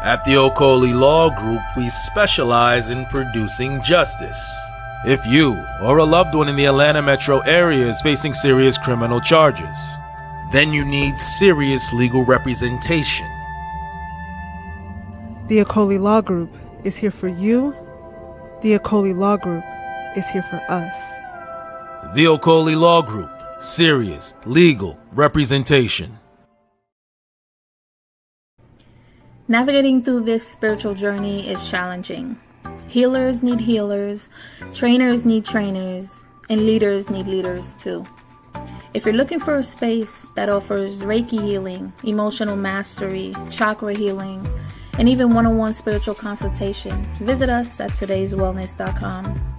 At the Okoli Law Group, we specialize in producing justice. If you or a loved one in the Atlanta metro area is facing serious criminal charges, then you need serious legal representation. The Okoli Law Group is here for you. The Okoli Law Group is here for us. The Okoli Law Group, serious legal representation. Navigating through this spiritual journey is challenging. Healers need healers, trainers need trainers, and leaders need leaders too. If you're looking for a space that offers Reiki healing, emotional mastery, chakra healing, and even one-on-one spiritual consultation, visit us at todayswellness.com.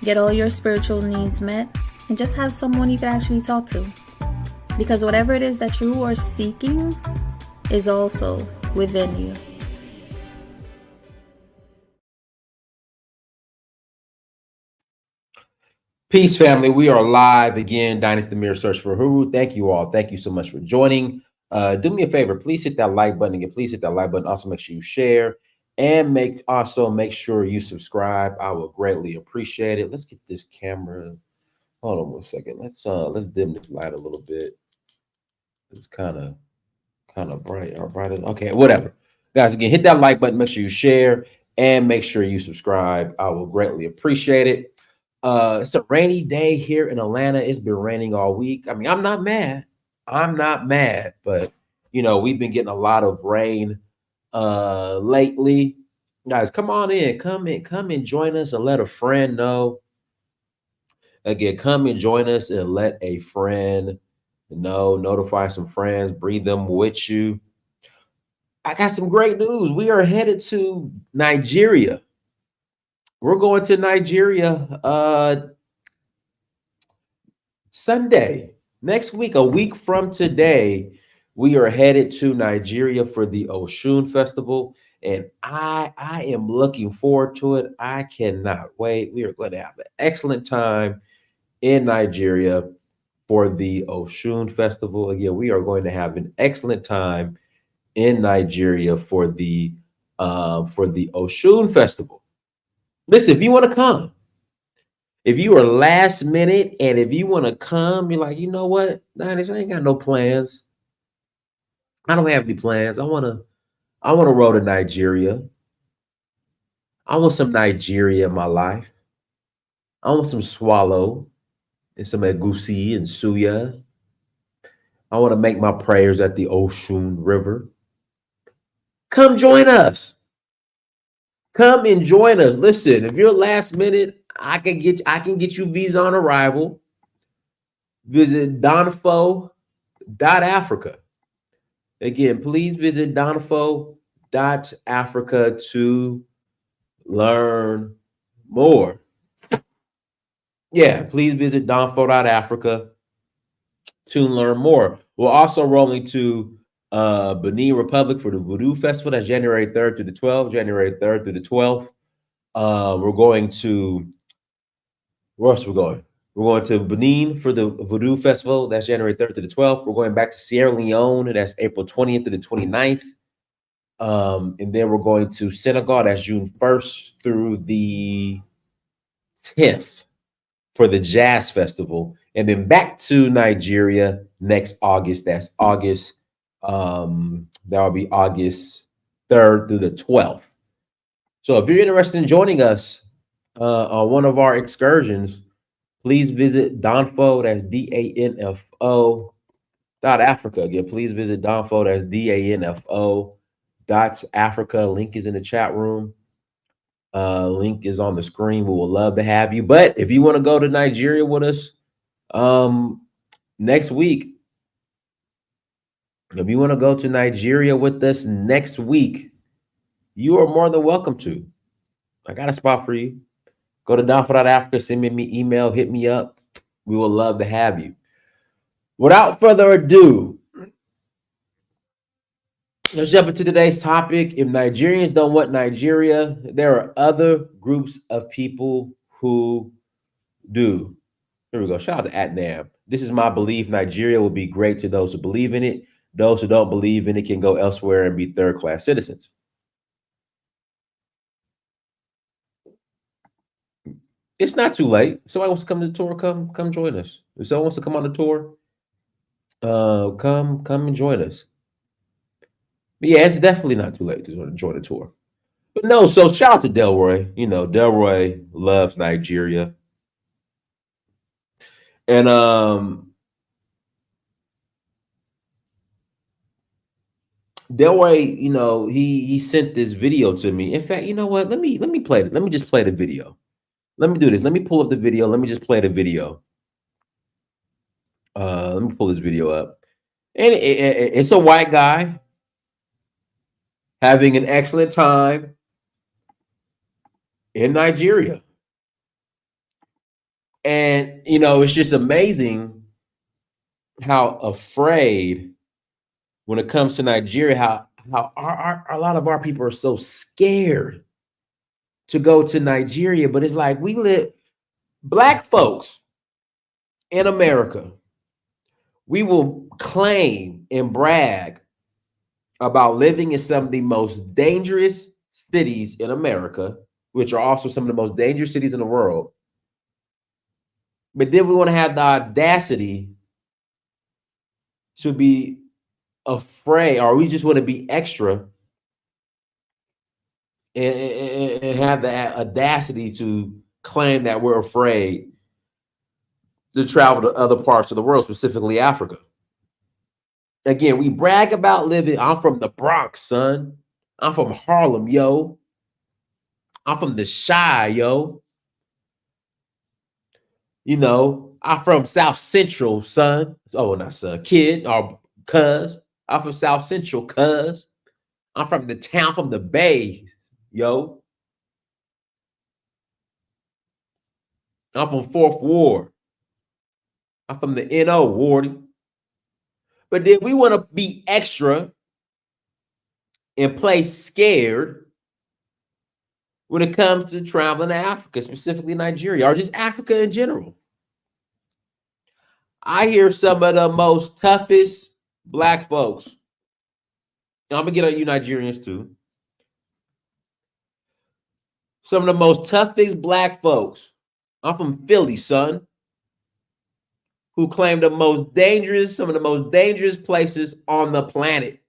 Get all your spiritual needs met and just have someone you can actually talk to. Because whatever it is that you are seeking is also within you. Peace, family. We are live again. Dynasty Mirror Search for Huru. Thank you all. Thank you so much for joining. Do me a favor. Please hit that like button again. Please hit that like button. Also, make sure you share and make sure you subscribe. I will greatly appreciate it. Let's get this camera. Hold on one second. Let's dim this light a little bit. It's kind of bright or brighter. Okay, whatever. Guys, again, hit that like button. Make sure you share and make sure you subscribe. I will greatly appreciate it. It's a rainy day here in Atlanta. It's been raining all week. I mean, I'm not mad, but you know, we've been getting a lot of rain lately. Guys, come on in, come and join us and let a friend know. Again, come and join us and let a friend know, notify some friends, bring them with you. I got some great news. We are headed to Nigeria. We're going to Nigeria Sunday, next week, a week from today. We are headed to Nigeria for the Oshun Festival, and I am looking forward to it. I cannot wait. We are going to have an excellent time in Nigeria for the Oshun Festival. Again, we are going to have an excellent time in Nigeria for the Oshun Festival. Listen, if you want to come, if you are last minute and if you want to come, you're like, you know what, Niners, I ain't got no plans. I don't have any plans. I want to roll to Nigeria. I want some Nigeria in my life. I want some swallow and some egusi and suya. I want to make my prayers at the Oshun River. Come join us. Come and join us. Listen, if you're last minute, I can get you visa on arrival. Visit donfo.africa. Again, please visit donfo.africa to learn more. Yeah, please visit donfo.africa to learn more. We're also rolling to Benin Republic for the Voodoo Festival. That's January 3rd through the 12th. January 3rd through the 12th. We're going to, where else we're going? We're going to Benin for the Voodoo Festival. That's January 3rd through the 12th. We're going back to Sierra Leone. That's April 20th to the 29th. And then we're going to Senegal. That's June 1st through the 10th for the Jazz Festival. And then back to Nigeria next August. That's August. That'll be August 3rd through the 12th. So if you're interested in joining us on one of our excursions, please visit Donfo, that's DANFO .Africa. Again, please visit Donfo, that's DANFO.Africa. Link is in the chat room. Link is on the screen. We would love to have you. But if you want to go to Nigeria with us next week, if you want to go to Nigeria with us next week, you are more than welcome to. I got a spot for you. Go to donfo.africa, send me an email, hit me up. We will love to have you. Without further ado, let's jump into today's topic. If Nigerians don't want Nigeria, there are other groups of people who do. Here we go. Shout out to @Nam. This is my belief. Nigeria will be great to those who believe in it. Those who don't believe in it can go elsewhere and be third-class citizens. It's not too late. If somebody wants to come to the tour, come join us. If someone wants to come on the tour, come and join us. But yeah, it's definitely not too late to join the tour. But no, so shout out to Delroy. You know, Delroy loves Nigeria. And Delroy, you know, he sent this video to me. In fact, you know what? Let me play it. Let me just play the video. Let me do this. Let me pull up the video. Let me just play the video. Let me pull this video up. And it's a white guy having an excellent time in Nigeria. And, you know, it's just amazing how afraid when it comes to Nigeria, how a lot of our people are so scared to go to Nigeria. But it's like we live, Black folks in America, we will claim and brag about living in some of the most dangerous cities in America, which are also some of the most dangerous cities in the world. But then we want to have the audacity to be afraid, or we just want to be extra and have the audacity to claim that we're afraid to travel to other parts of the world, specifically Africa. Again, we brag about living. I'm from the Bronx, son. I'm from Harlem, yo. I'm from the Chi, yo. You know, I'm from South Central, son. Oh, not son, kid or cuz. I'm from South Central, cuz. I'm from the town, from the Bay, yo. I'm from Fourth Ward. I'm from the NO, Wardy. But then we want to be extra and play scared when it comes to traveling to Africa, specifically Nigeria, or just Africa in general. I hear some of the most toughest Black folks. I'm going to get on you Nigerians too. Some of the most toughest Black folks. I'm from Philly, son. Who claim some of the most dangerous places on the planet.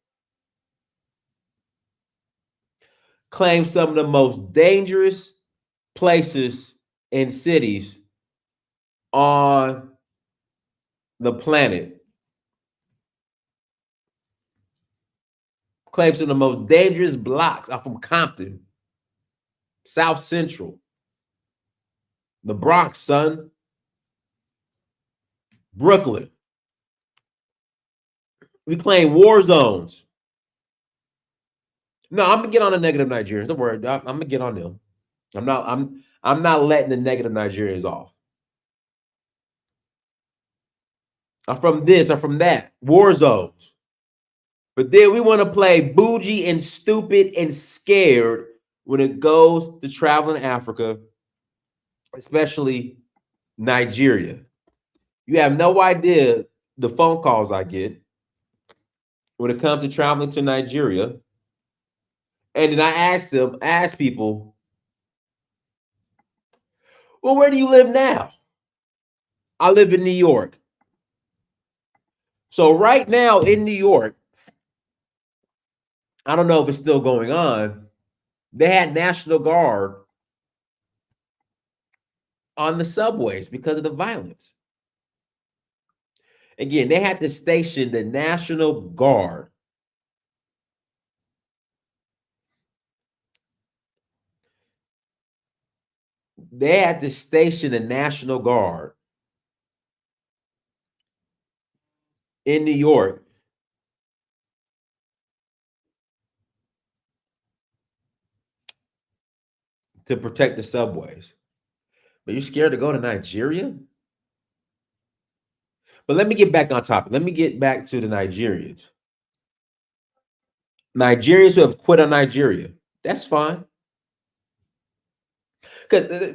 Claim some of the most dangerous places and cities on the planet. Claim some of the most dangerous blocks. I'm from Compton, South Central, the Bronx, son. Brooklyn. We claim war zones. No, I'm gonna get on the negative Nigerians. Don't worry, I'm gonna get on them. I'm not letting the negative Nigerians off. I'm from this, I'm from that. War zones. But then we want to play bougie and stupid and scared when it goes to traveling Africa, especially Nigeria. You have no idea the phone calls I get when it comes to traveling to Nigeria. And then I ask people, well, where do you live now? I live in New York. So right now in New York, I don't know if it's still going on. They had National Guard on the subways because of the violence. Again, they had to station the National Guard. They had to station the National Guard in New York to protect the subways. But you're scared to go to Nigeria? But let me get back on topic. Let me get back to the Nigerians. Nigerians who have quit on Nigeria. That's fine. Because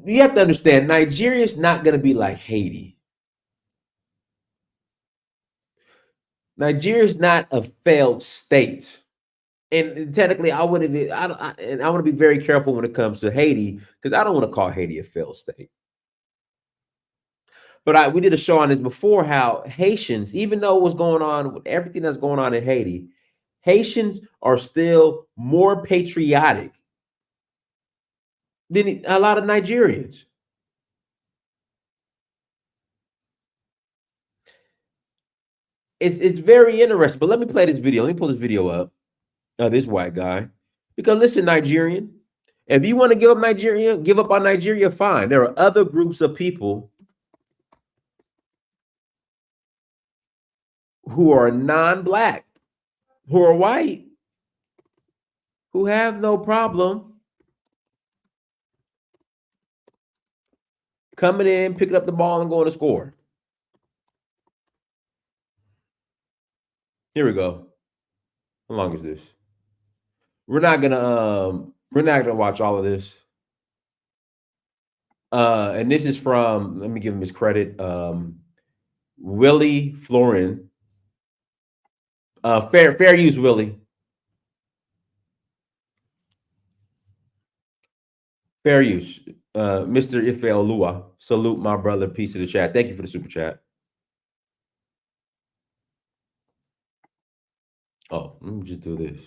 you have to understand, Nigeria is not going to be like Haiti. Nigeria is not a failed state. And technically, I want to be very careful when it comes to Haiti, because I don't want to call Haiti a failed state. But we did a show on this before, how Haitians, even though what's going on with everything that's going on in Haiti, Haitians are still more patriotic than a lot of Nigerians. It's very interesting. But let me play this video. Let me pull this video up. This white guy. Because listen, Nigerian, if you want to give up on Nigeria, fine. There are other groups of people who are non-black, who are white, who have no problem coming in, picking up the ball, and going to score. Here we go. How long is this? We're not gonna watch all of this. And this is from, let me give him his credit, Willie Florin. Fair use, Willie. Fair use. Mr. Ife Olua. Salute my brother. Peace to the chat. Thank you for the super chat. Oh, let me just do this.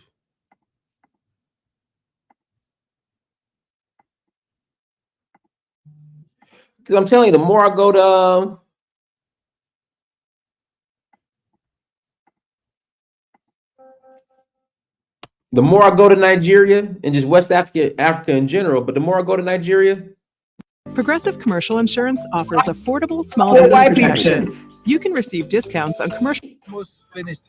Because I'm telling you, the more I go to Nigeria and just West Africa in general, but the more I go to Nigeria, Progressive Commercial Insurance offers affordable small business protection. You can receive discounts on commercial. Almost finished.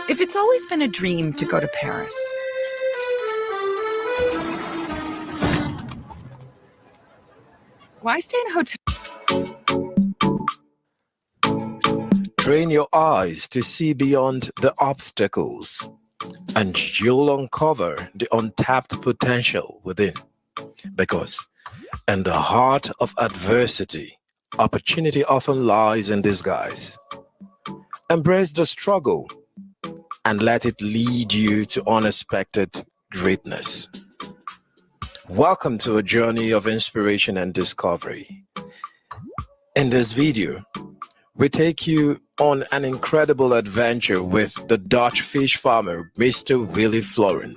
If it's always been a dream to go to Paris, why stay in a hotel? Train your eyes to see beyond the obstacles, and you'll uncover the untapped potential within. Because in the heart of adversity, opportunity often lies in disguise. Embrace the struggle and let it lead you to unexpected greatness. Welcome to a journey of inspiration and discovery. In this video, we take you on an incredible adventure with the Dutch fish farmer, Mr. Willie Florin,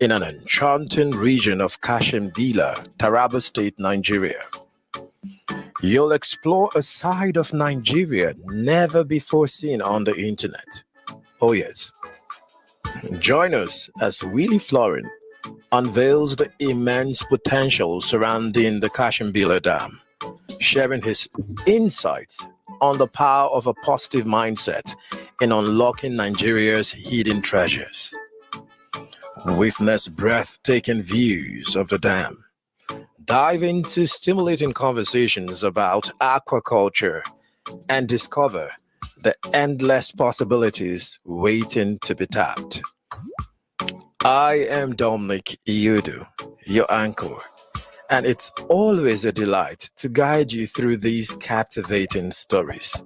in an enchanting region of Kashimbila, Taraba State, Nigeria. You'll explore a side of Nigeria never before seen on the internet. Oh yes. Join us as Willie Florin unveils the immense potential surrounding the Kashimbila Dam, sharing his insights on the power of a positive mindset in unlocking Nigeria's hidden treasures. Witness breathtaking views of the dam. Dive into stimulating conversations about aquaculture and discover the endless possibilities waiting to be tapped. I am Dominic Iudu, your anchor, and it's always a delight to guide you through these captivating stories.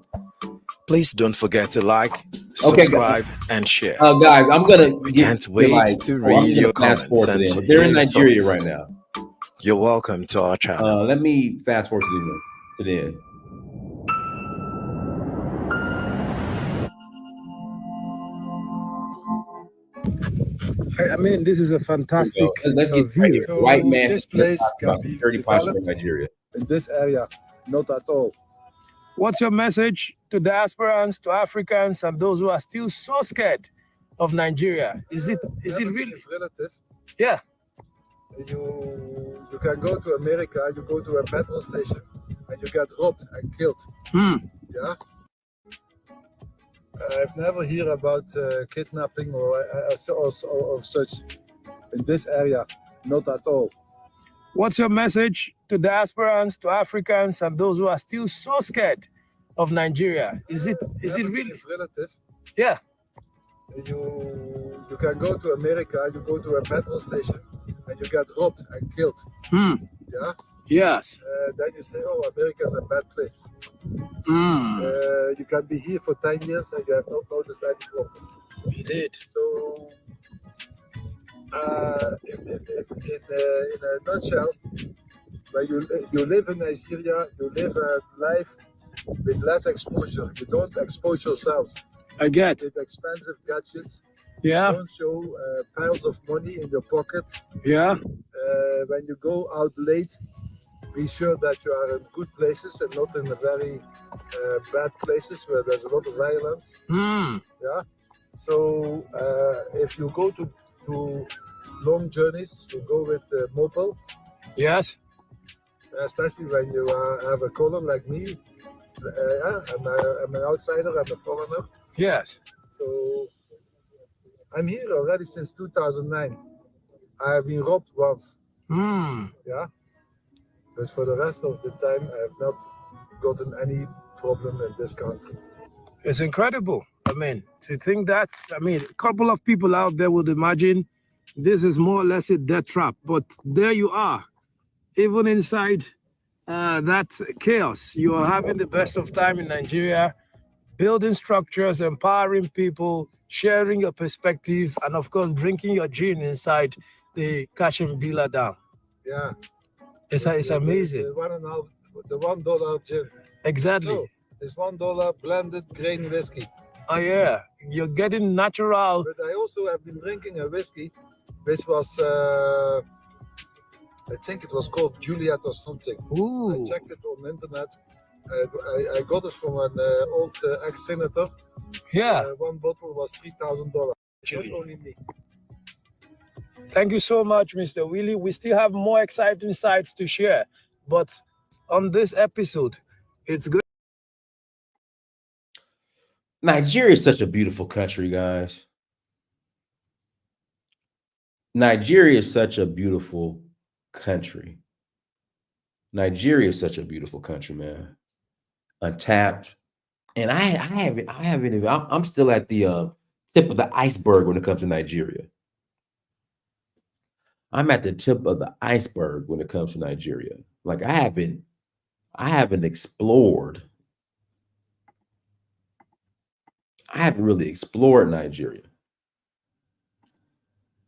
Please don't forget to like, subscribe, and share. Guys, I'm gonna. We can't wait to read your comments and to them. They're in Nigeria thoughts. right now. You're welcome to our channel. Let me fast forward to the end. I mean, this is a fantastic Let's get view. right here. So White man this place can about be security posture in developed Nigeria. in this area, not at all. What's your message to diasporans, to Africans, and those who are still so scared of Nigeria? Is it really? It's relative. Yeah. You can go to America, you go to a petrol station, and you get robbed and killed. Yeah. I've never heard about kidnapping or such in this area, not at all. What's your message to diasporans, to Africans, and those who are still so scared of Nigeria? Is it really? It's relative. Yeah. You can go to America, you go to a petrol station, and you get robbed and killed. Yeah. Yes. Then you say, oh, America's a bad place. You can be here for 10 years and you have not noticed any problem. Indeed. So, in a nutshell, when you live in Nigeria, you live a life with less exposure. You don't expose yourselves. I get. With expensive gadgets. Yeah. You don't show piles of money in your pocket. Yeah. When you go out late, be sure that you are in good places and not in the very bad places where there's a lot of violence. Yeah. So if you go to long journeys, you go with mobile. Yes. Especially when you have a color like me. I'm an outsider. I'm a foreigner. Yes. So I'm here already since 2009. I have been robbed once. Yeah. But for the rest of the time, I have not gotten any problem in this country. It's incredible. I mean, to think that, a couple of people out there would imagine this is more or less a death trap. But there you are. Even inside that chaos, you are having the best of time in Nigeria, building structures, empowering people, sharing your perspective, and of course, drinking your gin inside the Kashimbila Dam. Yeah. It's amazing. The $1 gin. Exactly. No, it's $1 blended grain whiskey. Oh yeah, you're getting natural. But I also have been drinking a whiskey, which was, I think it was called Juliet or something. Ooh. I checked it on the internet. I got it from an old ex-senator. Yeah. One bottle was $3,000. Not only me. Thank you so much, Mr. Willie. We still have more exciting sites to share, but on this episode, it's good. Nigeria is such a beautiful country, guys. Nigeria is such a beautiful country. Nigeria is such a beautiful country, man. Untapped. And I'm still at the tip of the iceberg when it comes to Nigeria. I'm at the tip of the iceberg when it comes to Nigeria. Like I haven't explored. I haven't really explored Nigeria.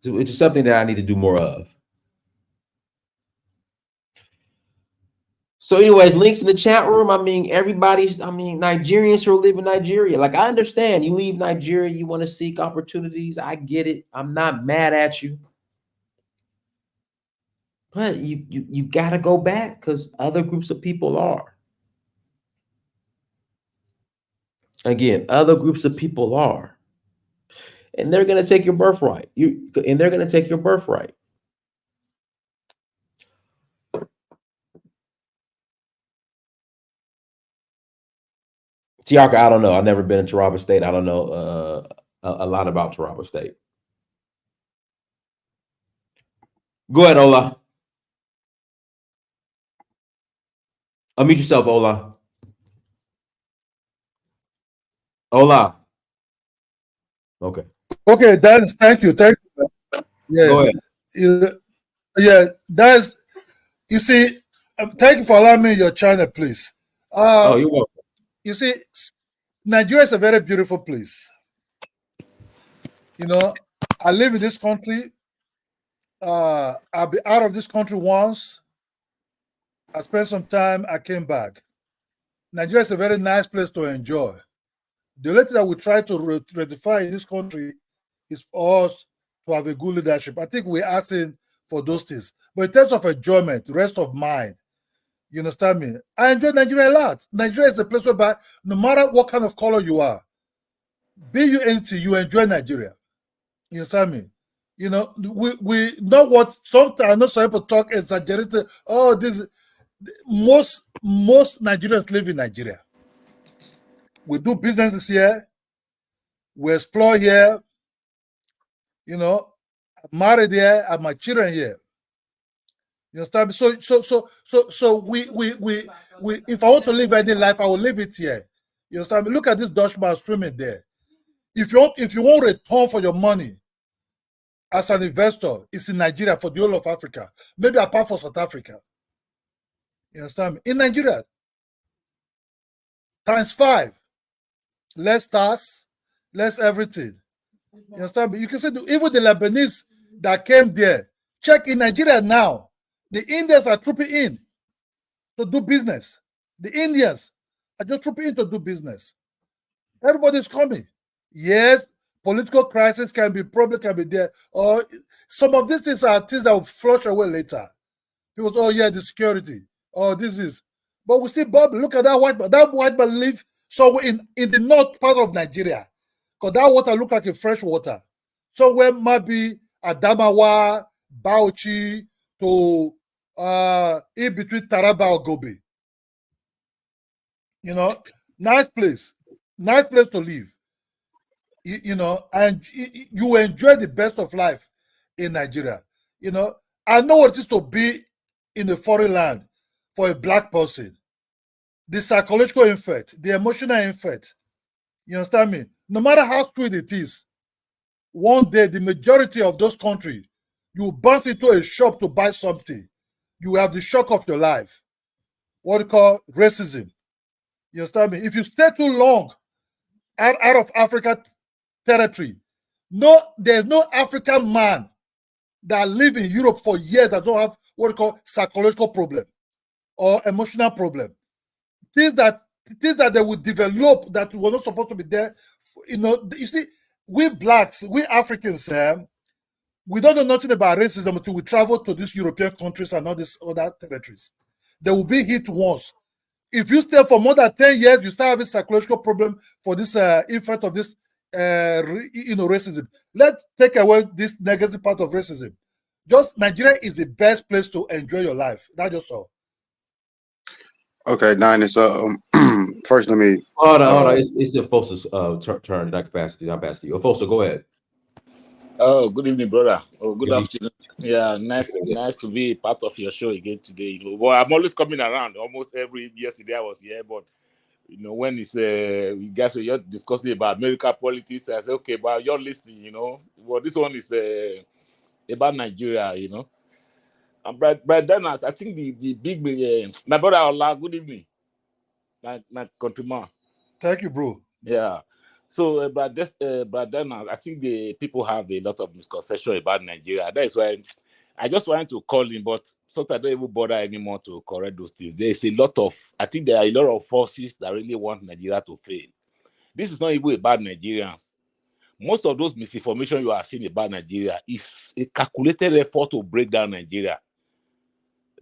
So it's just something that I need to do more of. So anyways, links in the chat room. Nigerians who live in Nigeria. Like I understand you leave Nigeria, you want to seek opportunities. I get it. I'm not mad at you. But you got to go back because other groups of people are. Again, other groups of people are. And they're going to take your birthright. They're going to take your birthright. Tiaka, I don't know. I've never been in Taraba State. I don't know a lot about Taraba State. Go ahead, Ola. Unmute yourself, Ola. Ola. Okay. Okay, Dennis, thank you. Thank you. Yeah. Go ahead. You see, thank you for allowing me your channel, please. You're welcome. You see, Nigeria is a very beautiful place. You know, I live in this country. I'll be out of this country once. I spent some time, I came back. Nigeria is a very nice place to enjoy. The only thing that we try to rectify in this country is for us to have a good leadership. I think we're asking for those things. But in terms of enjoyment, rest of mind, you understand me? I enjoy Nigeria a lot. Nigeria is a place where no matter what kind of color you are, be you anything, you enjoy Nigeria. You understand me? You know, we know what sometimes I know some people talk exaggerated. Oh, most Nigerians live in Nigeria. We do businesses here. We explore here. You know, I'm married here. I have my children here. You understand me? So we if I want to live any life, I will live it here. You understand me? Look at this Dutchman swimming there. If you want return for your money as an investor, it's in Nigeria for the whole of Africa. Maybe apart from South Africa. You understand me? In Nigeria, ×5, less stars, less everything. You understand me? You can say even the Lebanese that came there, check in Nigeria now. The Indians are trooping in to do business. The Indians are just trooping in to do business. Everybody's coming. Yes, political crisis can be, problem can be there, or some of these things are things that will flush away later. People say, oh yeah, the security, oh this is, but we still bubble. Look at that white man. That white man live somewhere in the north part of Nigeria, because that water look like a fresh water. Somewhere might be Adamawa, Bauchi to in between Taraba or Gobe. You know, nice place to live. You know, and you enjoy the best of life in Nigeria. You know, I know what it is to be in a foreign land for a black person. The psychological effect, the emotional effect. You understand me? No matter how sweet it is, one day the majority of those countries, you bounce into a shop to buy something, you have the shock of your life. What you call racism. You understand me? If you stay too long out of Africa territory, there's no African man that live in Europe for years that don't have what you call psychological problem or emotional problem. Things that they would develop that were not supposed to be there. You know, you see, we blacks, we Africans, we don't know nothing about racism until we travel to these European countries and all these other territories. They will be hit once. If you stay for more than 10 years, you start having psychological problem for this effect of this racism. Let's take away this negative part of racism. Just Nigeria is the best place to enjoy your life. That's just all. Okay, Nine. It's first let me hold on. It's Fosa's turn in that capacity. Not past you. Fosa, go ahead. Oh, good evening, brother. Oh, good afternoon. Yeah, nice to be part of your show again today. You know, well, I'm always coming around. Almost every yesterday I was here, but you know, when it's you guys were just discussing about American politics, I said, okay, but you're listening, you know. Well, this one is about Nigeria, you know. But then I think the big my brother Allah, good evening. My countryman. Thank you, bro. Yeah. So, but then I think the people have a lot of misconception about Nigeria. That is why I just wanted to call him, but sometimes I don't even bother anymore to correct those things. There's a lot of, I think there are a lot of forces that really want Nigeria to fail. This is not even about Nigerians. Most of those misinformation you are seeing about Nigeria is a calculated effort to break down Nigeria.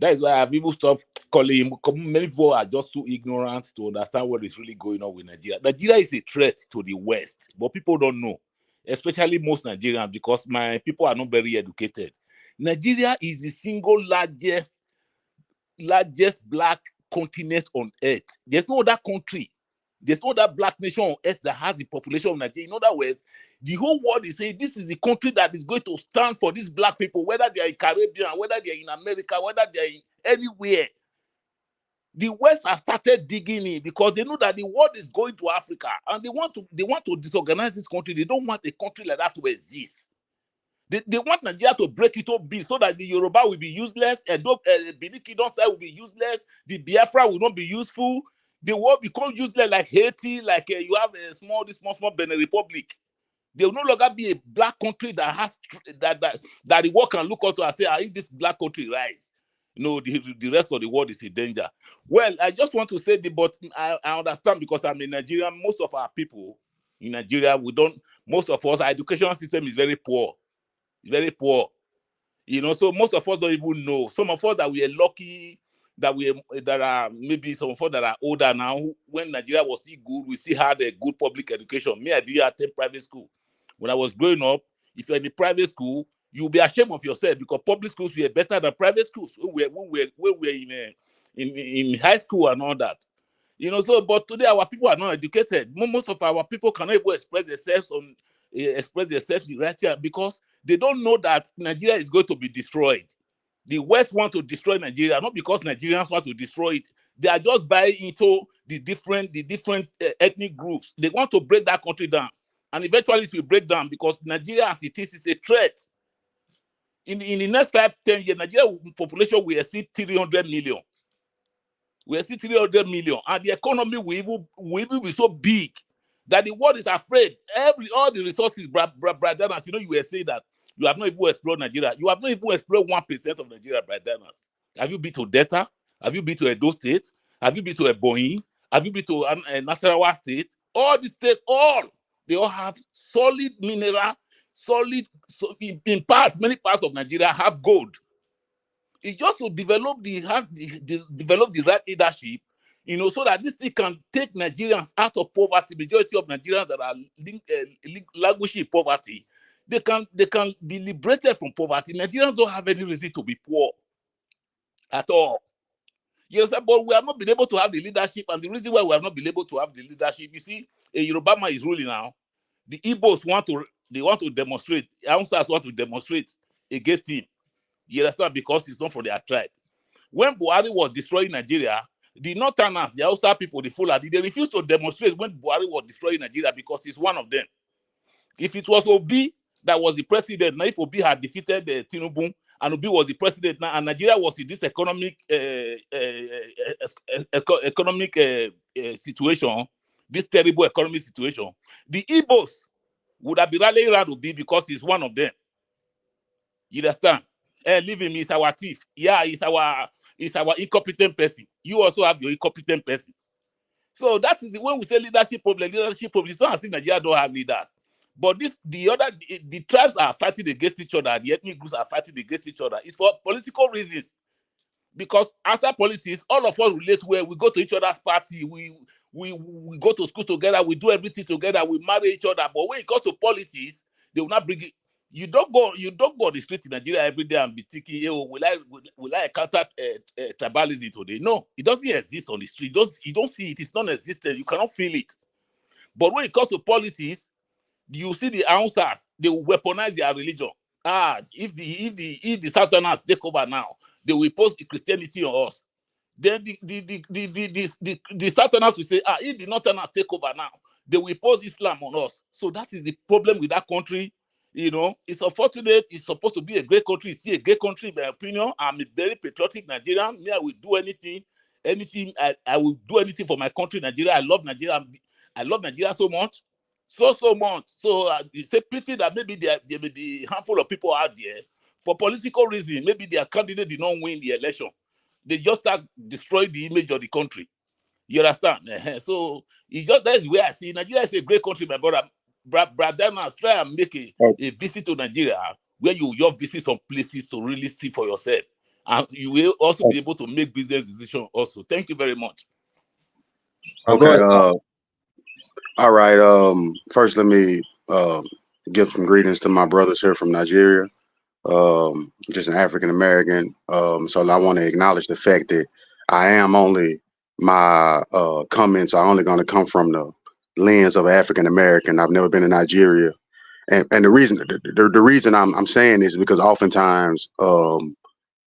That is why I've even stopped calling him. Many people are just too ignorant to understand what is really going on with Nigeria. Nigeria is a threat to the West, but people don't know, especially most Nigerians, because my people are not very educated. Nigeria is the single largest black continent on earth. There's no other country. There's no other black nation on earth that has the population of Nigeria. In other words, the whole world is saying this is the country that is going to stand for these black people, whether they are in Caribbean, whether they are in America, whether they are in anywhere. The West have started digging in because they know that the world is going to Africa and they want to disorganize this country. They don't want a country like that to exist. They want Nigeria to break it up big so that the Yoruba will be useless, the Benin Kingdom side will be useless, the Biafra will not be useful. The world become useless like Haiti, like you have a small Benin Republic. There will no longer be a black country that has that the world can look out to and say, if this black country rise, you know, the rest of the world is in danger. Well, I just want to say but I understand because I'm in Nigeria. Most of our people in Nigeria, most of us, our education system is very poor. Very poor. You know, so most of us don't even know. Some of us that we are lucky, that are maybe some of us that are older now, when Nigeria was still good, we still had a good public education. Me, I did attend private school. When I was growing up, if you're in the private school, you'll be ashamed of yourself because public schools were better than private schools. We were in high school and all that. You know, so but today our people are not educated. Most of our people cannot even express themselves right here because they don't know that Nigeria is going to be destroyed. The West want to destroy Nigeria, not because Nigerians want to destroy it. They are just buying into the different ethnic groups. They want to break that country down. And eventually it will break down because Nigeria as it is a threat. In the next 5-10 years, Nigeria population will exceed 300 million. We see 300 million, and the economy will even be so big that the world is afraid. All the resources, brother, you know, you were saying that you have not even explored Nigeria. You have not even explored 1% of Nigeria, brother. Have you been to Delta? Have you been to Edo State? Have you been to Ebonyi? Have you been to Nasarawa State? All these states, they all have solid mineral, in parts, many parts of Nigeria have gold. It's just to develop the right leadership, you know, so that this thing can take Nigerians out of poverty. Majority of Nigerians that are languishing in poverty, they can be liberated from poverty. Nigerians don't have any reason to be poor at all. You know, but we have not been able to have the leadership, and the reason why we have not been able to have the leadership, you see, Yoruba man is ruling now. The Igbos want to demonstrate. Hausas want to demonstrate against him. You understand? Because it's not for their tribe. When Buhari was destroying Nigeria, the Northerners, the Hausa people, the Fulani, they refused to demonstrate when Buhari was destroying Nigeria because he's one of them. If it was Obi that was the president, now if Obi had defeated Tinubu, and Obi was the president now, and Nigeria was in this economic situation, this terrible economic situation, the Igbos would have been rallying around Obi because he's one of them. You understand? Leave him, he's our thief. Yeah, he's our incompetent person. You also have your incompetent person. So that is when we say leadership problem, it's not as if Nigeria don't have leaders. But the tribes are fighting against each other, the ethnic groups are fighting against each other. It's for political reasons. Because after politics, all of us relate well. We go to each other's party, we go to school together, we do everything together, we marry each other. But when it comes to politics, they will not bring it. You don't go on the street in Nigeria every day and be thinking, oh, will I encounter tribalism today? No, it doesn't exist on the street. You don't see it. It's non-existent. You cannot feel it. But when it comes to politics, you see the Hausas, they will weaponize their religion. If the Southerners take over now, they will impose Christianity on us. Then the Southerners will say, if the Northerners take over now, they will impose Islam on us. So that is the problem with that country. You know, it's unfortunate. It's supposed to be a great country. It's still a great country, in my opinion. I'm a very patriotic Nigerian. Me, I will do anything. I will do anything for my country, Nigeria. I love Nigeria. I love Nigeria so much. So much. So it's a pity that maybe there may be a handful of people out there for political reasons. Maybe their candidate did not win the election. They just start destroying the image of the country. You understand? So it's just that's the way I see it. Nigeria is a great country, my brother. Brother, try and make a visit to Nigeria where you just visit some places to really see for yourself. And you will also be able to make business decisions also. Thank you very much. Okay. All right. First, let me give some greetings to my brothers here from Nigeria. Just an African American. So I want to acknowledge the fact that my comments are only going to come from the lens of African American. I've never been to Nigeria, and the reason I'm saying this is because oftentimes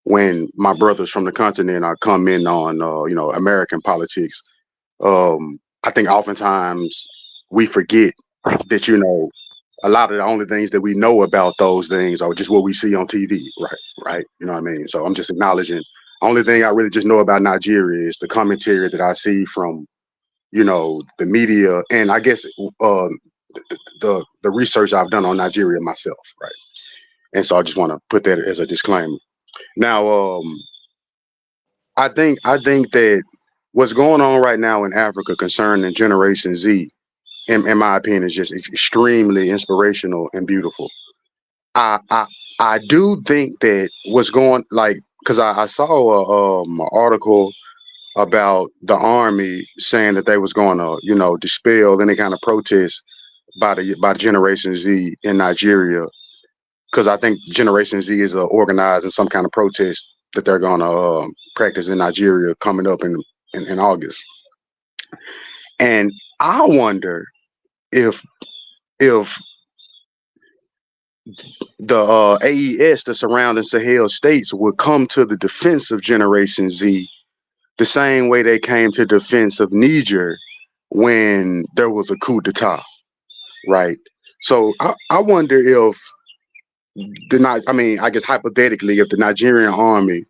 when my brothers from the continent are commenting on American politics, I think oftentimes we forget that a lot of the only things that we know about those things are just what we see on TV, right? You know what I mean? So I'm just acknowledging. Only thing I really just know about Nigeria is the commentary that I see from the media, and I guess the research I've done on Nigeria myself, right? And so I just want to put that as a disclaimer. Now, I think that what's going on right now in Africa concerning Generation Z, in my opinion, is just extremely inspirational and beautiful. I do think that what's going because I saw an article about the army saying that they was going to dispel any kind of protest by Generation Z in Nigeria, because I think Generation Z is organizing some kind of protest that they're going to practice in Nigeria coming up in August. And I wonder if the AES, the surrounding Sahel states, would come to the defense of Generation Z the same way they came to defense of Niger when there was a coup d'etat, right? So I wonder if I guess hypothetically, if the Nigerian army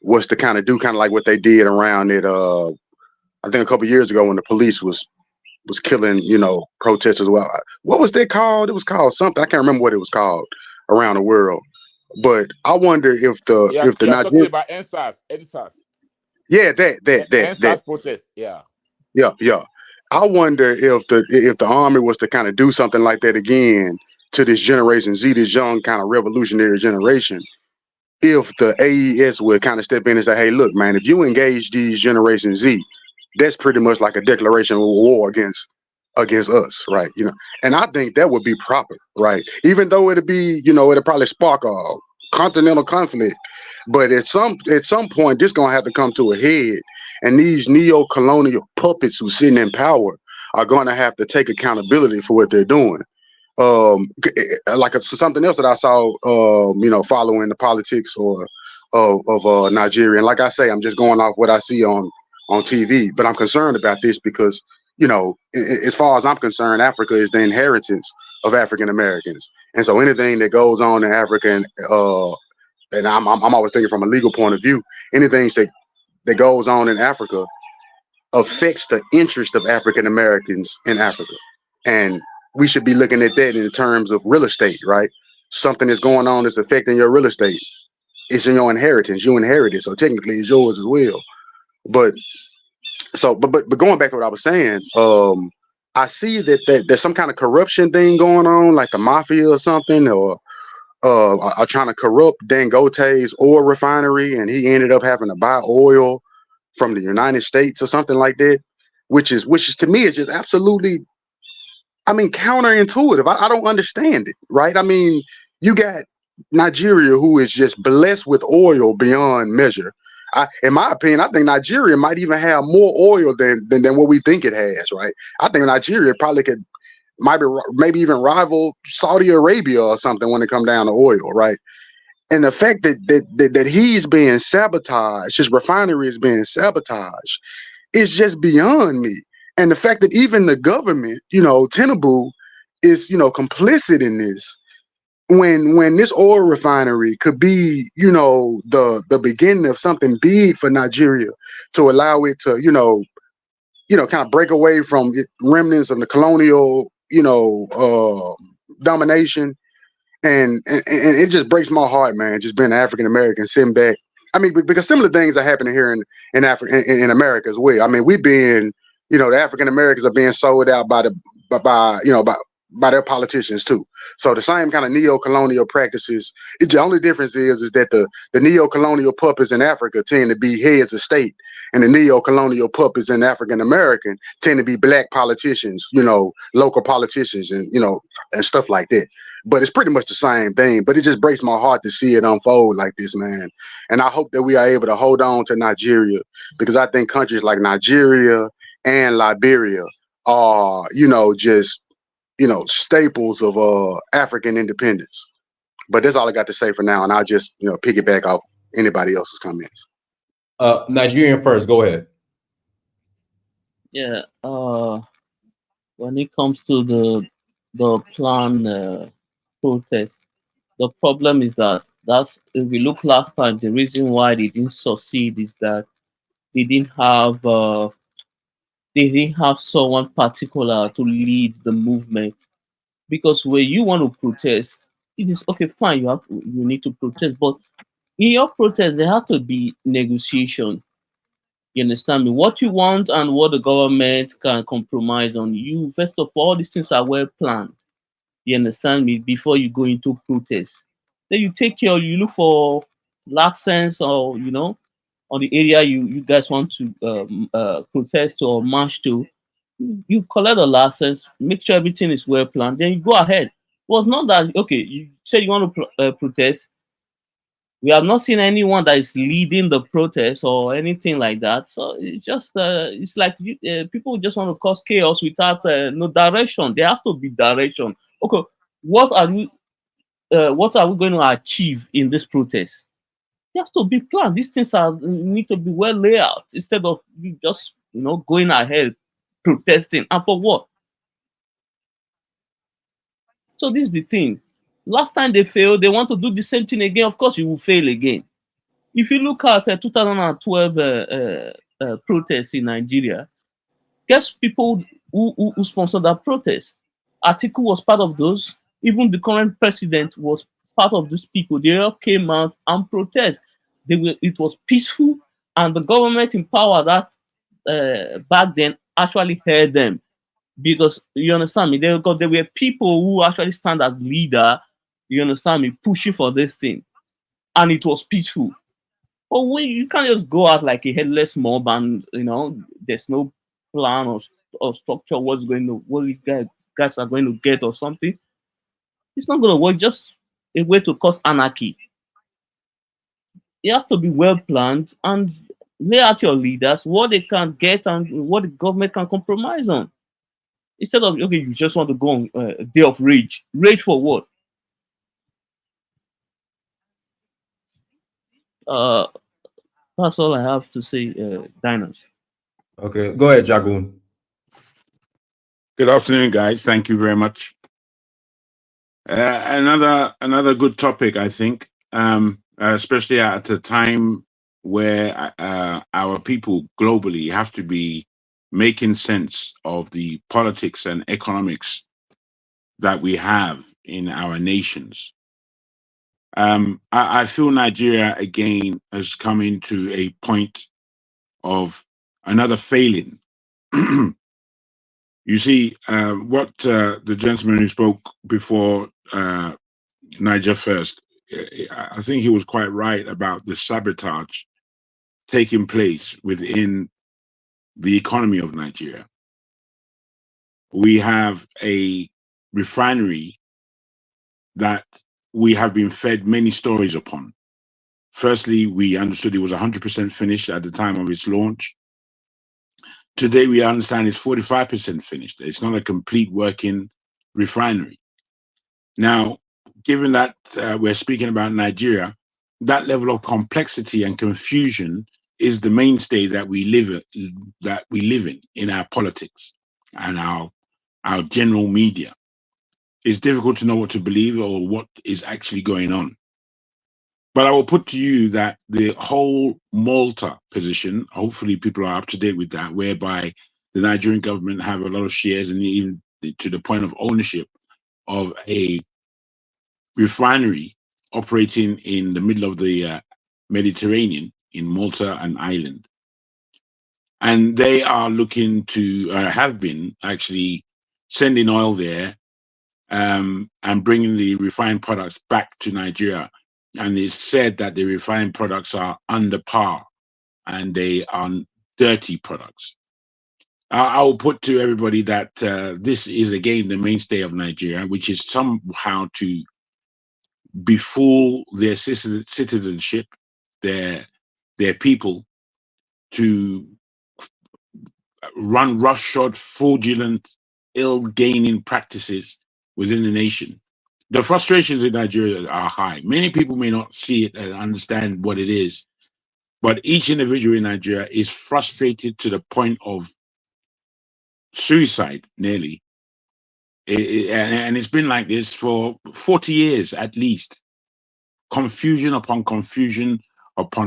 was to kind of do kind of like what they did around it. I think a couple years ago when the police was killing, protesters. Well, what was that called? It was called something. I can't remember what it was called around the world. But I wonder if the Yeah, you're talking Nigerian, about NSAS. yeah, that NSAS protest. Yeah. yeah. I wonder if the army was to kind of do something like that again to this Generation Z, this young kind of revolutionary generation. If the AES would kind of step in and say, "Hey, look, man, if you engage these Generation Z, that's pretty much like a declaration of war against us, right? And I think that would be proper, right? Even though it'd be, it'll probably spark a continental conflict, but at some point, this gonna have to come to a head, and these neo-colonial puppets who sitting in power are gonna have to take accountability for what they're doing. Like something else that I saw, following the politics of Nigeria. And like I say, I'm just going off what I see on TV, but I'm concerned about this because, as far as I'm concerned, Africa is the inheritance of African Americans. And so anything that goes on in Africa, and I'm always thinking from a legal point of view, anything that goes on in Africa affects the interest of African Americans in Africa. And we should be looking at that in terms of real estate, right? Something is going on that's affecting your real estate. It's in your inheritance. You inherit it, so technically it's yours as well. But going back to what I was saying, I see that there's some kind of corruption thing going on, like the mafia or something, or are trying to corrupt Dangote's oil refinery, and he ended up having to buy oil from the United States or something like that, which is to me is just absolutely, counterintuitive. I don't understand it, right? You got Nigeria, who is just blessed with oil beyond measure. In my opinion, I think Nigeria might even have more oil than what we think it has, right? I think Nigeria probably maybe even rival Saudi Arabia or something when it comes down to oil, right? And the fact that he's being sabotaged, his refinery is being sabotaged, is just beyond me. And the fact that even the government, Tinubu, is complicit in this, when this oil refinery could be, the beginning of something big for Nigeria, to allow it to, kind of break away from remnants of the colonial, domination. And it just breaks my heart, man, just being an African American sitting back. Because similar things are happening here in Africa, in America as well. We've been, the African Americans are being sold out by their politicians too. So the same kind of neo-colonial practices. The only difference is that the neo-colonial puppets in Africa tend to be heads of state, and the neo-colonial puppets in African American tend to be black politicians, local politicians, and and stuff like that. But it's pretty much the same thing. But it just breaks my heart to see it unfold like this, man. And I hope that we are able to hold on to Nigeria, because I think countries like Nigeria and Liberia are, just staples of African independence. But that's all I got to say for now, and I'll just piggyback off anybody else's comments. Nigerian first, go ahead. Yeah. When it comes to the planned protest, the problem is that's if we look last time, the reason why they didn't succeed is that they didn't have someone particular to lead the movement. Because when you want to protest, it is okay, fine, you need to protest, but in your protest there have to be negotiation. You understand me? What you want and what the government can compromise on. You first of all, these things are well planned. You understand me? Before you go into protest, then you you look for license, or on the area you guys want to protest or march to. You collect a license, make sure everything is well planned, then you go ahead. It was not that, okay, you say you want to protest. We have not seen anyone that is leading the protest or anything like that. So it's just, it's like people just want to cause chaos without no direction. There has to be direction. Okay, what are we going to achieve in this protest? It has to be planned. These things need to be well laid out instead of you just going ahead protesting. And for what? So this is the thing. Last time they failed, they want to do the same thing again. Of course, you will fail again. If you look at 2012 protests in Nigeria, guess people who sponsored that protest? Atiku was part of those. Even the current president was part of these people. They all came out and protest. It was peaceful, and the government in power that back then actually heard them, because you understand me. There were people who actually stand as leader. You understand me, pushing for this thing, and it was peaceful. But when you can't just go out like a headless mob, and there's no plan or structure what you guys are going to get or something. It's not going to work. Just a way to cause anarchy. You have to be well planned and lay out your leaders what they can get and what the government can compromise on. Instead of, okay, you just want to go on a day of rage. Rage for what? That's all I have to say, Dinos. Okay, go ahead, Jagoon. Good afternoon, guys. Thank you very much. Another good topic, I think, especially at a time where our people globally have to be making sense of the politics and economics that we have in our nations. I feel Nigeria again has come into a point of another failing. You see, what the gentleman who spoke before Niger first, I think he was quite right about the sabotage taking place within the economy of Nigeria. We have a refinery that we have been fed many stories upon. Firstly, we understood it was 100% finished at the time of its launch. Today, we understand it's 45% finished. It's not a complete working refinery. Now, given that we're speaking about Nigeria, that level of complexity and confusion is the mainstay that we live in our politics and our general media. It's difficult to know what to believe or what is actually going on. But I will put to you that the whole Malta position, hopefully people are up to date with that, whereby the Nigerian government have a lot of shares and even to the point of ownership of a refinery operating in the middle of the Mediterranean in Malta and Ireland. And they are looking to, have been actually sending oil there and bringing the refined products back to Nigeria. And it's said that the refined products are under par and they are dirty products. I will put to everybody that this is again the mainstay of Nigeria, which is somehow to befool their citizenship, their people, to run roughshod, fraudulent, ill-gaining practices within the nation. The frustrations in Nigeria are high. Many people may not see it and understand what it is, but each individual in Nigeria is frustrated to the point of suicide, nearly. And it's been like this for 40 years at least. Confusion upon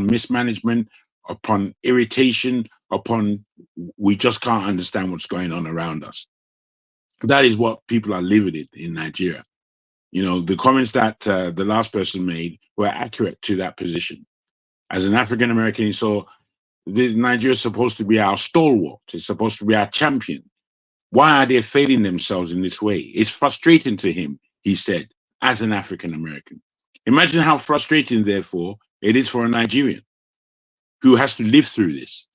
mismanagement, upon irritation, upon we just can't understand what's going on around us. That is what people are living in Nigeria. You know, the comments that the last person made were accurate to that position. As an African American, he saw Nigeria is supposed to be our stalwart. It's supposed to be our champion. Why are they failing themselves in this way? It's frustrating to him, he said, as an African American. Imagine how frustrating, therefore, it is for a Nigerian who has to live through this,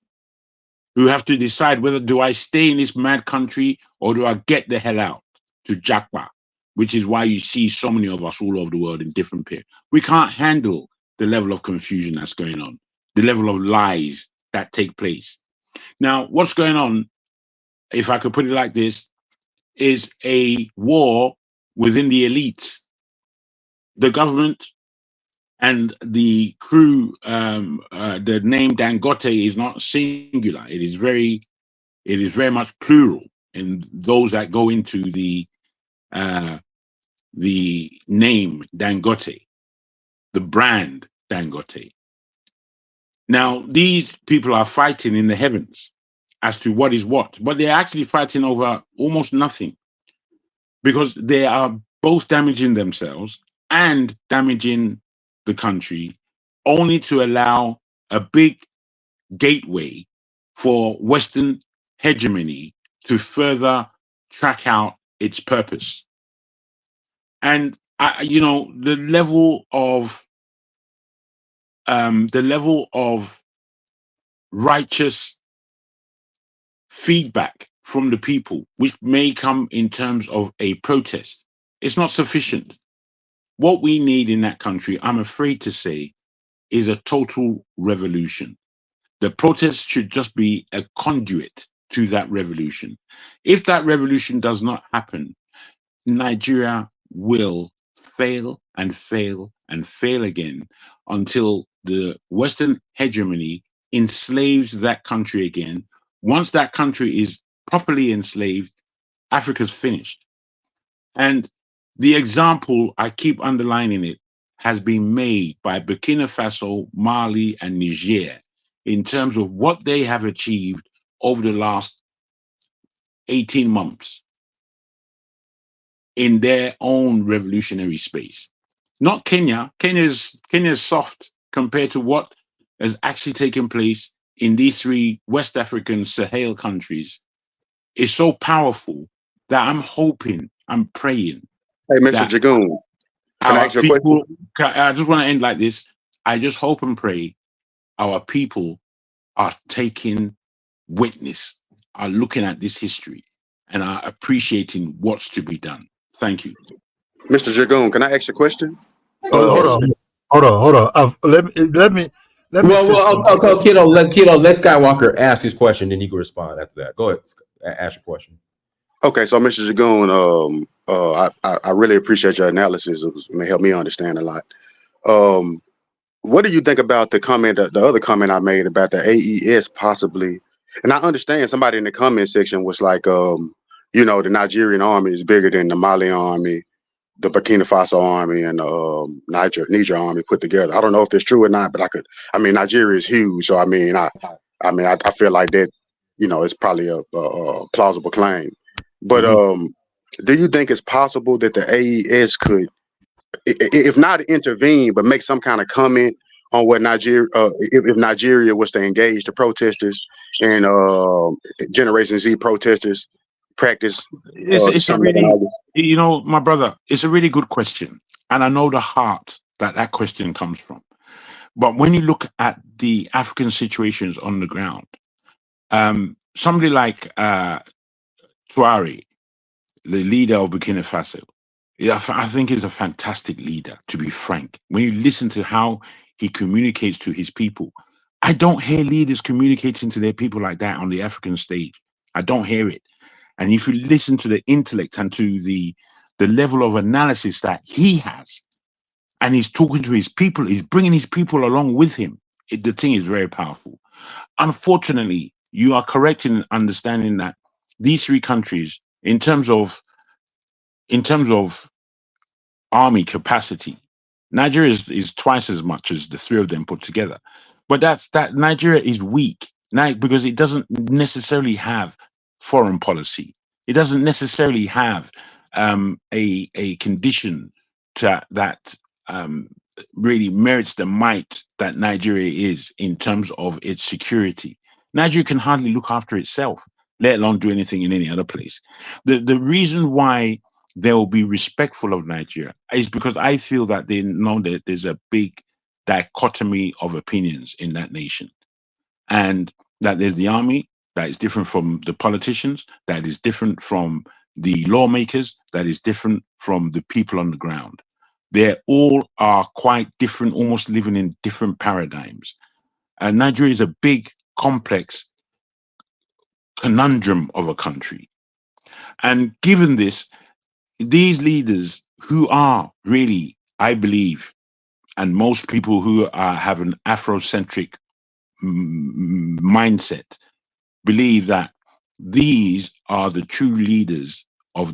who have to decide whether do I stay in this mad country or do I get the hell out to Jakba, which is why you see so many of us all over the world in different periods. We can't handle the level of confusion that's going on, the level of lies that take place. Now, what's going on, if I could put it like this, is a war within the elites. The government and the crew, the name Dangote is not singular. It is very much plural in those that go into the name Dangote, the brand Dangote. Now, these people are fighting in the heavens as to what is what, but they're actually fighting over almost nothing because they are both damaging themselves and damaging the country, only to allow a big gateway for Western hegemony to further track out its purpose. And the level of righteous feedback from the people, which may come in terms of a protest, it's not sufficient. What we need in that country, I'm afraid to say, is a total revolution. The protest should just be a conduit to that revolution. If that revolution does not happen, Nigeria will fail and fail and fail again until the Western hegemony enslaves that country again. Once that country is properly enslaved, Africa's finished. And the example, I keep underlining it, has been made by Burkina Faso, Mali, and Niger in terms of what they have achieved over the last 18 months in their own revolutionary space. Not Kenya. Kenya's soft compared to what has actually taken place in these three West African Sahel countries. Is so powerful that I'm hoping, I'm praying. Hey, Mr. Jagoon, can I ask you a question? I just want to end like this. I just hope and pray our people are taking witness, are looking at this history, and are appreciating what's to be done. Thank you. Mr. Jagoon, can I ask you a question? Hold on. Let me. Kiddo, let Skywalker ask his question, then you can respond after that. Go ahead, ask your question. Okay, so Mr. Jagoon, I really appreciate your analysis. It may help me understand a lot. What do you think about the comment, the other comment I made about the AES possibly? And I understand somebody in the comment section was like, the Nigerian army is bigger than the Mali army, the Burkina Faso army, and the Niger army put together. I don't know if that's true or not, but Nigeria is huge, so I feel like that, it's probably a plausible claim. But do you think it's possible that the AES could, if not intervene, but make some kind of comment on what Nigeria, if Nigeria was to engage the protesters and Generation Z protesters practice? It's a really, my brother, it's a really good question. And I know the heart that question comes from. But when you look at the African situations on the ground, somebody like Traore, the leader of Burkina Faso, I think is a fantastic leader, to be frank. When you listen to how he communicates to his people, I don't hear leaders communicating to their people like that on the African stage. I don't hear it. And if you listen to the intellect and to the level of analysis that he has, and he's talking to his people, he's bringing his people along with him, the thing is very powerful. Unfortunately, you are correct in understanding that these three countries, in terms of army capacity, Nigeria is twice as much as the three of them put together. But that Nigeria is weak now because it doesn't necessarily have foreign policy. It doesn't necessarily have a condition that really merits the might that Nigeria is in terms of its security. Nigeria can hardly look after itself, let alone do anything in any other place. The reason why they'll be respectful of Nigeria is because I feel that they know that there's a big dichotomy of opinions in that nation, and that there's the army that is different from the politicians, that is different from the lawmakers, that is different from the people on the ground. They all are quite different, almost living in different paradigms. And Nigeria is a big, complex conundrum of a country. And given this, these leaders who are really, I believe, and most people who have an Afrocentric mindset believe that these are the true leaders of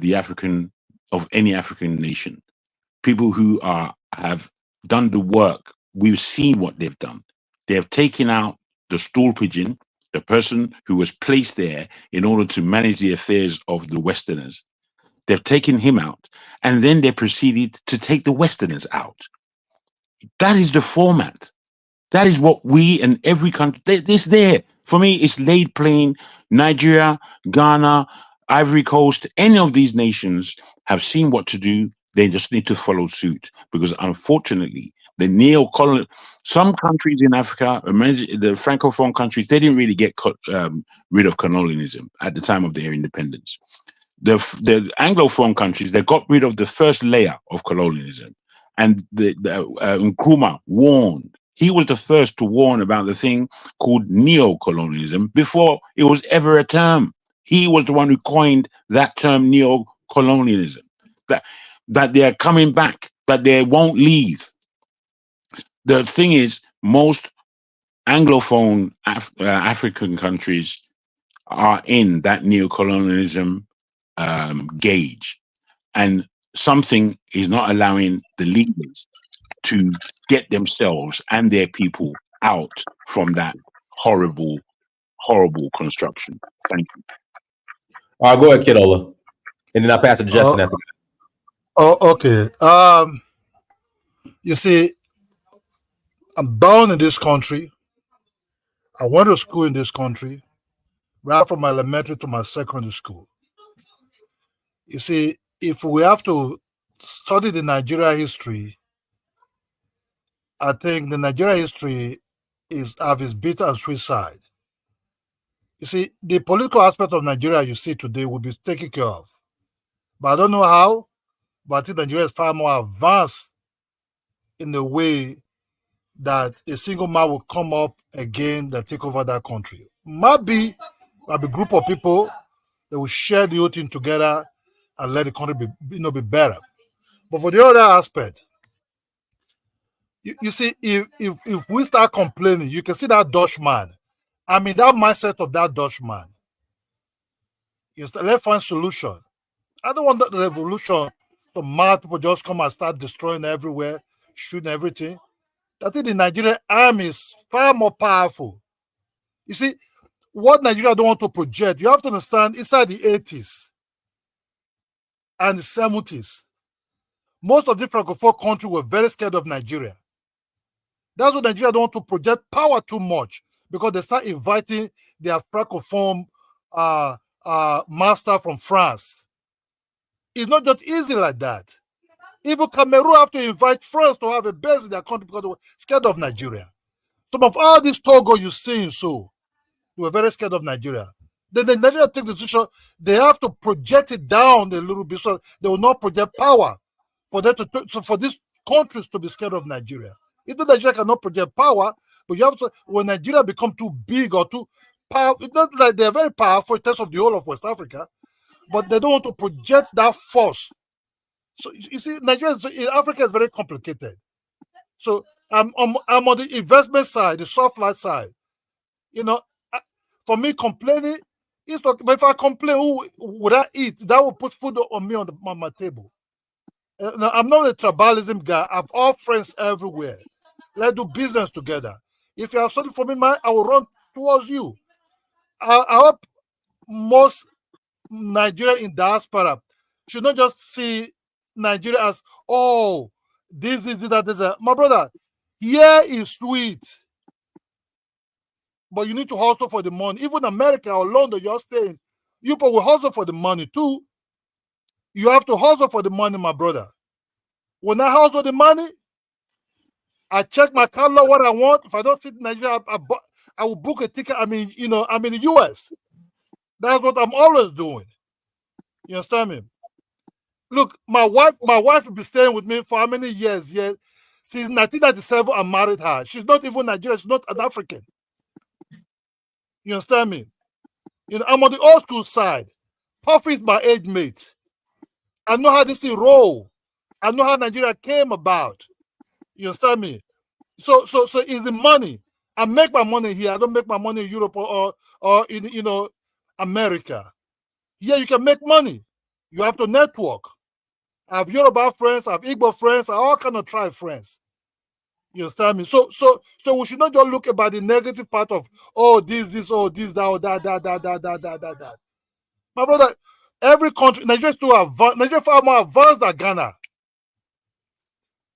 any African nation. People who have done the work. We've seen what they've done. They have taken out the stool pigeon, the person who was placed there in order to manage the affairs of the Westerners. They've taken him out, and then they proceeded to take the Westerners out. That is the format. That is what we and every country, this there. For me, it's laid plain. Nigeria, Ghana, Ivory Coast, any of these nations have seen what to do. They just need to follow suit, because unfortunately, the neo-colonial, some countries in Africa, the Francophone countries, they didn't really get rid of colonialism at the time of their independence. The Anglophone countries, they got rid of the first layer of colonialism. And Nkrumah warned. He was the first to warn about the thing called neo-colonialism before it was ever a term. He was the one who coined that term, neo-colonialism. That they're coming back, that they won't leave. The thing is, most Anglophone African countries are in that neo-colonialism gauge, and something is not allowing the leaders to get themselves and their people out from that horrible, horrible construction. Thank you. All right, go ahead, Kidola, and then I'll pass it to Justin after that. Oh, okay. You see, I'm born in this country. I went to school in this country, right from my elementary to my secondary school. You see, if we have to study the Nigeria history, I think the Nigeria history is have its bitter and sweet side. You see, the political aspect of Nigeria you see today will be taken care of. But I don't know how, but I think Nigeria is far more advanced in the way that a single man will come up again that take over that country. Might be a group of people that will share the whole thing together and let the country be better. But for the other aspect, you see, if we start complaining, you can see that Dutchman. I mean, that mindset of that Dutchman. Let's find solution. I don't want that revolution. So mad people just come and start destroying everywhere, shooting everything. I think the Nigerian army is far more powerful. You see, what Nigeria don't want to project, you have to understand, inside the 80s and the 70s, most of the Francophone countries were very scared of Nigeria. That's what Nigeria don't want to project power too much, because they start inviting their Francophone master from France. It's not just easy like that. Even Cameroon have to invite France to have a base in their country because they were scared of Nigeria. Some of all these Togo you see, so they were very scared of Nigeria. Then the Nigeria take the decision, they have to project it down a little bit so they will not project power for them for these countries to be scared of Nigeria. Even Nigeria cannot project power, but you have to, when Nigeria become too big or too powerful, it's not like they're very powerful in terms of the whole of West Africa, but they don't want to project that force. So you see, Africa is very complicated. So I'm on the investment side, the soft life side. You know, for me, complaining is okay. But if I complain, who would I eat? That will put food on me on my table. Now, I'm not a tribalism guy. I have all friends everywhere. Let's do business together. If you have something for me, man, I will run towards you. I hope most Nigeria in diaspora should not just see Nigeria as, oh, this is that. My brother, here is sweet, but you need to hustle for the money. Even America or London, you're staying, you will hustle for the money too. You have to hustle for the money, my brother. When I hustle the money, I check my catalog, what I want. If I don't sit in Nigeria, I will book a ticket. I mean, you know, I'm in the US. That's what I'm always doing. You understand me? Look, my wife will be staying with me for how many years? Yeah, since 1997, I married her. She's not even Nigerian. She's not an African. You understand me? You know, I'm on the old school side. Puffy is my age mate. I know how this thing roll. I know how Nigeria came about. You understand me? So it's the money. I make my money here. I don't make my money in Europe or in, you know, America. Here you can make money. You have to network. I have Yoruba friends, I have Igbo friends, I have all kind of tribe friends. You understand me? So we should not just look about the negative part of this, that. My brother, every country, Nigeria is too advanced. Nigeria far more advanced than Ghana.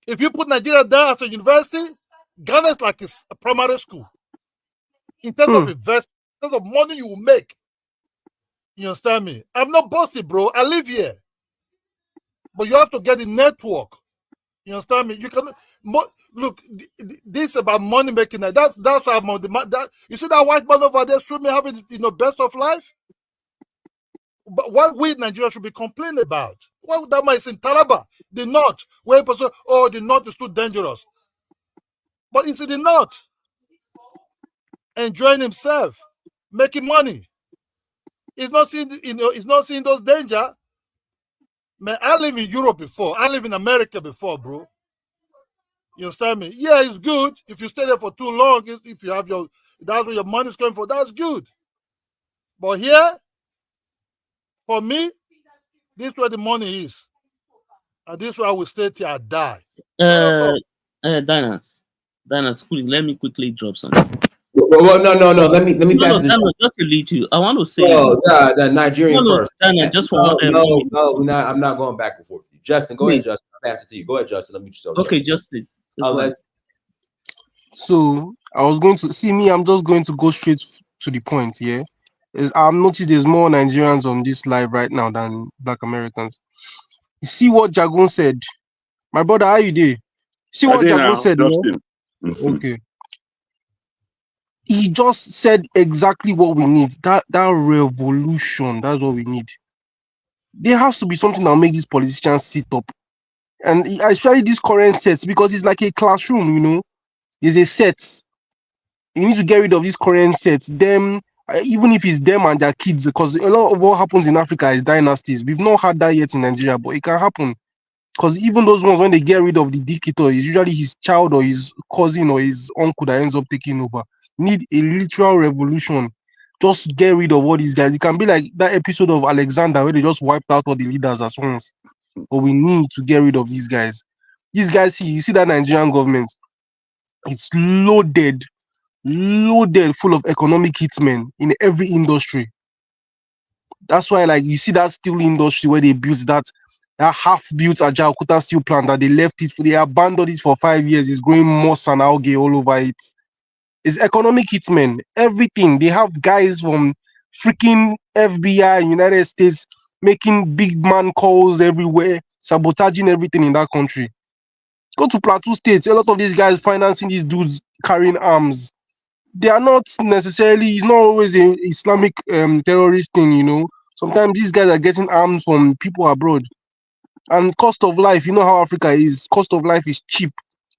If you put Nigeria there as a university, Ghana is like a primary school. In terms of investment, in terms of money you will make. You understand me? I'm not bossy, bro. I live here. But you have to get the network. You understand me? You can look. This is about money making. That's why I'm on that. You see that white man over there, should me having best of life. But what we Nigeria should be complaining about? What that man is in Taraba, the north, where people say, the north is too dangerous. But it's in the north, enjoying himself, making money. He's not seeing, he's not seeing those danger. Man, I live in Europe before. I live in America before, bro. You understand me? Yeah, it's good if you stay there for too long. If you have that's where your money's coming for. That's good. But here, for me, this is where the money is, and this is where I will stay till I die. Dana, schooling. Let me quickly drop something. Well, no. Let me pass this. No, just to lead you. I want to say. The Nigerian first. Dana, just for I'm not going back and forth with you. Justin, go ahead, Justin. I'll pass it to you. Go ahead, Justin. Let me just. Okay, Justin. So I was going to see me. I'm just going to go straight to the point. Yeah, I've noticed there's more Nigerians on this live right now than Black Americans. You see what Jagun said, my brother. How you there? See what Jagun said. Yeah? Okay. He just said exactly what we need. That revolution. That's what we need. There has to be something that'll make these politicians sit up. And especially these current sets, because it's like a classroom, It's a set. You need to get rid of these current sets. Them, even if it's them and their kids, because a lot of what happens in Africa is dynasties. We've not had that yet in Nigeria, but it can happen. Because even those ones, when they get rid of the dictator, it's usually his child or his cousin or his uncle that ends up taking over. You need a literal revolution. Just get rid of all these guys. It can be like that episode of Alexander where they just wiped out all the leaders at once. But we need to get rid of these guys. These guys, you see that Nigerian government, it's loaded full of economic hitmen in every industry. That's why, like, you see that steel industry where they built that half-built Ajaokuta steel plant that they abandoned it for 5 years. It's growing moss and algae all over it. It's economic hitmen. Everything. They have guys from freaking FBI, United States, making big man calls everywhere, sabotaging everything in that country. Go to Plateau State. A lot of these guys financing these dudes carrying arms. They are not necessarily, it's not always an Islamic terrorist thing, Sometimes these guys are getting arms from people abroad. And cost of life, you know how Africa is. Cost of life is cheap.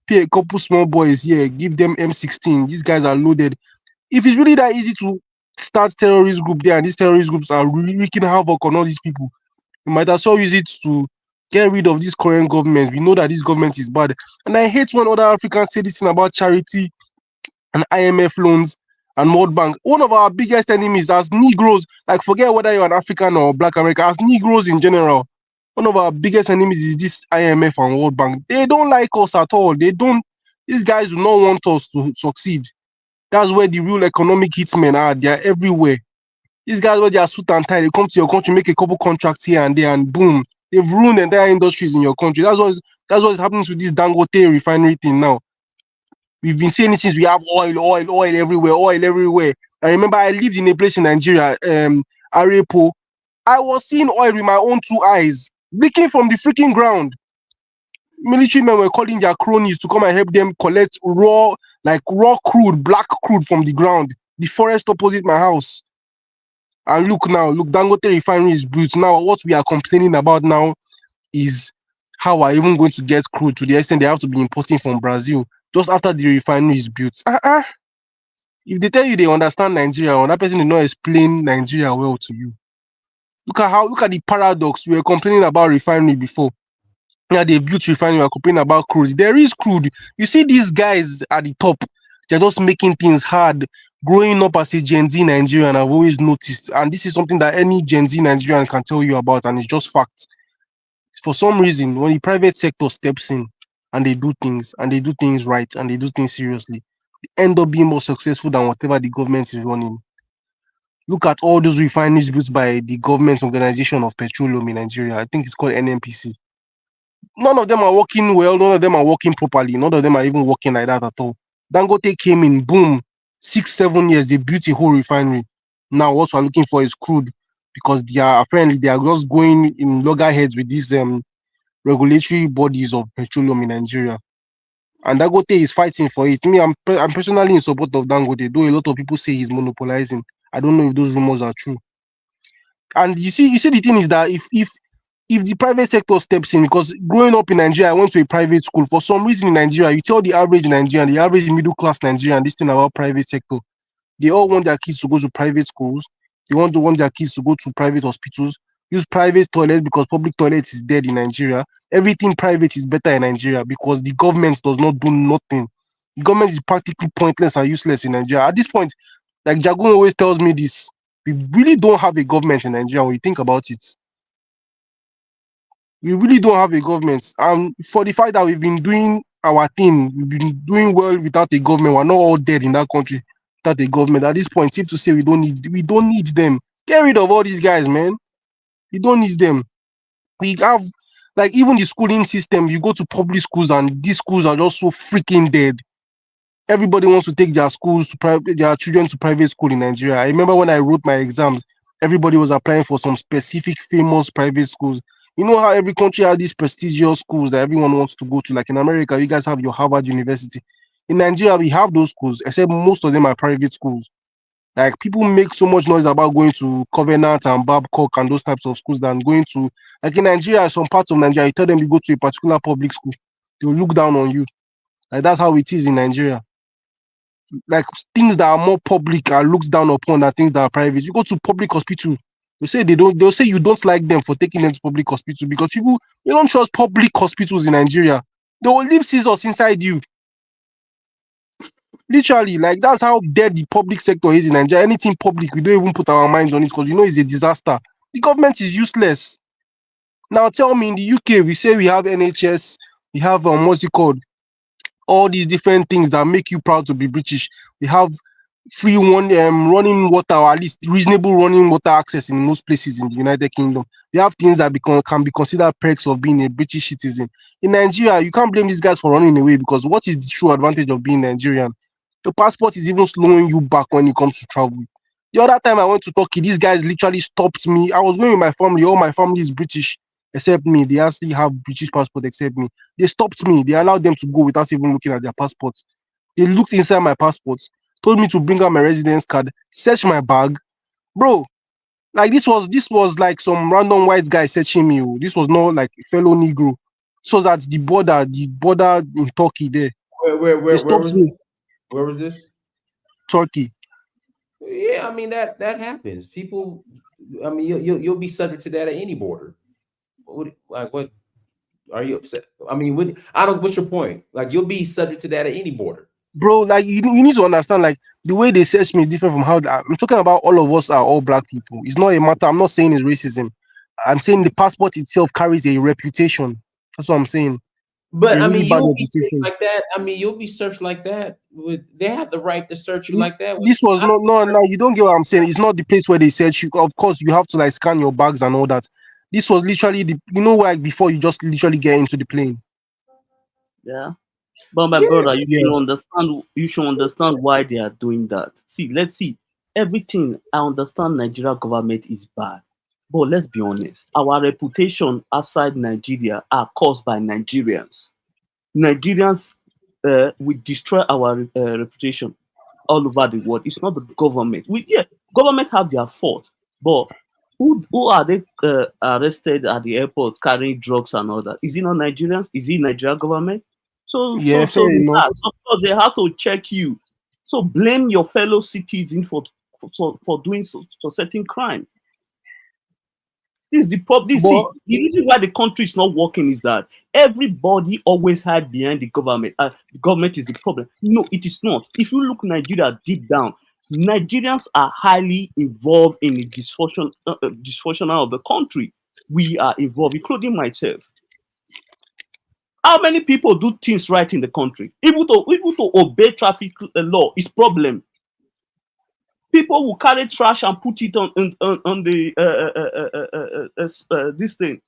Pay a couple small boys here, give them M16. These guys are loaded. If it's really that easy to start terrorist group there, and these terrorist groups are really wreaking havoc on all these people, you might as well use it to get rid of this current government. We know that this government is bad. And I hate when other Africans say this thing about charity and IMF loans and World Bank. One of our biggest enemies as Negroes, like forget whether you're an African or Black American, as Negroes in general, one of our biggest enemies is this IMF and World Bank. They don't like us at all. These guys do not want us to succeed. That's where the real economic hitmen are. They are everywhere. These guys, where they are suit and tie, they come to your country, make a couple contracts here and there, and boom, they've ruined entire industries in your country. That's what's happening to this Dangote refinery thing now. We've been saying it since we have oil everywhere. I remember I lived in a place in Nigeria, Arepo. I was seeing oil with my own 2 eyes, leaking from the freaking ground. Military men were calling their cronies to come and help them collect raw crude, black crude from the ground. The forest opposite my house. And look, Dangote refinery is built. Now, what we are complaining about now is how are even going to get crude to the extent they have to be importing from Brazil just after the refinery is built. If they tell you they understand Nigeria, or that person did not explain Nigeria well to you. Look at the paradox. We were complaining about refinery before. Now they built refinery, we are complaining about crude. There is crude. You see these guys at the top, they're just making things hard. Growing up as a Gen Z Nigerian, I've always noticed, and this is something that any Gen Z Nigerian can tell you about, and it's just fact. For some reason, when the private sector steps in and they do things right and they do things seriously, they end up being more successful than whatever the government is running. Look at all those refineries built by the government organization of petroleum in Nigeria. I think it's called NNPC. None of them are working well. None of them are working properly. None of them are even working like that at all. Dangote came in, boom, 6-7 years, they built a whole refinery. Now what we're looking for is crude, because they are just going in loggerheads with these regulatory bodies of petroleum in Nigeria. And Dangote is fighting for it. Me, I'm personally in support of Dangote, though a lot of people say he's monopolizing. I don't know if those rumors are true. And you see, the thing is that if the private sector steps in, because growing up in Nigeria, I went to a private school. For some reason in Nigeria, you tell the average Nigerian, the average middle class Nigerian, this thing about private sector, they all want their kids to go to private schools. They want their kids to go to private hospitals, use private toilets because public toilets is dead in Nigeria. Everything private is better in Nigeria because the government does not do nothing. The government is practically pointless and useless in Nigeria. At this point, like Jagun always tells me this, we really don't have a government in Nigeria when you think about it. We really don't have a government. And for the fact that we've been doing our thing, we've been doing well without a government. We're not all dead in that country without a government. At this point, safe to say we don't need them. Get rid of all these guys, man. We don't need them. We have, like, even the schooling system, you go to public schools and these schools are just so freaking dead. Everybody wants to take their children to private school in Nigeria. I remember when I wrote my exams, everybody was applying for some specific famous private schools. You know how every country has these prestigious schools that everyone wants to go to. Like in America, you guys have your Harvard University. In Nigeria, we have those schools, except most of them are private schools. Like, people make so much noise about going to Covenant and Babcock and those types of schools than going to, like in Nigeria, some parts of Nigeria, you tell them you go to a particular public school, they will look down on you. Like, that's how it is in Nigeria. Like, things that are more public are looked down upon than things that are private. You go to public hospital, they'll say you don't like them for taking them to public hospital because people, they don't trust public hospitals in Nigeria. They will leave scissors inside you. Literally, like, that's how dead the public sector is in Nigeria. Anything public, we don't even put our minds on it because it's a disaster. The government is useless. Now tell me, in the UK, we say we have NHS, we have what's it called? All these different things that make you proud to be British. We have free running water, or at least reasonable running water access in most places in the United Kingdom. We have things that can be considered perks of being a British citizen. In Nigeria, you can't blame these guys for running away because what is the true advantage of being Nigerian? The passport is even slowing you back when it comes to travel. The other time I went to Turkey, these guys literally stopped me. I was going with my family. All my family is British except me. They actually have British passport except me. They stopped me. They allowed them to go without even looking at their passports. They looked inside my passport, told me to bring out my residence card, searched my bag. Bro, like, this was like some random white guy searching me. This was not like a fellow Negro. This was at the border in Turkey there. Where was this? Turkey. Yeah, I mean that happens. People, I mean, you'll be subject to that at any border. What are you upset? I mean, what's your point? Like, you'll be subject to that at any border. Bro, like, you need to understand, like, the way they search me is different from how I'm talking about. All of us are all black people. It's not a matter. I'm not saying it's racism. I'm saying the passport itself carries a reputation. That's what I'm saying. But I mean, you'll be searched like that. I mean, you'll be searched like that. They have the right to search you like that. This was no. You don't get what I'm saying. It's not the place where they search you. Of course, you have to like scan your bags and all that. This was literally like before you just literally get into the plane. Yeah, but my brother, you should understand why they are doing that. Let's see. Everything, I understand Nigeria government is bad. But let's be honest, our reputation outside Nigeria are caused by Nigerians. Nigerians will destroy our reputation all over the world. It's not the government. Government have their fault, but who are they arrested at the airport carrying drugs and all that? Is it not Nigerians? Is it Nigerian government? So they have to check you. So blame your fellow citizens for doing for certain crime. This is the problem. The reason why the country is not working is that everybody always hide behind the government. The government is the problem. No, it is not. If you look Nigeria deep down, Nigerians are highly involved in the dysfunction of the country. We are involved, including myself. How many people do things right in the country? Even to obey traffic law is problem. People will carry trash and put it on the this thing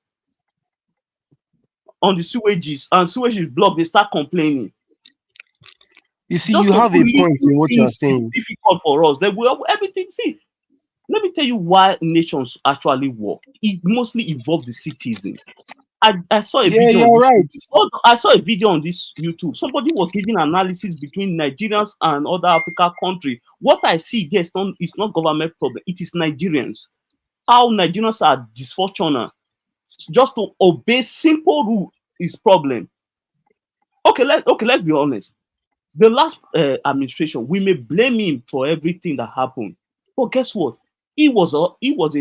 on the sewages, and sewage is blocked. They start complaining. You see, Just you to have do a point little in what you are things is saying. difficult for us. They will everything. See, let me tell you why nations actually work. It mostly involves the citizen. I saw a Yeah, video on you're this. right. I saw a video on this YouTube. Somebody was giving analysis between Nigerians and other African countries. What I see there is not government problem. It is Nigerians. How Nigerians are dysfunctional. Just to obey simple rule is problem. Okay, let's be honest. The last administration, we may blame him for everything that happened, but guess what? He was a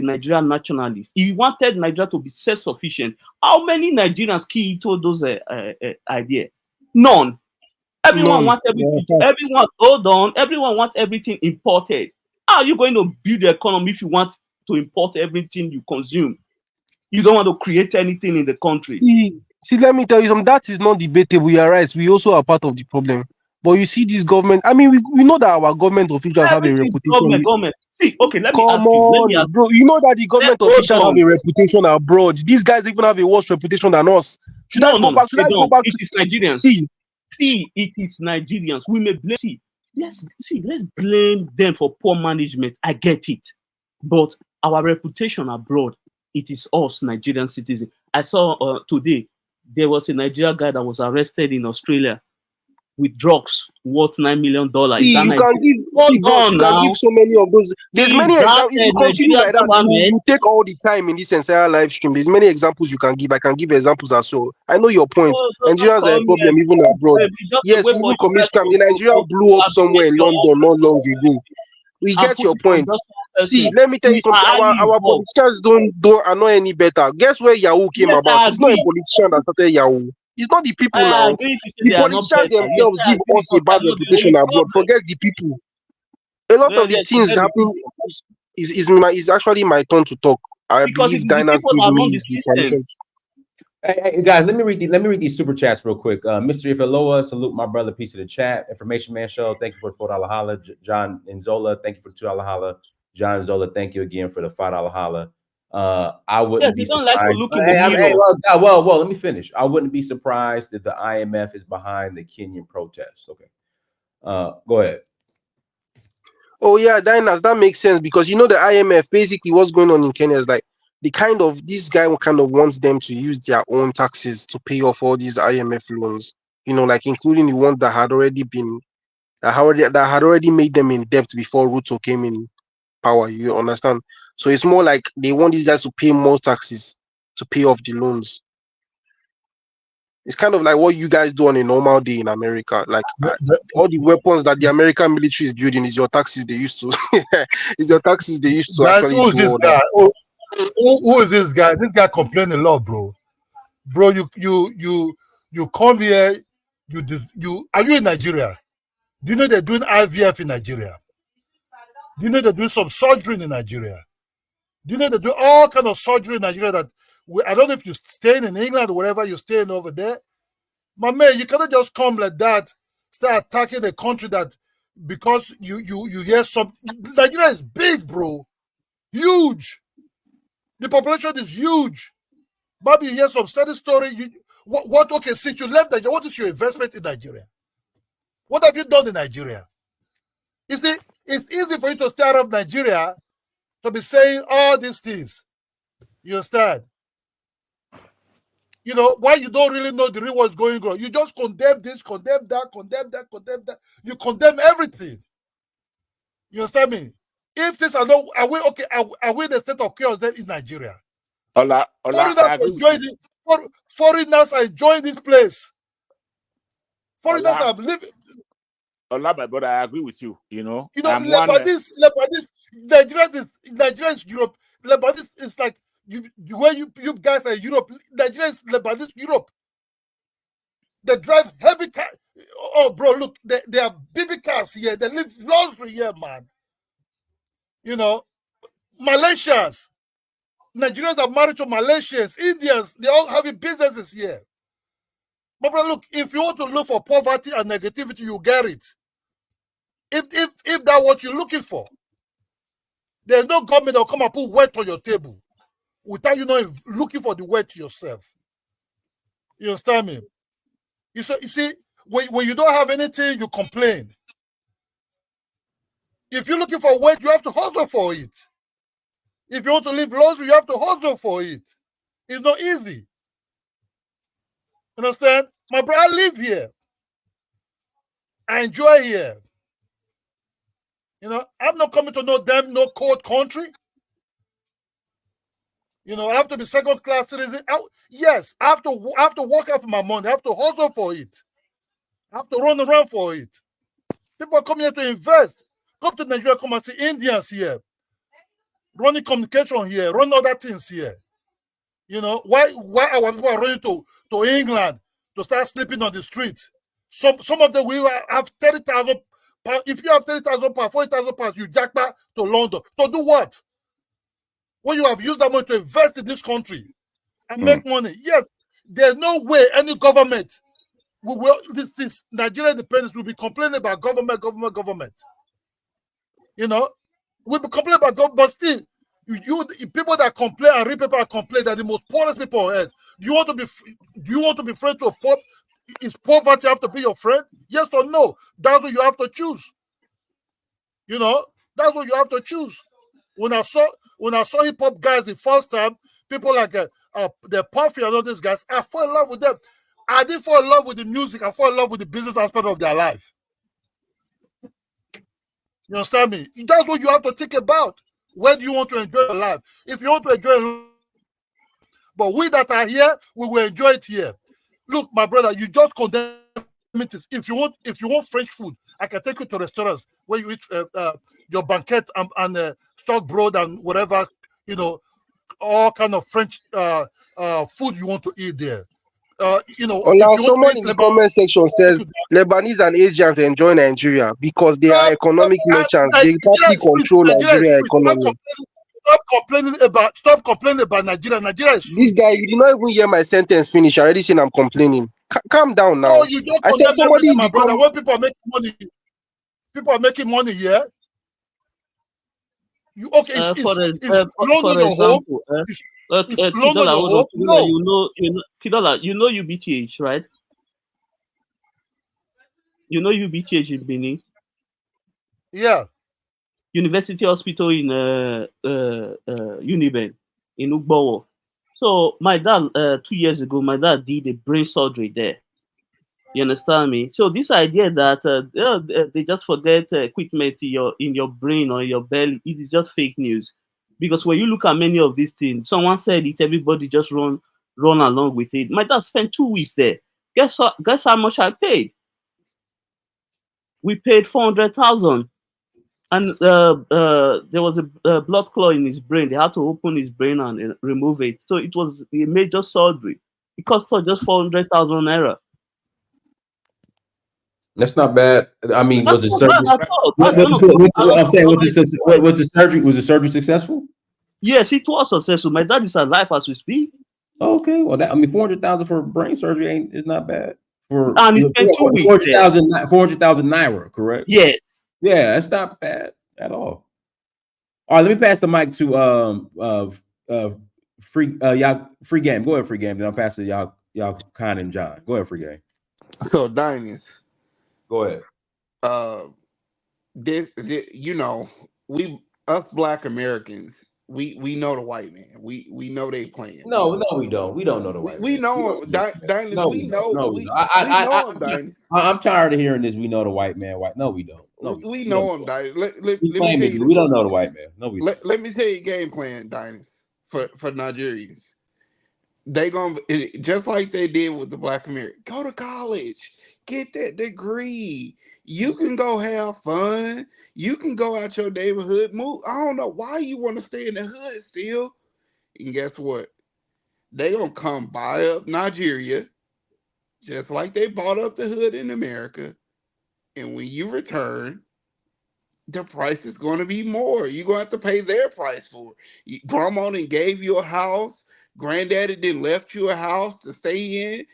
Nigerian nationalist. He wanted Nigeria to be self-sufficient. How many Nigerians key into those ideas? None. Everyone None. wants everything. Everyone wants everything imported. How are you going to build the economy if you want to import everything you consume? You don't want to create anything in the country. See, let me tell you something. That is not debatable. You are right. We also are part of the problem. But you see, this government. I mean, we know that our government officials have a Everything is reputation. government. See, okay, let me Come ask you. on, bro. You know that the government officials have a reputation abroad. These guys even have a worse reputation than us. Should I go back? Should I go back It to is Nigerians. see? It is Nigerians. We may blame. Let's blame them for poor management. I get it, but our reputation abroad, it is us, Nigerian citizens. I saw today there was a Nigerian guy that was arrested in Australia with drugs worth $9 million. See, you can give. See, boss, you can give so many of those. There's many examples. If you continue like that, you take all the time in this entire live stream. There's many examples you can give. I can give examples as well. I know your point. Nigerians are a problem even abroad. Yes, we even commit scam. The Nigeria blew up somewhere in London not long ago. We get your point. See, let me tell you something. Our politicians don't are not any better. Guess where Yahoo came about? It's not a politician that started Yahoo. It's not the people now. The politicians themselves give us a bad reputation abroad. Forget the people. A lot of the things happening is actually my turn to talk. I believe Dinah's give me the permission. Hey, guys, let me read these super chats real quick. Mr. Ifaloa, salute my brother, piece of the chat. Information Man Show, thank you for the $4 holla. John Nzola, thank you for the $2 holla. John Nzola, thank you again for the $5 holla. I wouldn't be surprised. Well, let me finish. I wouldn't be surprised if the IMF is behind the Kenyan protests. Okay. Go ahead. Oh yeah, Dinas, that makes sense because you know the IMF, basically what's going on in Kenya is like this guy kind of wants them to use their own taxes to pay off all these IMF loans, you know, like including the ones that had already made them in debt before Ruto came in power. You understand? So it's more like they want these guys to pay more taxes to pay off the loans. It's kind of like what you guys do on a normal day in America. Like all the weapons that the American military is building is your taxes they used to. It's your taxes they used to guys, actually who is do this all guy? that. Who is this guy? This guy complained a lot, bro. Bro, you come here. Are you in Nigeria? Do you know they're doing IVF in Nigeria? Do you know they're doing some surgery in Nigeria? Do you know they do all kind of surgery in Nigeria that I don't know if you're staying in England or wherever you're staying over there. My man, you cannot just come like that, start attacking the country that because you hear some. Nigeria is big, bro. Huge. The population is huge. Maybe you hear some sad story. Okay, since you left Nigeria, what is your investment in Nigeria? What have you done in Nigeria? You see, it's easy for you to stay out of Nigeria to be saying all these things. You understand? You know, why you don't really know the real what's going on. You just condemn this, condemn that, condemn that, condemn that. You condemn everything. You understand me? If this are not, are we in the state of chaos then in Nigeria? Foreigners are enjoying this place. Foreigners are living. My brother, I agree with you. You know, Lebanese, Nigeria is Europe. Lebanese is like you guys are Europe. Nigeria is Lebanese Europe. They drive heavy cars. Oh, bro, look, they have baby cars here. They live luxury here, man. You know, Malaysians. Nigerians are married to Malaysians, Indians. They all having businesses here. My brother, look, if you want to look for poverty and negativity, you get it. If that's what you're looking for, there's no government that will come and put weight on your table without you not looking for the weight yourself. You understand me? You see, when you don't have anything, you complain. If you're looking for weight, you have to hustle for it. If you want to live luxury, you have to hustle for it. It's not easy. Understand? My brother, I live here. I enjoy here. You know, I'm not coming to no cold country. You know, I have to be second class citizen. Yes, I have to work out for my money. I have to hustle for it. I have to run around for it. People come here to invest. Come to Nigeria, come and see Indians here. Running communication here, running other things here. You know, why our people are running to England to start sleeping on the streets? Some of them will have 30,000 pounds. If you have 30,000 pounds, 40,000 pounds, you jackpot to London. To do what? When you have used that money to invest in this country and make money. Yes, there's no way any government this Nigerian independence will be complaining about government. You know, we'll be complaining about government, but still, you people that complain and real people that complain that the most poorest people on earth. Do you want to be friend to a poor? Is poverty have to be your friend? Yes or no? That's what you have to choose. You know, that's what you have to choose. When I saw hip hop guys the first time, people like the Puffy and all these guys, I fell in love with them. I didn't fall in love with the music. I fell in love with the business aspect of their life. You understand me? That's what you have to think about. Where do you want to enjoy your life? If you want to enjoy, but we that are here, we will enjoy it here. Look, my brother, you just condemn it. If you want French food, I can take you to restaurants where you eat your banquet and stock broad and whatever, you know, all kind of French food you want to eat there. You know, now someone in the comment section says Lebanese and Asians enjoy Nigeria because they are economic merchants. They totally control Nigeria economy. Stop complaining about Nigeria. Nigeria is sweet. This guy, you did not even hear my sentence finish. I already saying I'm complaining. Calm down now. No, you don't condemn everything, my brother. When people are making money here. You okay? It's London your home. It's London your home. No, Kidola, you know UBTH, right? You know UBTH in Benin? Yeah. University Hospital in Uniben in Ugbowo. So my dad, 2 years ago, my dad did a brain surgery there. You understand me? So this idea that they just forget equipment in your brain or your belly, it is just fake news. Because when you look at many of these things, someone said it, everybody just run along with it. My dad spent 2 weeks there. Guess what? Guess how much I paid? We paid 400,000. And there was a blood clot in his brain. They had to open his brain and remove it. So it was a major surgery. It cost us just 400,000 naira. That's not bad. I mean, was the surgery? Was the surgery successful? Yes, it was successful. My dad is alive as we speak. Okay, well, 400,000 for brain surgery is not bad. And he spent 2 weeks. 400,000 naira, correct? Yes. Yeah, that's not bad at all. All right, let me pass the mic to free game. Go ahead, free game. Then I'll pass it to y'all Khan and John. Go ahead, free game. So Dynas. Go ahead. You know, us Black Americans, we know the white man. We know they playing. No, we don't. We don't know the white man. We know him. Dynas, we know. We know him, Dynas. I'm tired of hearing this. We know the white man. No, we don't. No, we know him, Dynas. Let me tell you. We don't know the white man. No, we don't. Let me tell you game plan, Dynas, for Nigerians. They gonna just like they did with the Black American. Go to college, get that degree. You can go have fun. You can go out your neighborhood. Move. I don't know why you want to stay in the hood still. And guess what? They gonna come buy up Nigeria, just like they bought up the hood in America. And when you return, the price is going to be more. You're going to have to pay their price for it. Grandma done gave you a house. Granddaddy didn't left you a house to stay in.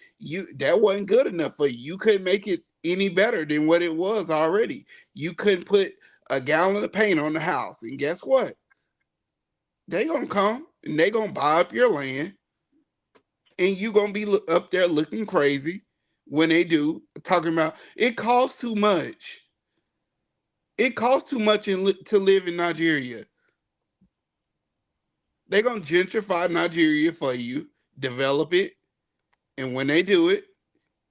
That wasn't good enough for you. You couldn't make it any better than what it was already. You couldn't put a gallon of paint on the house. And guess what? They gonna come and they gonna buy up your land, and you gonna be up there looking crazy when they do, talking about it costs too much. It costs too much to live in Nigeria. They're going to gentrify Nigeria for you, develop it, and when they do it,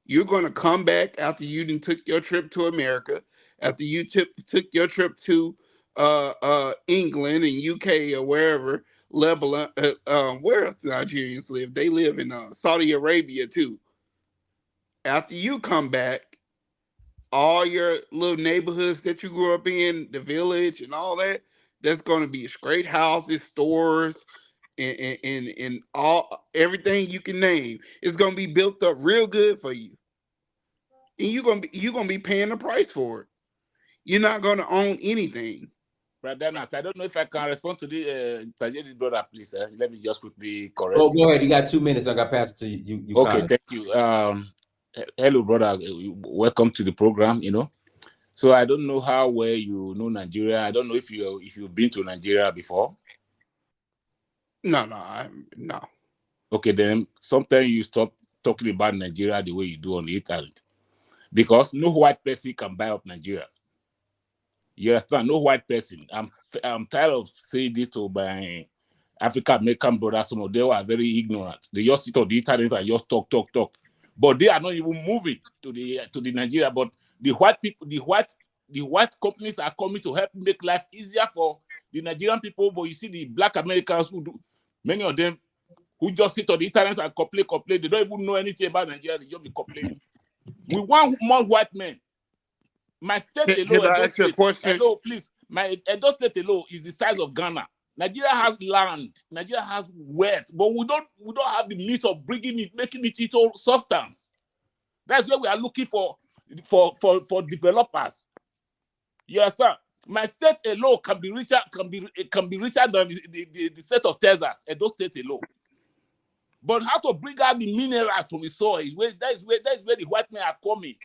you're going to come back after you done took your trip to America, after you took your trip to England and UK or wherever, Lebanon, where else do Nigerians live? They live in Saudi Arabia too. After you come back, all your little neighborhoods that you grew up in, the village and all that, that's going to be straight houses, stores, and all everything you can name. It's going to be built up real good for you, and you're gonna be paying the price for it. You're not going to own anything. Brother Nas, I don't know if I can respond to the Nigerian brother, please. Let me just quickly correct. Oh, go ahead. You got 2 minutes. I got passed to you. Okay, thank you. Hello, brother. Welcome to the program. So I don't know how well you know Nigeria. I don't know if you've been to Nigeria before. No. Okay, then sometimes you stop talking about Nigeria the way you do on the internet, because no white person can buy up Nigeria. You understand? No white person. I'm tired of saying this to my African American brothers. Some of them are very ignorant. They just sit on the internet and just talk. But they are not even moving to the Nigeria. But the white people, the white companies are coming to help make life easier for the Nigerian people. But you see the black Americans who do, many of them who just sit on the internet and complain. They don't even know anything about Nigeria. They just be complaining. We want more white men. My state alone, I ask you a question? Hello, please. My Edo state alone is the size of Ghana. Nigeria has land. Nigeria has wealth, but we don't have the means of bringing it, making it into substance. That's where we are looking for developers. You understand? My state alone can be richer than the state of Texas, Edo state alone. But how to bring out the minerals from the soil that is where the white men are coming.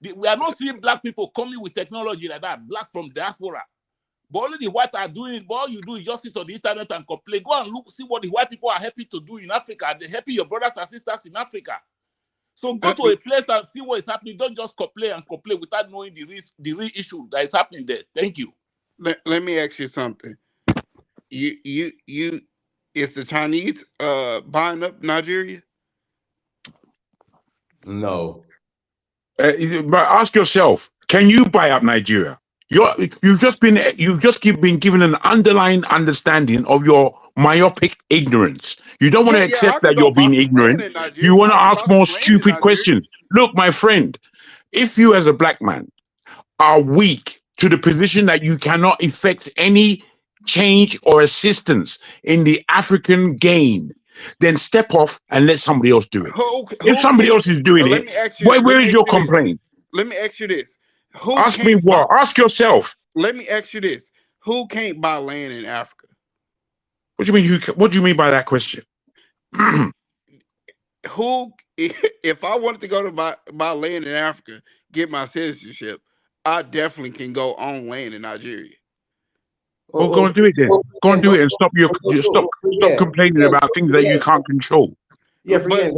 We are not seeing black people coming with technology like that, black from diaspora. But only the white are doing it. But all you do is just sit on the internet and complain. Go and look, see what the white people are happy to do in Africa. They're helping your brothers and sisters in Africa. So go to a place and see what is happening. Don't just complain without knowing the real issue that is happening there. Thank you. Let me ask you something. You is the Chinese buying up Nigeria? No. But ask yourself, can you buy up Nigeria? You've just been given an underlying understanding of your myopic ignorance. You don't want to accept that you're being ignorant. You want to ask more stupid questions. Look, my friend, if you as a black man are weak to the position that you cannot effect any change or assistance in the African game, then step off and let somebody else do it. If somebody else is doing it, where is your complaint? Let me ask you this. Ask me what? Ask yourself. Let me ask you this. Who can't buy land in Africa? What do you mean? What do you mean by that question? If I wanted to go to buy land in Africa, get my citizenship, I definitely can go own land in Nigeria. Well, go and do it then. Go and do it and stop complaining about things that you can't control. Yeah, but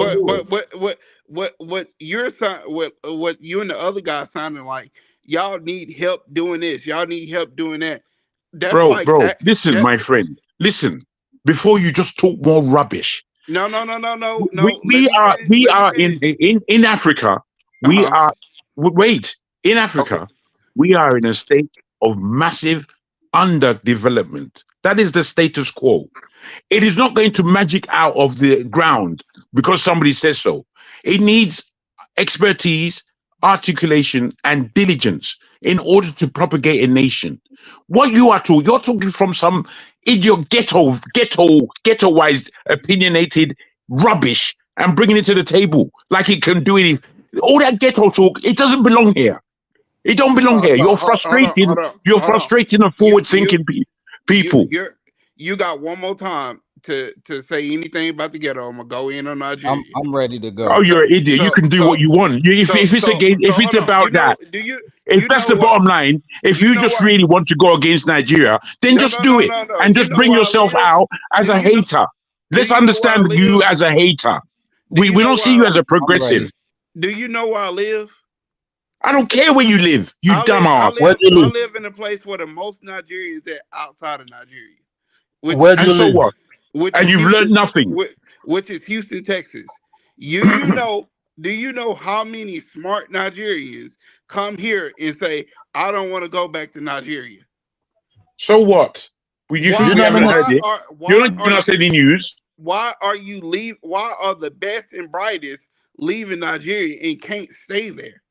what you're what you and the other guy sounding like, y'all need help doing this, y'all need help doing that. That's bro, listen, my friend. Listen, before you just talk more rubbish. No. We are in Africa. We are in Africa. We are in a state of massive underdevelopment. That is the status quo. It is not going to magic out of the ground because somebody says so. It needs expertise, articulation, and diligence in order to propagate a nation. What you are talking, you're talking from some idiot ghettoized, opinionated rubbish and bringing it to the table like it can do it. All that ghetto talk, it doesn't belong here. It don't belong here. You're frustrating. You're frustrating and forward-thinking people. you got one more time to say anything about the ghetto. I'm gonna go in on Nigeria. I'm ready to Oh, go. you're an idiot. You can do what you want. If it's against, if it's about that, if that's the bottom line, if you just really want to go against Nigeria, then just do it and just bring yourself out as a hater. Let's understand you as a hater. We don't see you as a progressive. Do you know where I live? I don't care where you live, you dumbass. Where do you live? I live in a place where the most Nigerians are outside of Nigeria. Where do you live? What? And you've learned nothing. Which is Houston, Texas. Do you know how many smart Nigerians come here and say, I don't want to go back to Nigeria? So what? We haven't heard it. You're not saying the news. Why are the best and brightest leaving Nigeria and can't stay there?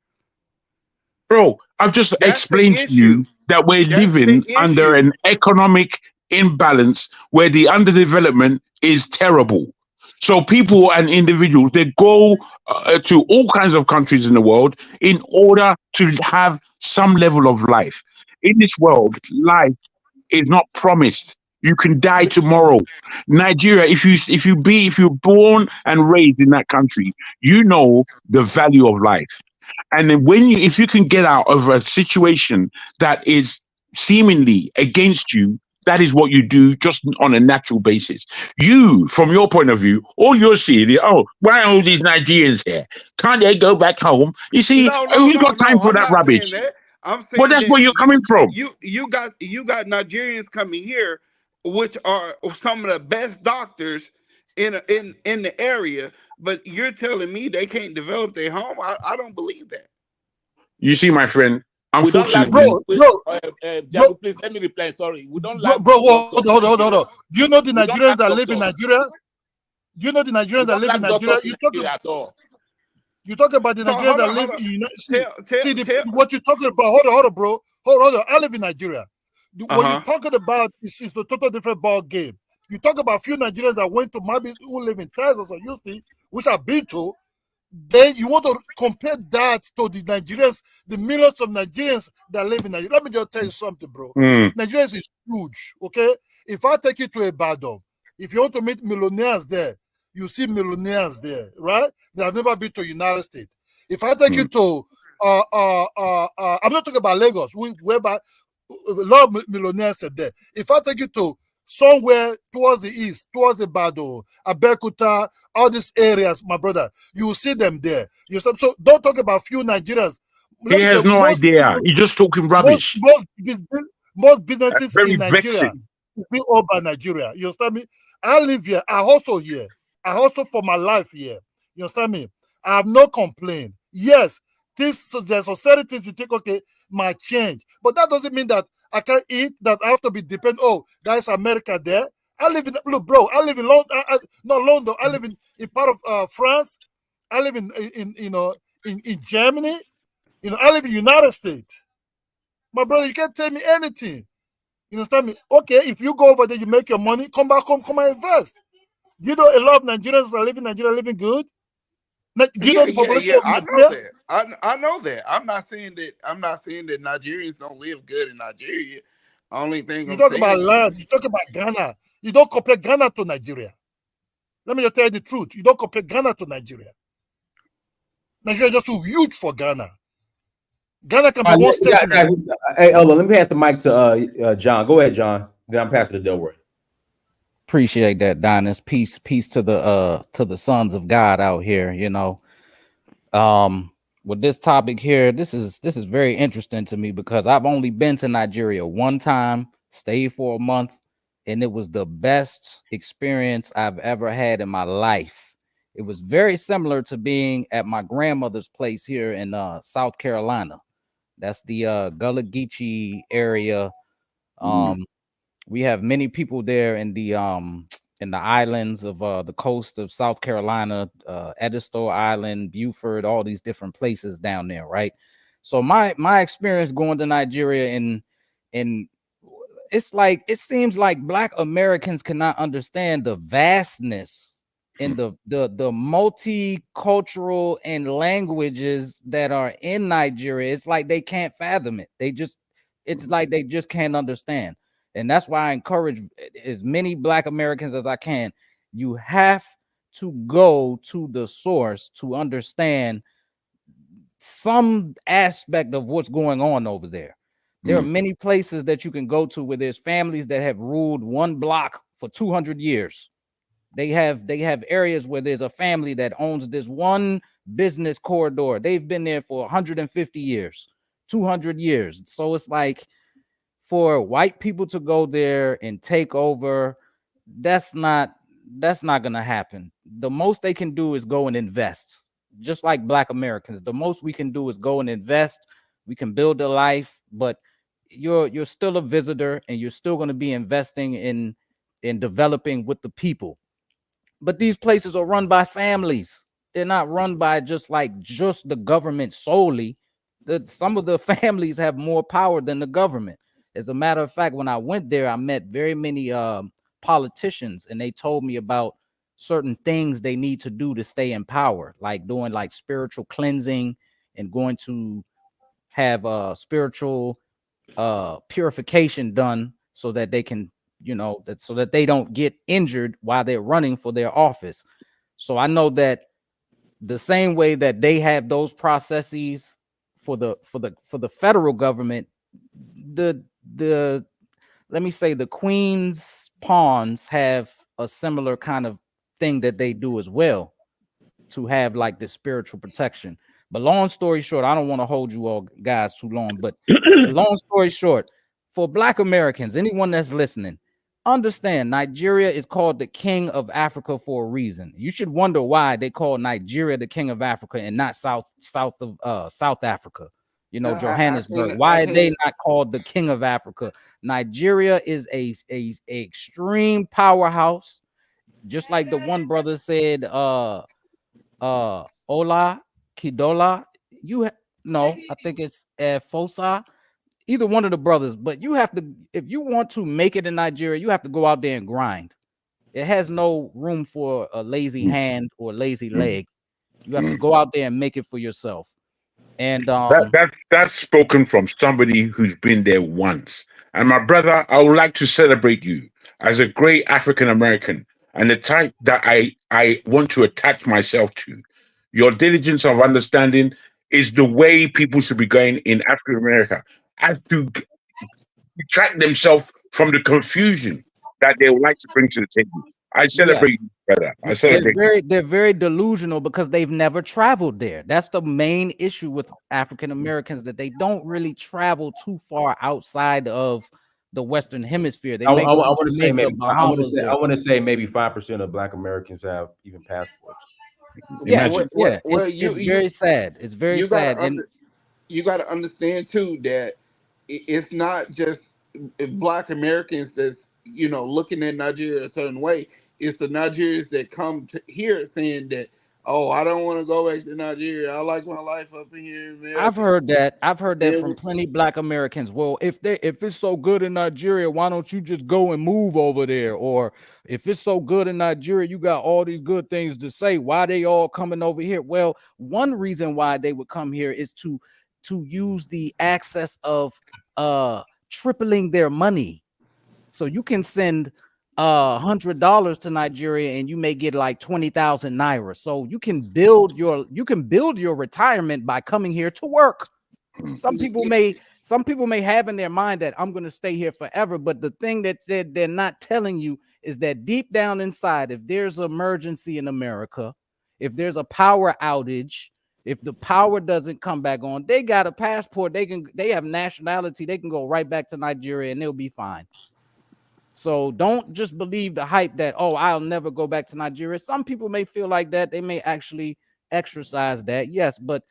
Bro, I've just explained to you that we're living under an economic imbalance where the underdevelopment is terrible. So people and individuals, they go to all kinds of countries in the world in order to have some level of life. In this world, life is not promised. You can die tomorrow. Nigeria, if you're born and raised in that country, you know the value of life. And then if you can get out of a situation that is seemingly against you, that is what you do just on a natural basis. You, from your point of view, all you're seeing is, why are all these Nigerians here? Can't they go back home? You see, who's got time for that rubbish? I'm saying well, that's where you're coming from. You got Nigerians coming here, which are some of the best doctors in the area, but you're telling me they can't develop their home? I don't believe that. You see, my friend, unfortunately, Jago, please let me reply. Sorry, we don't like. Hold on. Do you know the Nigerians that live in Nigeria? Do you know the Nigerians that live in Nigeria? You talk about the Nigerians that live in. What you're talking about? Hold on, bro. Hold on. I live in Nigeria. What you're talking about is a total different ball game. You talk about a few Nigerians that went to maybe who live in Texas or Houston, which I've been to. Then you want to compare that to the Nigerians, the millions of Nigerians that live in Nigeria. Let me just tell you something, bro. Nigerians is huge, okay? If I take you to Ibadan, if you want to meet millionaires there, you see millionaires there, right? They have never been to United States. If I take you to, I'm not talking about Lagos, whereby a lot of millionaires are there. If I take you to somewhere towards the east, towards the Bado, Abeokuta, all these areas, my brother, you will see them there. So don't talk about few Nigerians. He has no idea. He's just talking rubbish. Most businesses in Nigeria be owned by Nigeria. You understand me? I live here. I hustle here. I hustle for my life here. You understand me? I have no complaint. Yes, there's certain things you think, okay, might change. But that doesn't mean that I can't eat, that I have to be dependent. Oh, there's America there. I live in, look, bro, I live in London, not London. I live in part of France. I live in Germany. I live in the United States. My brother, you can't tell me anything. You understand me? Okay, if you go over there, you make your money, come back home, come and invest. You know a lot of Nigerians that live in Nigeria living good. Do you know the population of Nigeria? I know that. I'm not saying that Nigerians don't live good in Nigeria. Only thing you talk about land, you talk about Ghana. You don't compare Ghana to Nigeria. Let me just tell you the truth. You don't compare Ghana to Nigeria. Nigeria is just too huge for Ghana. Ghana can be one state. Hey, hold on. Let me pass the mic to John. Go ahead, John. Then I'm passing to Delroy. Appreciate that, Donis. Peace to the sons of God out here. With this topic here, this is very interesting to me because I've only been to Nigeria one time, stayed for a month, and it was the best experience I've ever had in my life. It was very similar to being at my grandmother's place here in South Carolina. That's the Gullah Geechee area. We have many people there in the islands of the coast of South Carolina, Edisto Island, Beaufort, all these different places down there, right? So my experience going to Nigeria and it seems like Black Americans cannot understand the vastness and the multicultural and languages that are in Nigeria. It's like they can't fathom it. It's like they just can't understand. And that's why I encourage as many Black Americans as I can. You have to go to the source to understand some aspect of what's going on over there. There are many places that you can go to where there's families that have ruled one block for 200 years. They have areas where there's a family that owns this one business corridor. They've been there for 150 years, 200 years. So it's like, for white people to go there and take over, that's not gonna happen. The most they can do is go and invest. Just like Black Americans, the most we can do is go and invest. We can build a life, but you're still a visitor, and you're still going to be investing in developing with the people. But these places are run by families. They're not run by just the government solely. Some of the families have more power than the government. As a matter of fact, when I went there, I met very many politicians, and they told me about certain things they need to do to stay in power, like doing like spiritual cleansing and going to have spiritual purification done so that they can, so that they don't get injured while they're running for their office. So I know that the same way that they have those processes for the federal government, the let me say the Queen's pawns have a similar kind of thing that they do as well, to have like the spiritual protection. But long story short, I don't want to hold you all guys too long, but long story short, for Black Americans, anyone that's listening, understand Nigeria is called the King of Africa for a reason. You should wonder why they call Nigeria the King of Africa and not South Africa. Johannesburg. Why are they not called the King of Africa? Nigeria is a extreme powerhouse, just like the one brother said, Ola Kidola. I think it's Fosa. Either one of the brothers, but you have to, if you want to make it in Nigeria, you have to go out there and grind. It has no room for a lazy hand or lazy leg. You have to go out there and make it for yourself. And that's spoken from somebody who's been there once. And my brother, I would like to celebrate you as a great African American and the type that I want to attach myself to. Your diligence of understanding is the way people should be going in African America, as to retract themselves from the confusion that they would like to bring to the table. I celebrate you, brother. I celebrate. They're very delusional because they've never traveled there. That's the main issue with African Americans, that they don't really travel too far outside of the Western Hemisphere. They I want to say maybe I want to say maybe 5% of Black Americans have even passports. Yeah, it's very sad. It's very sad. You got to understand too that it's not just Black Americans that's looking at Nigeria a certain way. It's the Nigerians that come here saying that, oh, I don't want to go back to Nigeria. I like my life up in here in America. I've heard that from plenty Black Americans. Well, if it's so good in Nigeria, why don't you just go and move over there? Or if it's so good in Nigeria, you got all these good things to say, why they all coming over here? Well, one reason why they would come here is to use the access of tripling their money. So you can send $100 to Nigeria and you may get like 20,000 naira. So you can build your retirement by coming here to work. Some people may have in their mind that I'm going to stay here forever, but the thing that they're not telling you is that deep down inside, if there's an emergency in America, if there's a power outage, if the power doesn't come back on, they got a passport. They have nationality. They can go right back to Nigeria and they'll be fine. So don't just believe the hype that, oh, I'll never go back to Nigeria. Some people may feel like that. They may actually exercise that. Yes, but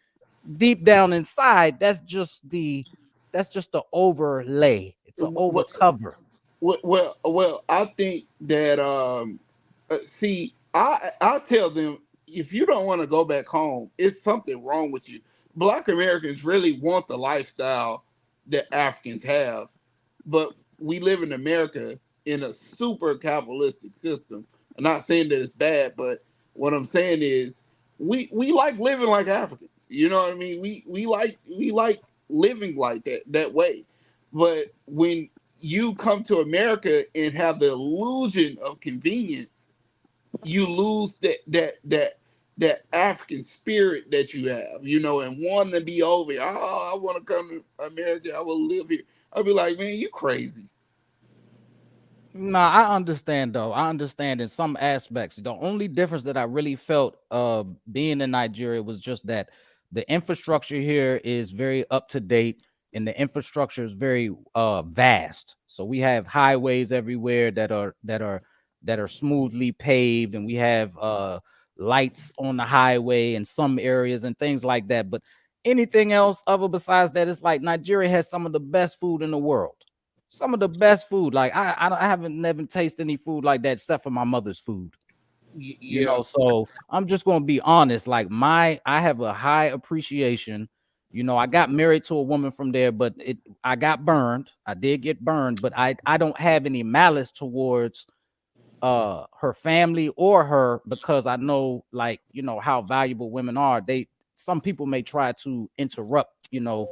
deep down inside, that's just the overlay. It's an overcover. Well, I think that I tell them, if you don't want to go back home, it's something wrong with you. Black Americans really want the lifestyle that Africans have, but we live in America in a super capitalistic system. I'm not saying that it's bad, but what I'm saying is we like living like Africans. You know what I mean? We like living like that way. But when you come to America and have the illusion of convenience, you lose that African spirit that you have, you know, and wanting to be over here. Oh, I want to come to America. I will live here. I'll be like, man, you crazy. No, I understand though. I understand in some aspects. The only difference that I really felt being in Nigeria was just that the infrastructure here is very up to date and the infrastructure is very vast. So we have highways everywhere that are smoothly paved, and we have lights on the highway in some areas and things like that. But anything else other besides that, it's like Nigeria has some of the best food in the world. Some of the best food. Like I haven't never tasted any food like that except for my mother's food. You know, so I'm just gonna be honest. Like I have a high appreciation. You know, I got married to a woman from there, but I got burned. I did get burned, but I don't have any malice towards her family or her, because I know, like, you know, how valuable women are. Some people may try to interrupt, you know.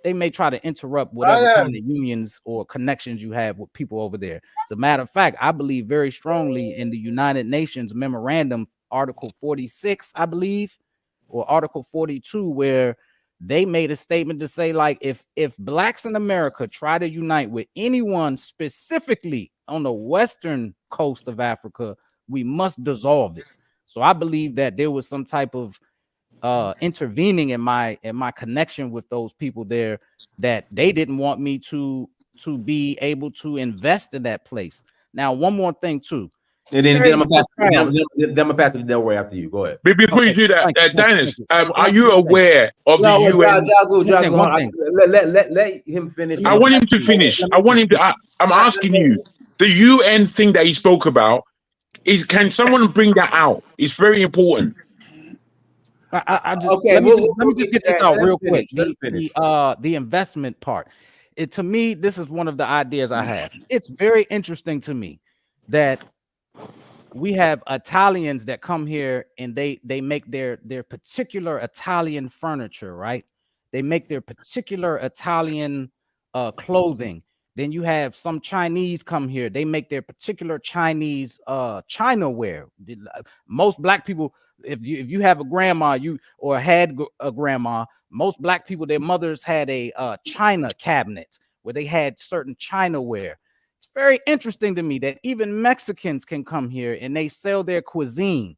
They may try to interrupt whatever kind of unions or connections you have with people over there. As a matter of fact, I believe very strongly in the United Nations Memorandum, Article 46, I believe, or Article 42, where they made a statement to say, like, if blacks in America try to unite with anyone specifically on the western coast of Africa, we must dissolve it. So I believe that there was some type of intervening in my connection with those people there, that they didn't want me to be able to invest in that place. Now, one more thing too. And then I'm gonna pass it to Delroy after you. Go ahead. Before you do that, Dennis, are you aware of the UN? Let him finish. I want him to finish. I want him to. I'm asking you, the UN thing that he spoke about, can someone bring that out? It's very important. Let me just get this out real quick. The investment part. To me, this is one of the ideas I have. It's very interesting to me that we have Italians that come here and they make their particular Italian furniture, right? They make their particular Italian clothing. Then you have some Chinese come here. They make their particular Chinese China wear. Most black people, if you have a grandma, or had a grandma, most black people, their mothers had a China cabinet where they had certain China wear. It's very interesting to me that even Mexicans can come here and they sell their cuisine.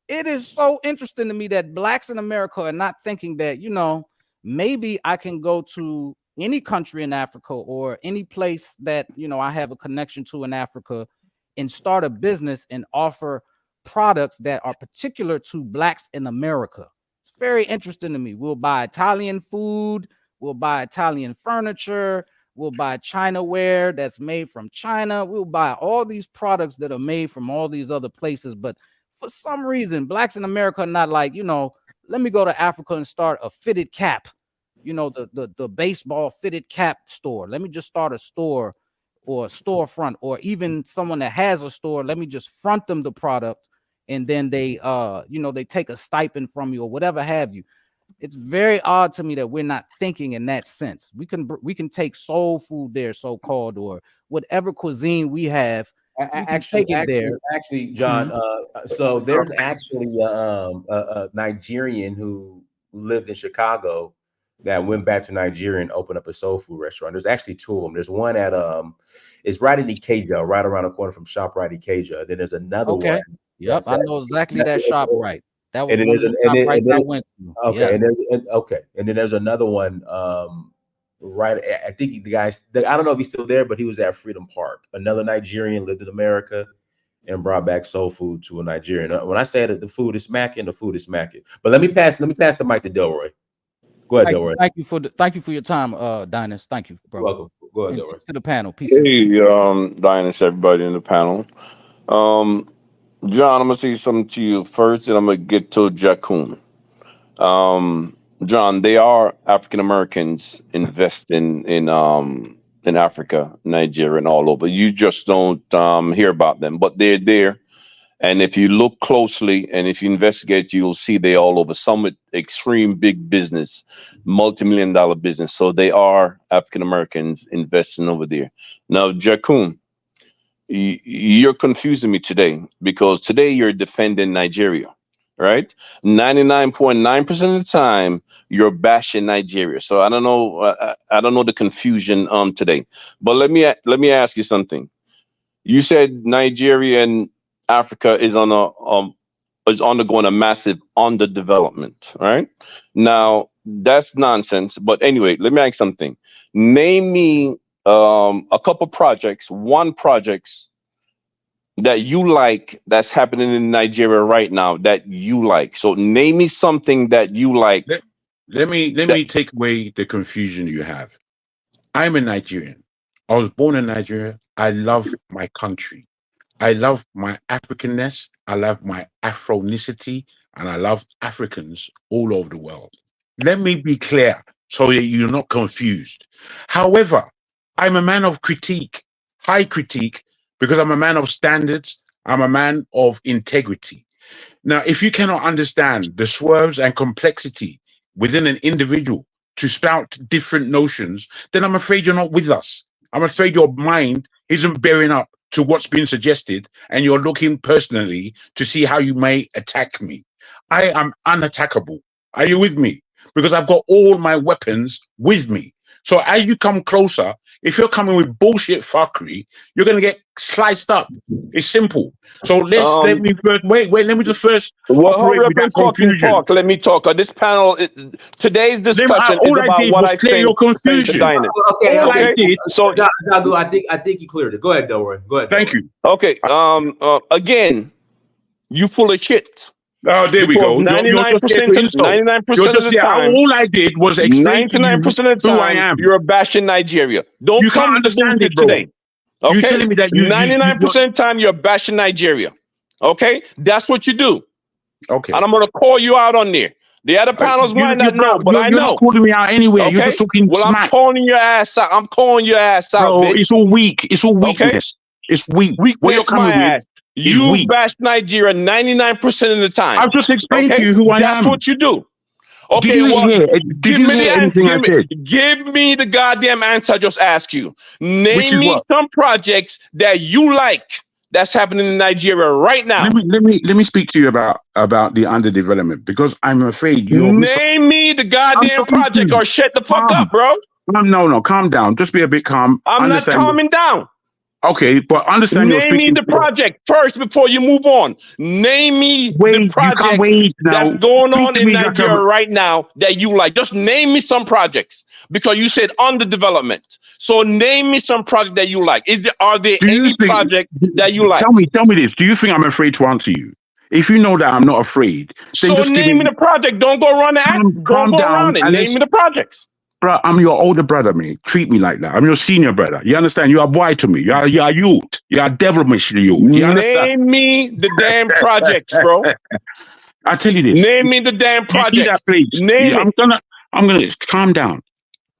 It is so interesting to me that blacks in America are not thinking that, you know, maybe I can go to any country in Africa or any place that, you know, I have a connection to in Africa and start a business and offer products that are particular to blacks in America. It's very interesting to me. We'll buy Italian food, we'll buy Italian furniture, we'll buy China wear that's made from China. We'll buy all these products that are made from all these other places. But for some reason, blacks in America are not like, you know, let me go to Africa and start a fitted cap. You know, the baseball fitted cap store. Let me just start a store or a storefront, or even someone that has a store. Let me just front them the product, and then they, you know, they take a stipend from you or whatever have you. It's very odd to me that we're not thinking in that sense. We can take soul food there, so called, or whatever cuisine we have. Actually, John. So there's actually a Nigerian who lived in Chicago that went back to Nigeria and opened up a soul food restaurant. There's actually two of them. There's one at it's right in Ikeja, right around the corner from ShopRite Ikeja. Then there's another one. Yep, I know exactly that ShopRite. That was one of the ShopRites I went to. Okay, yes. And then there's another one. Right, I think the guy. I don't know if he's still there, but he was at Freedom Park. Another Nigerian lived in America and brought back soul food to a Nigerian. When I say that the food is smacking, the food is smacking. But let me pass the mic to Delroy. Go ahead, Delroy. Thank you for your time, Dinus. Thank you, bro. Welcome. Go ahead, Delroy. To the panel. Peace. Hey, Dinus, everybody in the panel. John, I'm gonna say something to you first, and I'm gonna get to Jakun. John, they are African Americans investing in Africa, Nigeria, and all over. You just don't hear about them, but they're there, And if you look closely and if you investigate, you'll see they all over. Some with extreme big business, multi-million-dollar business. So they are African Americans investing over there. Now, Jakun, you're confusing me today because today you're defending Nigeria, right? 99.9% of the time you're bashing Nigeria. So I don't know. I don't know the confusion today. But let me ask you something. You said Nigeria and Africa is undergoing a massive underdevelopment, right? Now that's nonsense. But anyway, let me ask something. Name me a couple projects, one projects that you like that's happening in Nigeria right now that you like. So name me something that you like. Let me take away the confusion you have. I'm a Nigerian. I was born in Nigeria. I love my country. I love my Africanness. I love my Afronicity, and I love Africans all over the world. Let me be clear so that you're not confused. However, I'm a man of critique, high critique, because I'm a man of standards. I'm a man of integrity. Now, if you cannot understand the swerves and complexity within an individual to spout different notions, then I'm afraid you're not with us. I'm afraid your mind isn't bearing up to what's been suggested, and you're looking personally to see how you may attack me. I am unattackable. Are you with me? Because I've got all my weapons with me. So as you come closer, if you're coming with bullshit fuckery, you're going to get sliced up. It's simple. So let me just first Hurry up and fucking talk. Let me talk. This panel, today's discussion is about what I think. Okay. So, Jagu, I think you cleared it. Go ahead, Delroy. Go ahead. Thank you. Okay. Again, you full of shit. Oh, there we go. 99% of the time. All I did was explain 99% of the time, you're bashing Nigeria. Don't you come can't understand it, today. Bro. Okay? You're telling me that 99% of the time, you're bashing Nigeria. Okay? That's what you do. Okay. And I'm going to call you out on there. The other panels might not know, but I know. You're not calling me out anywhere. Okay? You're just talking smack. I'm calling your ass out. I'm calling your ass out, Bro, bitch. it's all weak. It's all weakness. Okay? It's weak. Weakness, my ass. You bash Nigeria 99% of the time. I've just explained to you who I am. That's what you do. Okay, did you hear anything I said? Give me the goddamn answer I just asked you. Name me some projects that you like that's happening in Nigeria right now. Let me speak to you about the underdevelopment, because I'm afraid you're name me the goddamn project or shut the fuck up, bro. No, calm down. Just be a bit calm. I'm not calming down. Okay, but understand you're speaking. Name me the project first before you move on. Name me the project that's going on in Nigeria right now that you like. Just name me some projects, because you said underdevelopment. So name me some project that you like. Are there any projects that you like? Tell me this. Do you think I'm afraid to answer you? If you know that I'm not afraid, so then just name me the project. Don't go around the act. Don't go around it. Name me the projects. Bro, I'm your older brother, man. Treat me like that. I'm your senior brother. You understand? You are boy to me. You are youth. You are devilish youth. Name me the damn projects, bro. I tell you this. Name me the damn projects. I'm gonna calm down.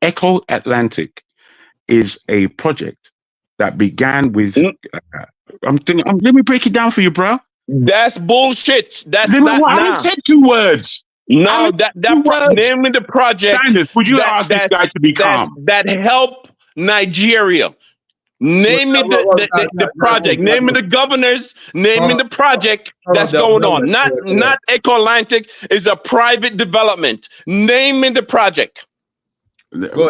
Echo Atlantic is a project that began with. Let me break it down for you, bro. That's bullshit. That's I haven't said 2 words. No, name me the project. Standard, would you ask this guy to be calm? That help Nigeria. Name me the project. Name me the governors. Name me the project that's going on. Not Echo Atlantic is a private development. Name me the project.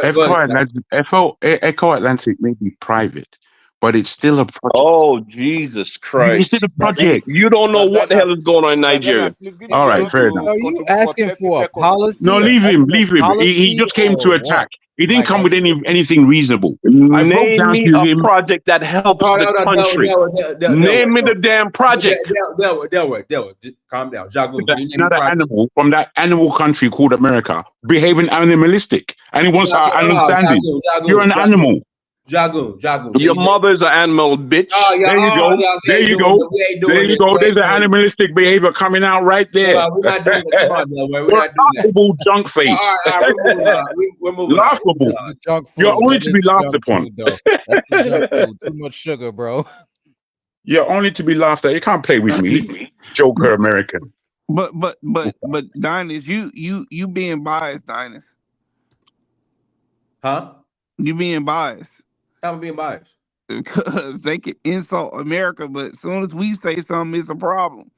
Echo Atlantic may be private, but it's still a project. Oh, Jesus Christ. It's still a project. You don't know what the hell is going on in Nigeria. All right, fair enough. Are you asking for a policy? No, leave him. He just came to attack. He didn't come with anything reasonable. Name me a project that helps the country. Name me the damn project. Calm down. Jagu, another animal from that animal country called America behaving animalistic. And he wants our understanding. You're an animal. Jagu. Your mother's an animal, bitch. There you go. There's an animalistic behavior coming out right there. We're not doing that. Come on, we're not doing laughable junk face. We're moving laughable. You're only to be laughed upon. That's the junk food. Too much sugar, bro. You're only to be laughed at. You can't play with me, Joker American. But Dinus, you being biased, Dinus. Huh? You being biased. I'm being biased. Because they can insult America, but as soon as we say something, it's a problem.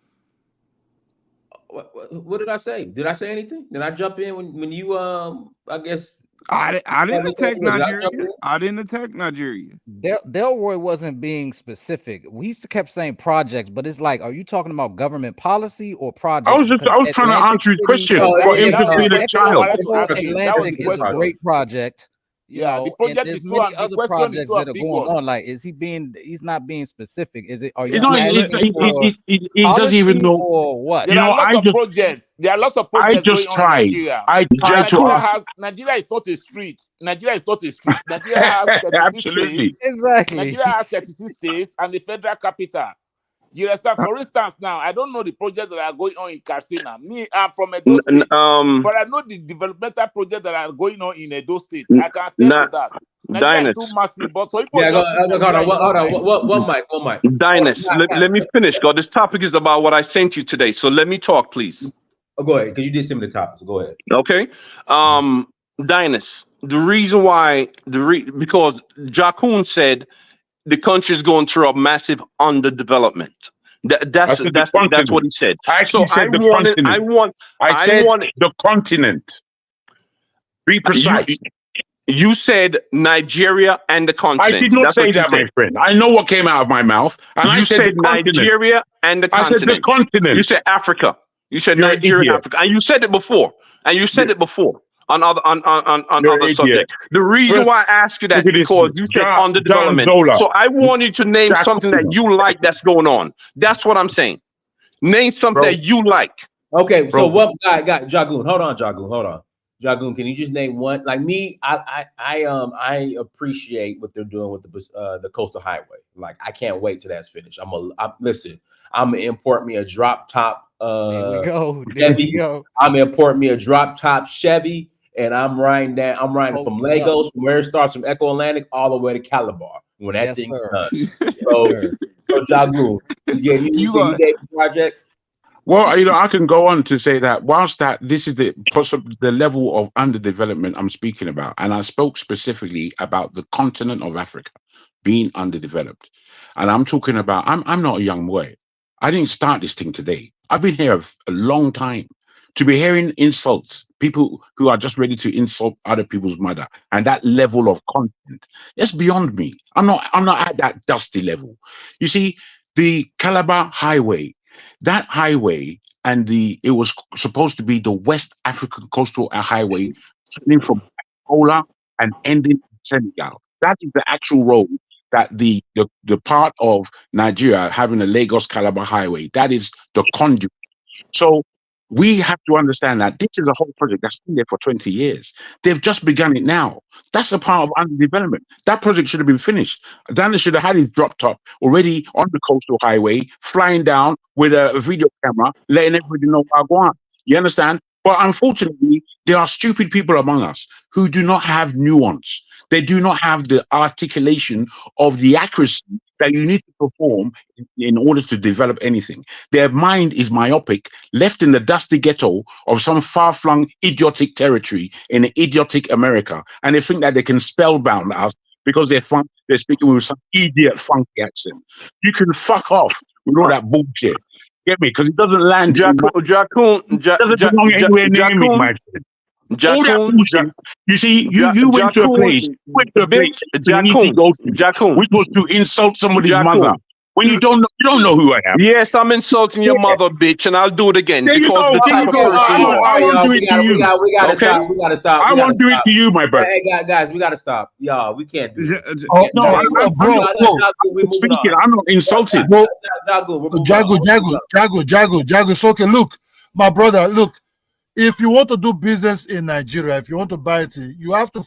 What did I say? Did I say anything? Did I jump in when you I guess I didn't attack Nigeria. I didn't attack Nigeria. Delroy wasn't being specific. We kept saying projects, but it's like, are you talking about government policy or projects? I was trying to answer his question for him to see the child. Atlantic is a great project. Yeah, the project there's is too, many the other question projects is too that are ambiguous. going on. Like, he's not being specific. Is it? Are you? He doesn't even know or what? There are lots of projects. There are lots of projects going on in Nigeria. Nigeria is not a street. Nigeria is not a street. Nigeria has 36 states. Exactly. Nigeria has 36 states and the federal capital. You understand? For instance, now I don't know the projects that are going on in Katsina. Me, I'm from Edo State, but I know the developmental projects that are going on in Edo State. I can attest to that. Nigeria is too massive, but so people hold on. One mic. Dinus, let me finish, God. This topic is about what I sent you today, so let me talk, please. Oh, go ahead, because you did send me the topic. So go ahead. Okay. Dinus, the reason why because Jakun said the country is going through a massive underdevelopment. That's what he said. I said the continent. Be precise. You said Nigeria and the continent. I did not say that, my friend. I know what came out of my mouth. And you said Nigeria and the continent. I said the continent. You said Africa. You said Nigeria and Africa. And you said it before. On other subjects. The reason why I asked you that is because you said underdevelopment. So I want you to name something that you like that's going on. That's what I'm saying. Name something that you like. Okay, so what guy Jagoon? Hold on, Jagoon, can you just name one? Like me, I appreciate what they're doing with the coastal highway. Like I can't wait till that's finished. Listen. I'm gonna import me a drop top. There we go. I'm gonna import me a drop top Chevy, and I'm riding from Lagos, from where it starts from Echo Atlantic all the way to Calabar when that thing's done. So Jagoon, you gave the project. Well, I can go on to say that whilst this is the level of underdevelopment I'm speaking about, and I spoke specifically about the continent of Africa being underdeveloped, and I'm talking about I'm not a young boy. I didn't start this thing today. I've been here a long time. To be hearing insults, people who are just ready to insult other people's mother, and that level of content, it's beyond me. I'm not at that dusty level. You see, the Calabar Highway, that highway, and it was supposed to be the West African Coastal Highway, starting from Angola and ending in Senegal. That is the actual road that the part of Nigeria having a Lagos Calabar Highway, that is the conduit. So we have to understand that this is a whole project that's been there for 20 years. They've just begun it now. That's a part of underdevelopment. That project should have been finished. Dana should have had his drop top already on the coastal highway, flying down with a video camera, letting everybody know what's going on. You understand? But unfortunately, there are stupid people among us who do not have nuance. They do not have the articulation of the accuracy that you need to perform in order to develop anything. Their mind is myopic, left in the dusty ghetto of some far-flung idiotic territory in an idiotic America, and they think that they can spellbound us because they're speaking with some idiot funky accent. You can fuck off with all that bullshit. Get me? Because it doesn't land. Doesn't belong anywhere near me, my friend. All that bullshit. You see, you went to a place, which was to insult somebody's mother. When you don't know who I am. Yes, I'm insulting your mother, bitch, and I'll do it again. There you go. There you go. I won't do it to you. We gotta stop. We gotta stop. I won't do it to you, my brother. Hey, guys, we gotta stop. Y'all, we can't do it. I'm not insulted. Jago. So okay, look, my brother, look. If you want to do business in Nigeria, if you want to buy it, you have to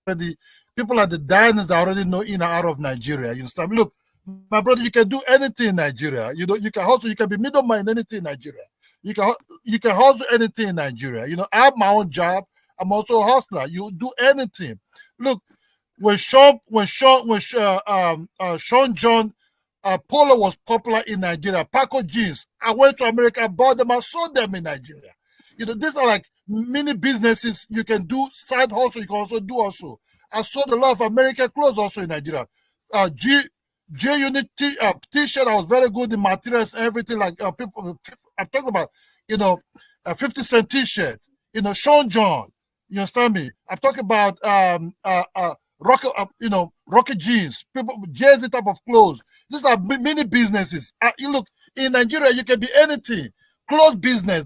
the people at the diners that already know in and out of Nigeria. You understand? Look, my brother, you can do anything in Nigeria. You can hustle. You can be middleman in anything in Nigeria. You can hustle anything in Nigeria. I have my own job. I'm also a hustler. You do anything. Look, when Sean John Polo was popular in Nigeria. Paco jeans. I went to America, bought them, I sold them in Nigeria. You know, these are like mini businesses you can do, side hustle you can also do also. I sold a lot of American clothes also in Nigeria. J Unit t-shirt, I was very good in materials, everything like people. I'm talking about, you know, 50 cent t-shirt, you know, Sean John. You understand me? I'm talking about rocket jeans, people jersey type of clothes. These are mini businesses. You look in Nigeria, you can be anything. Clothes business.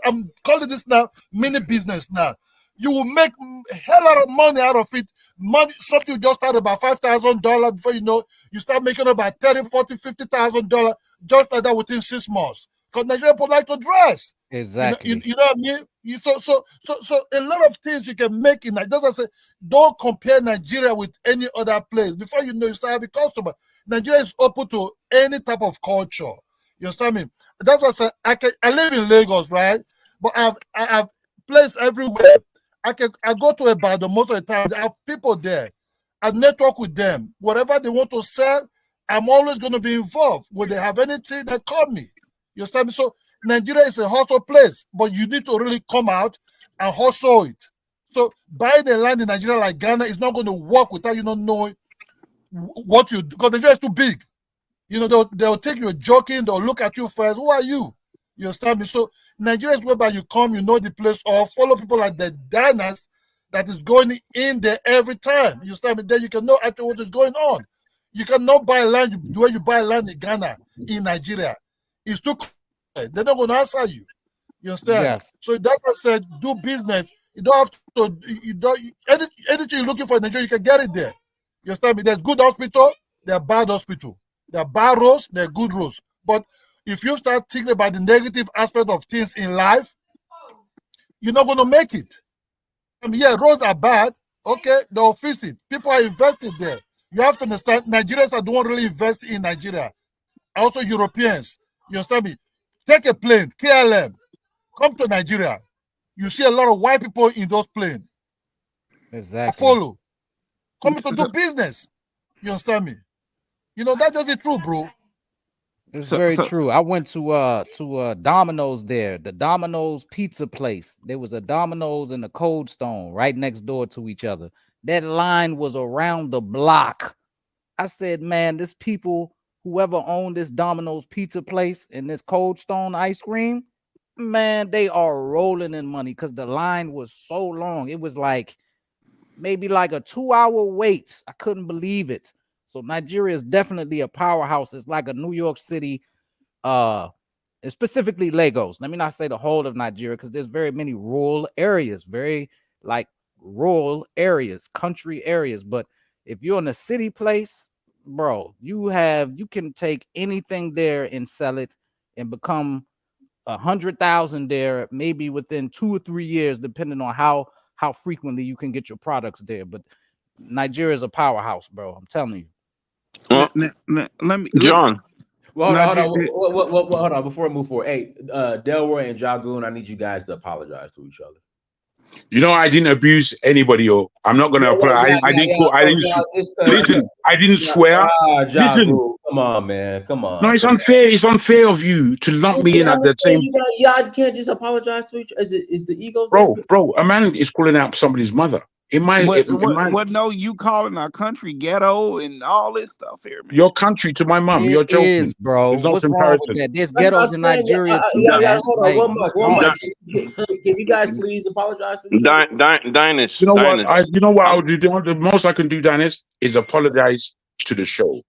I'm calling this now mini business now. You will make a hell lot of money out of it. Money, something you just started about $5,000 before you know, you start making about $30,000, $40,000, $50,000 just like that within 6 months. Because Nigerian people like to dress. Exactly. You know what I mean? So a lot of things you can make in Nigeria. That's why I say, don't compare Nigeria with any other place. Before you know, you start having customer. Nigeria is open to any type of culture. You understand me? That's why I say I live in Lagos, right? But I have places everywhere. I go to Ibadan most of the time. I have people there. I network with them. Whatever they want to sell, I'm always going to be involved. When they have anything, they call me. You understand me? So Nigeria is a hustle place, but you need to really come out and hustle it. So buying the land in Nigeria like Ghana is not going to work without you not knowing what you do, because Nigeria is too big. You know, they'll take you joking, they'll look at you first. Who are you? You understand me? So Nigeria is whereby you come, you know the place, or follow people like the diners that is going in there every time. You understand me? Then you can know actually what is going on. You cannot buy land the way you buy land in Ghana, in Nigeria. It's too complicated. They're not going to answer you. You understand? Yes. So that's what I said, do business. You don't have to, anything you're looking for in Nigeria, you can get it there. You understand me? There's good hospital, there's bad hospital. There are bad roads, there are good roads. But if you start thinking about the negative aspect of things in life, you're not going to make it. I mean, yeah, roads are bad. Okay, they'll fix it. People are investing there. You have to understand, Nigerians are the one really investing in Nigeria. Also Europeans. You understand me? Take a plane, KLM, come to Nigeria. You see a lot of white people in those planes. Exactly. Follow. Coming to do business. You understand me? You know, that's just the truth, bro. It's very true. I went to Domino's there, the Domino's pizza place. There was a Domino's and a Cold Stone right next door to each other. That line was around the block. I said, man, this people, whoever owned this Domino's pizza place and this Cold Stone ice cream, man, they are rolling in money because the line was so long. It was like maybe like a 2-hour wait. I couldn't believe it. So Nigeria is definitely a powerhouse. It's like a New York City, specifically Lagos. Let me not say the whole of Nigeria, because there's very many rural areas, very like rural areas, country areas. But if you're in a city place, bro, you can take anything there and sell it and become 100,000 there, maybe within 2 or 3 years, depending on how frequently you can get your products there. But Nigeria is a powerhouse, bro. I'm telling you. Let me, John. Well, hold on. Before we move forward, hey, Delroy and Jagoon, I need you guys to apologize to each other. You know, I didn't abuse anybody. I'm not gonna apply. I didn't swear. Listen, come on, man. Come on. No, it's unfair. It's unfair of you to lump me in at the same. I can't just apologize to each other. Is the ego? Bro, a man is calling out somebody's mother. What? No, you calling our country ghetto and all this stuff here, man. Your country to my mom. You're joking, is, bro. What's wrong with that? There's ghettos in Nigeria too. Hold on, one mic. Can you guys please apologize to each other? Dinus. You know what I would do? The most I can do, Dinus, is apologize to the show.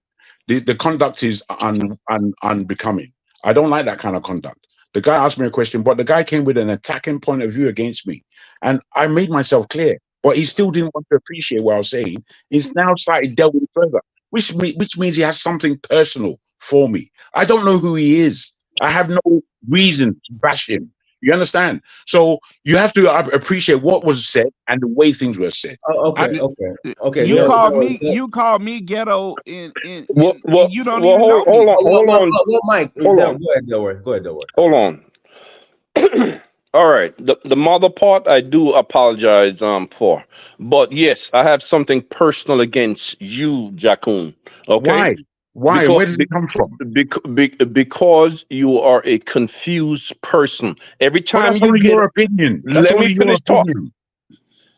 The conduct is unbecoming. I don't like that kind of conduct. The guy asked me a question, but the guy came with an attacking point of view against me, and I made myself clear. But he still didn't want to appreciate what I was saying. He's now started delving further, which means he has something personal for me. I don't know who he is. I have no reason to bash him. You understand? So you have to appreciate what was said and the way things were said. Okay. You call me ghetto in you don't even know me. Hold on. Mike, go ahead, Delroy. Hold on. All right, the mother part I do apologize for, but yes, I have something personal against you, Jakun. Okay, Why? Because, Where does it come from? because you are a confused person. Every Well, time that's you only get, your opinion. That's let me only your finish talk. opinion.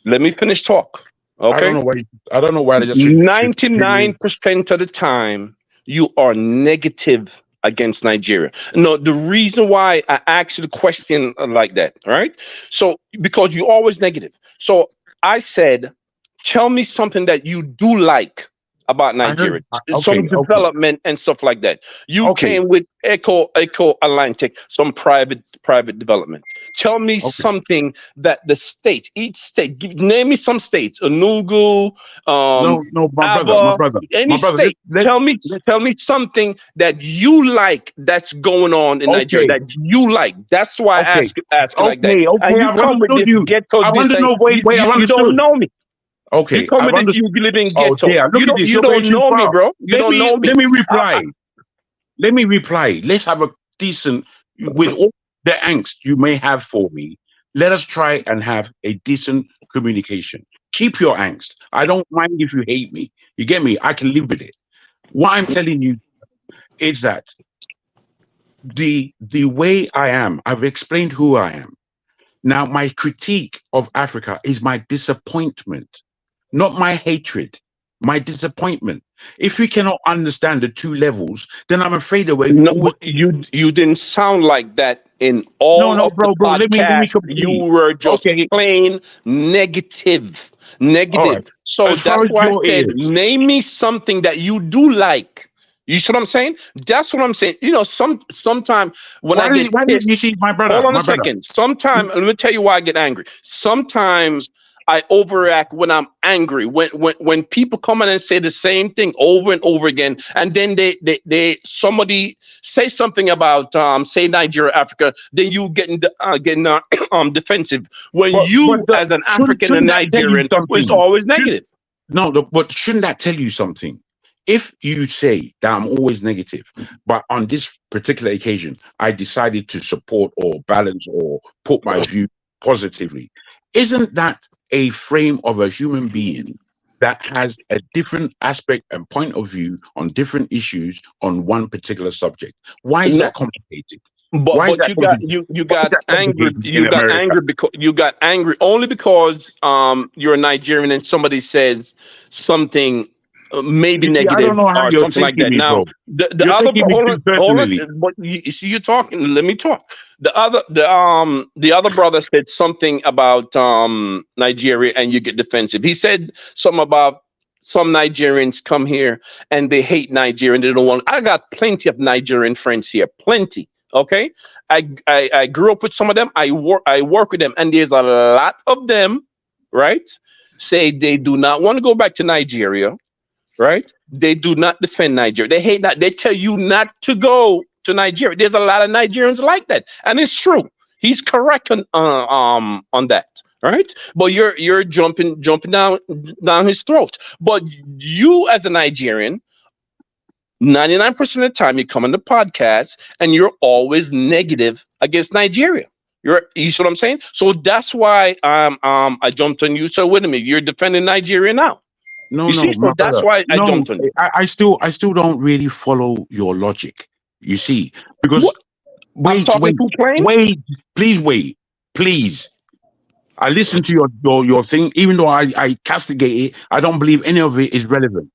Let me finish talk. I don't Okay. know why. I don't know why they just 99% of the time, you are negative against Nigeria. No, the reason why I asked you the question like that, all right? So because you're always negative. So I said, tell me something that you do like about I heard. Nigeria, some development and stuff like that. You came with Eco Atlantic, some private development. Tell me something that the state, each state, name me some states, Enugu, No, my Aba, brother, any state. Tell me something that you like that's going on in Nigeria that you like. That's why I ask you like that. And you I've come with understood this you. ghetto I've this and wait, I've you don't understood. know me. You Okay, come with I've this, you understood. live in Oh ghetto. dear, look at this. You You're going don't too know me, far. bro. You don't know me. Let me reply. Let me reply. Let's have a decent, with all the angst you may have for me, let us try and have a decent communication. Keep your angst. I don't mind if you hate me. You get me? I can live with it. What I'm telling you is that the way I am, I've explained who I am. Now, my critique of Africa is my disappointment, not my hatred, my disappointment. If we cannot understand the two levels, then I'm afraid that we're always... You didn't sound like that in all of the podcasts. You were just plain negative. Right. So as that's why I said, ears. name me something that you do like. You see what I'm saying? That's what I'm saying. You know, sometimes when why I get pissed, you see my brother? hold on my a brother. second. Sometimes, let me tell you why I get angry. Sometimes I overreact when I'm angry. When people come in and say the same thing over and over again, and then somebody say something about say Nigeria, Africa, then you getting defensive. When as an African and Nigerian was always negative. But shouldn't that tell you something? If you say that I'm always negative, but on this particular occasion, I decided to support or balance or put my view positively, isn't that a frame of a human being that has a different aspect and point of view on different issues on one particular subject? Why is that complicated? But you got angry. You got angry only because you're a Nigerian and somebody says something maybe negative I don't know how or you're something like that. taking me, Now bro. the You're other taking me too personally. but you see, you're talking. Let me talk. The other brother said something about Nigeria and you get defensive. He said something about some Nigerians come here and they hate Nigeria and they don't want. I got plenty of Nigerian friends here, plenty. Okay, I grew up with some of them. I work with them, and there's a lot of them, right? Say they do not want to go back to Nigeria, right? They do not defend Nigeria. They hate that. They tell you not to go to Nigeria. There's a lot of Nigerians like that, and it's true. He's correct on that, right? But you're jumping down his throat. But you as a Nigerian, 99% of the time you come on the podcast and you're always negative against Nigeria. You see what I'm saying? So that's why I jumped on you. So wait a minute, you're defending Nigeria now. So that's why I jumped on you. I still don't really follow your logic. You see, because wait, please. I listen to your thing, even though I castigate it. I don't believe any of it is relevant.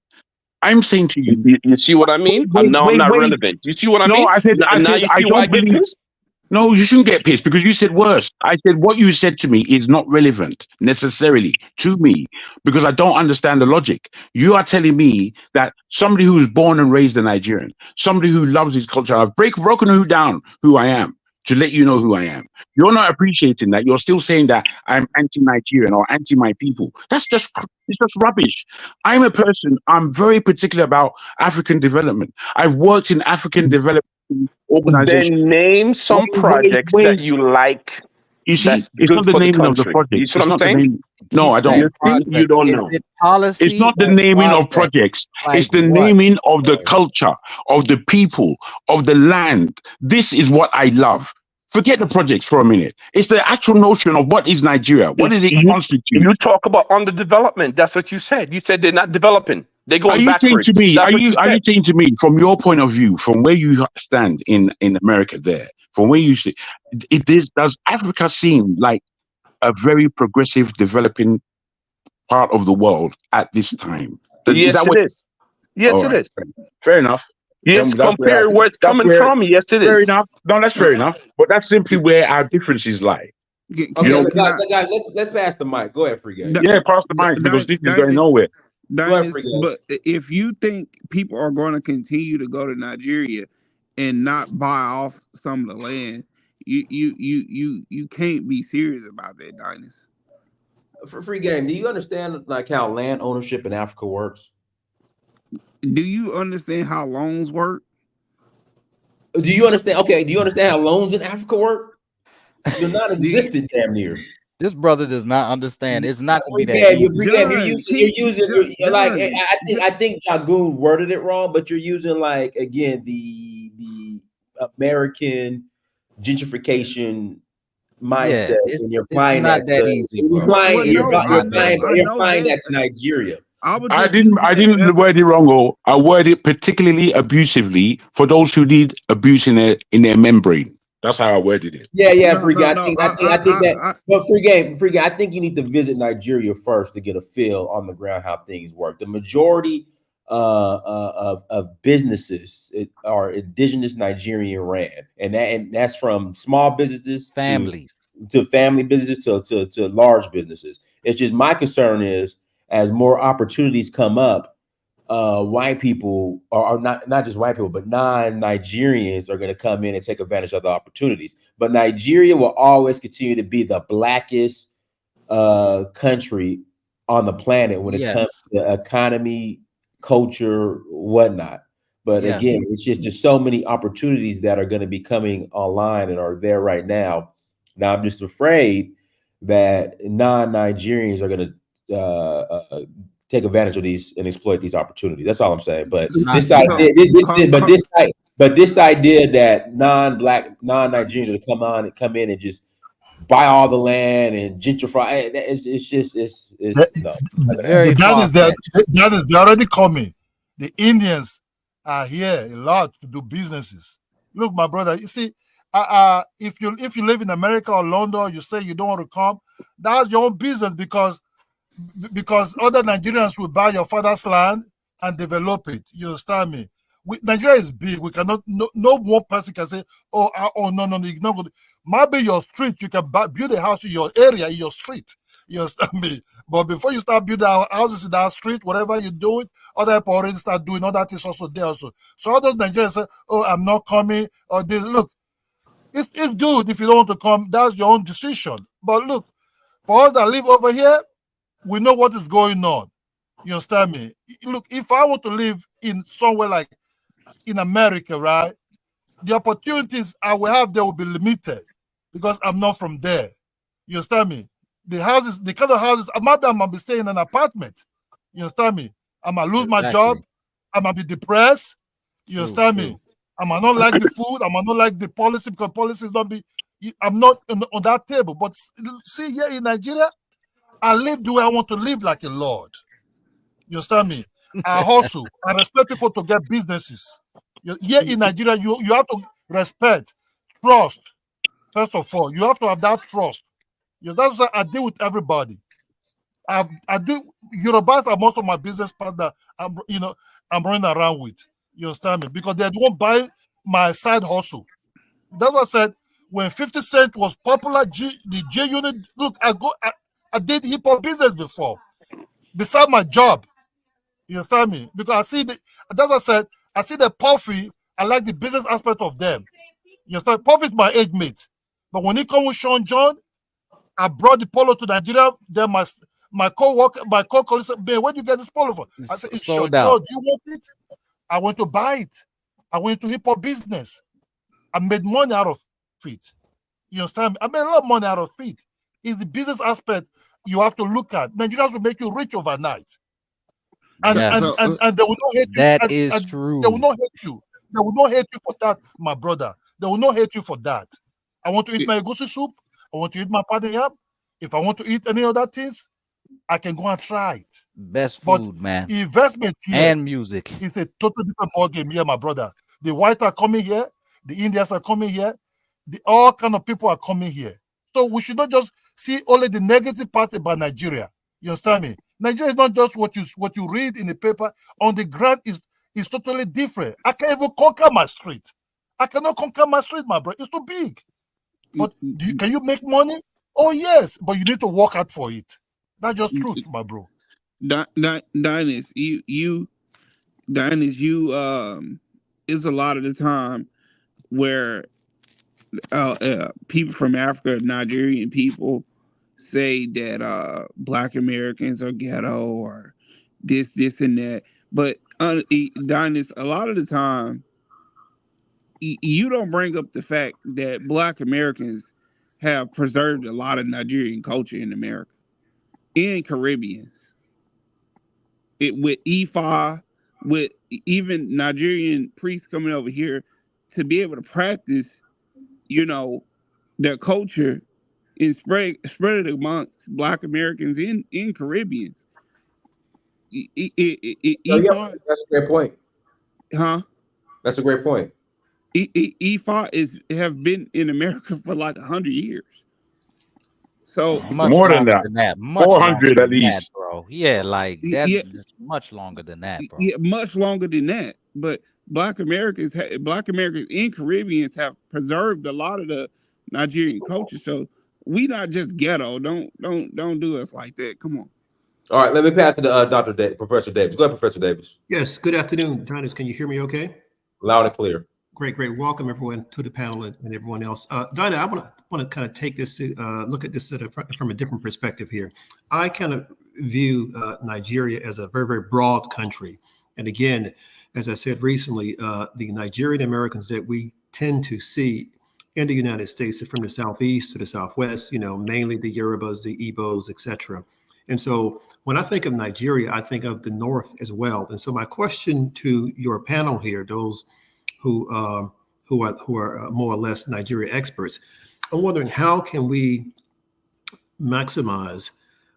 I'm saying to you, you see what I mean? I'm not relevant. You see what I mean? No, I said you see why I get pissed? No, you shouldn't get pissed because you said worse. I said what you said to me is not relevant necessarily to me because I don't understand the logic. You are telling me that somebody who's born and raised a Nigerian, somebody who loves his culture, I've broken down who I am to let you know who I am. You're not appreciating that. You're still saying that I'm anti-Nigerian or anti my people. It's just rubbish. I'm a person, I'm very particular about African development. I've worked in African development organizations. Then name some projects that you like. You see, it's not the naming of the project. You see what I'm saying? No, I don't. You don't know. It's not the naming of projects. It's the naming of the culture, of the people, of the land. This is what I love. Forget the projects for a minute. It's the actual notion of what is Nigeria. What does it constitute? You talk about underdevelopment. That's what you said. You said they're not developing. They're Are going you saying to backwards. me? That's what you Are you said. saying to me from your point of view, from where you stand in America, there, from where you see, does Africa seem like a very progressive, developing part of the world at this time? Is Yes, that it what? is. Yes, All it right, is. fair enough. Yes, That's where compare where it's that's coming where from. Yes, it fair is. enough. No, that's fair enough. But that's simply where our differences lie. You Okay, know, guys, let's pass the mic. Go ahead, Free Game. yeah, pass the mic because this is going nowhere. Go ahead, Free Game. But if you think people are going to continue to go to Nigeria and not buy off some of the land, you can't be serious about that, Dynasty. For Free Game, do you understand like how land ownership in Africa works? Do you understand how loans work? Do you understand? Okay, do you understand how loans in Africa work? They're non-existent, damn near. This brother does not understand. It's not gonna be that Free easy. Game, you're like I think Jagoon worded it wrong, but you're using like again the American gentrification mindset, Yeah, and you're it's applying not that that to easy, bro. you're I know applying that that. to Nigeria. I didn't word it wrong, or I word it particularly abusively for those who need abuse in their membrane. That's how I worded it. Yeah, Free Game. I think that, but Free Game. I think you need to visit Nigeria first to get a feel on the ground how things work. The majority of businesses are indigenous Nigerian ran, and that's from small businesses Families to family businesses to large businesses. It's just my concern is as more opportunities come up, white people are not just white people, but non-Nigerians are going to come in and take advantage of the opportunities. But Nigeria will always continue to be the blackest country on the planet when it comes to economy, culture, whatnot. But again, it's just there's so many opportunities that are going to be coming online and are there right now. Now I'm just afraid that non-Nigerians are going to take advantage of these and exploit these opportunities. That's all I'm saying. But this idea that non-Nigerians are to come in and just buy all the land and gentrify, that is they're already coming. The Indians are here a lot to do businesses. Look, my brother, you see, if you live in America or London, you say you don't want to come, that's your own business because other Nigerians will buy your father's land and develop it. You understand me? Nigeria is big. We cannot. No one person can say, "Oh, no, you're not good." Maybe your street, you can build a house in your area, in your street. You understand me? But before you start building houses in that street, whatever you do it, other people already start doing all that is also there also. So all those Nigerians say, "Oh, I'm not coming," or this. Look, it's good if you don't want to come. That's your own decision. But look, for us that live over here, we know what is going on. You understand me? Look, if I want to live in somewhere like in America, right, the opportunities I will have there will be limited because I'm not from there. You understand me? The houses, the kind of houses, I might be staying in an apartment. You understand me? I might lose my job. I might be depressed. You understand me? I might not like the food. I might not like the policy because policies don't be. I'm not on that table. But see, here in Nigeria, I live the way I want to live like a lord. You understand me? I hustle. I respect people to get businesses. Here in Nigeria, you have to respect, trust. First of all, you have to have that trust. That's why I deal with everybody. I do. Yorubas are most of my business partner. I'm running around with. You understand me? Because they won't buy my side hustle. That's what I said. When 50 Cent was popular, the J Unit. Look, I did hip hop business before, beside my job. You understand me? Because I see that's what I said. I see the Puffy. I like the business aspect of them. You understand? Puffy is my age mate, but when he come with Sean John, I brought the polo to Nigeria. Then my co-worker, my co-colleague said, "Man, where do you get this polo from?" I said, "It's Sean John. Do you want it?" I went to buy it. I went to hip hop business. I made money out of it. You understand me? I made a lot of money out of it. It's the business aspect you have to look at. Nigerians will make you rich overnight. And they will not hate you. That is true. They will not hate you. They will not hate you for that, my brother. They will not hate you for that. I want to eat my egusi soup. I want to eat my padi yam. If I want to eat any other things, I can go and try it. Best But food, man. investment here And music. is a total different ball game here, my brother. The whites are coming here, the Indians are coming here, all kind of people are coming here. So we should not just see only the negative part about Nigeria. You understand me? Nigeria is not just what you read in the paper. On the ground is totally different. I can't even conquer my street. I cannot conquer my street, my brother. It's too big. But can you make money? Oh yes, but you need to work hard for it. That's just truth, my bro. Dinus, Dinus, is a lot of the time where people from Africa, Nigerian people, say that Black Americans are ghetto or this, and that. But Dinus, a lot of the time, you don't bring up the fact that Black Americans have preserved a lot of Nigerian culture in America and Caribbeans. With Ifa, with even Nigerian priests coming over here to be able to practice, their culture and spread it amongst Black Americans in Caribbeans. Ifa, that's a great point. Huh? That's a great point. Ifa have been in America for like 100 years. So More than that. 400 at least, bro. Yeah, like that's much longer than that, bro. Yeah, much longer than that. But Black Americans and Caribbeans have preserved a lot of the Nigerian culture. So we not just ghetto. Don't do us like that. Come on. All right, let me pass it to Professor Davis. Go ahead, Professor Davis. Yes. Good afternoon, Dinus. Can you hear me? Okay. Loud and clear. Great. Welcome everyone to the panel and everyone else. Dinah, I want to kind of take this, look at this from a different perspective here. I kind of view Nigeria as a very, very broad country. And again, as I said recently, the Nigerian Americans that we tend to see in the United States are from the Southeast to the Southwest, mainly the Yorubas, the Igbos, etc. And so when I think of Nigeria, I think of the North as well. And so my question to your panel here, those who are more or less Nigeria experts, I'm wondering how can we maximize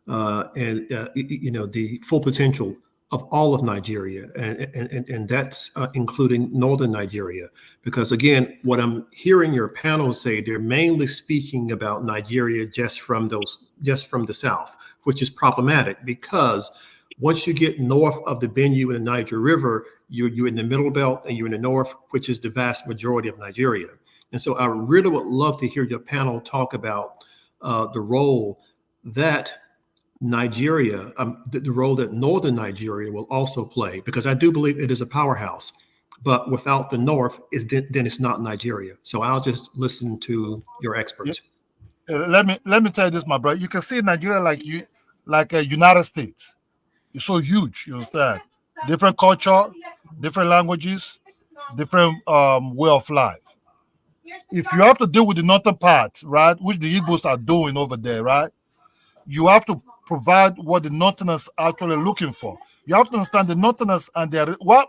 the full potential of all of Nigeria, and that's including northern Nigeria, because again, what I'm hearing your panel say, they're mainly speaking about Nigeria just from the south, which is problematic because once you get north of the Benue and the Niger River, you're in the middle belt and you're in the north, which is the vast majority of Nigeria. And so I really would love to hear your panel talk about the role that Nigeria, the role that northern Nigeria will also play, because I do believe it is a powerhouse. But without the north, then it's not Nigeria. So I'll just listen to your experts. Let me tell you this, my brother. You can see Nigeria like a United States. It's so huge. You understand? Different culture, different languages, different way of life. If you have to deal with the northern part, right, which the Igbos are doing over there, right, you have to provide what the Northerners are actually looking for. You have to understand the Northerners and their why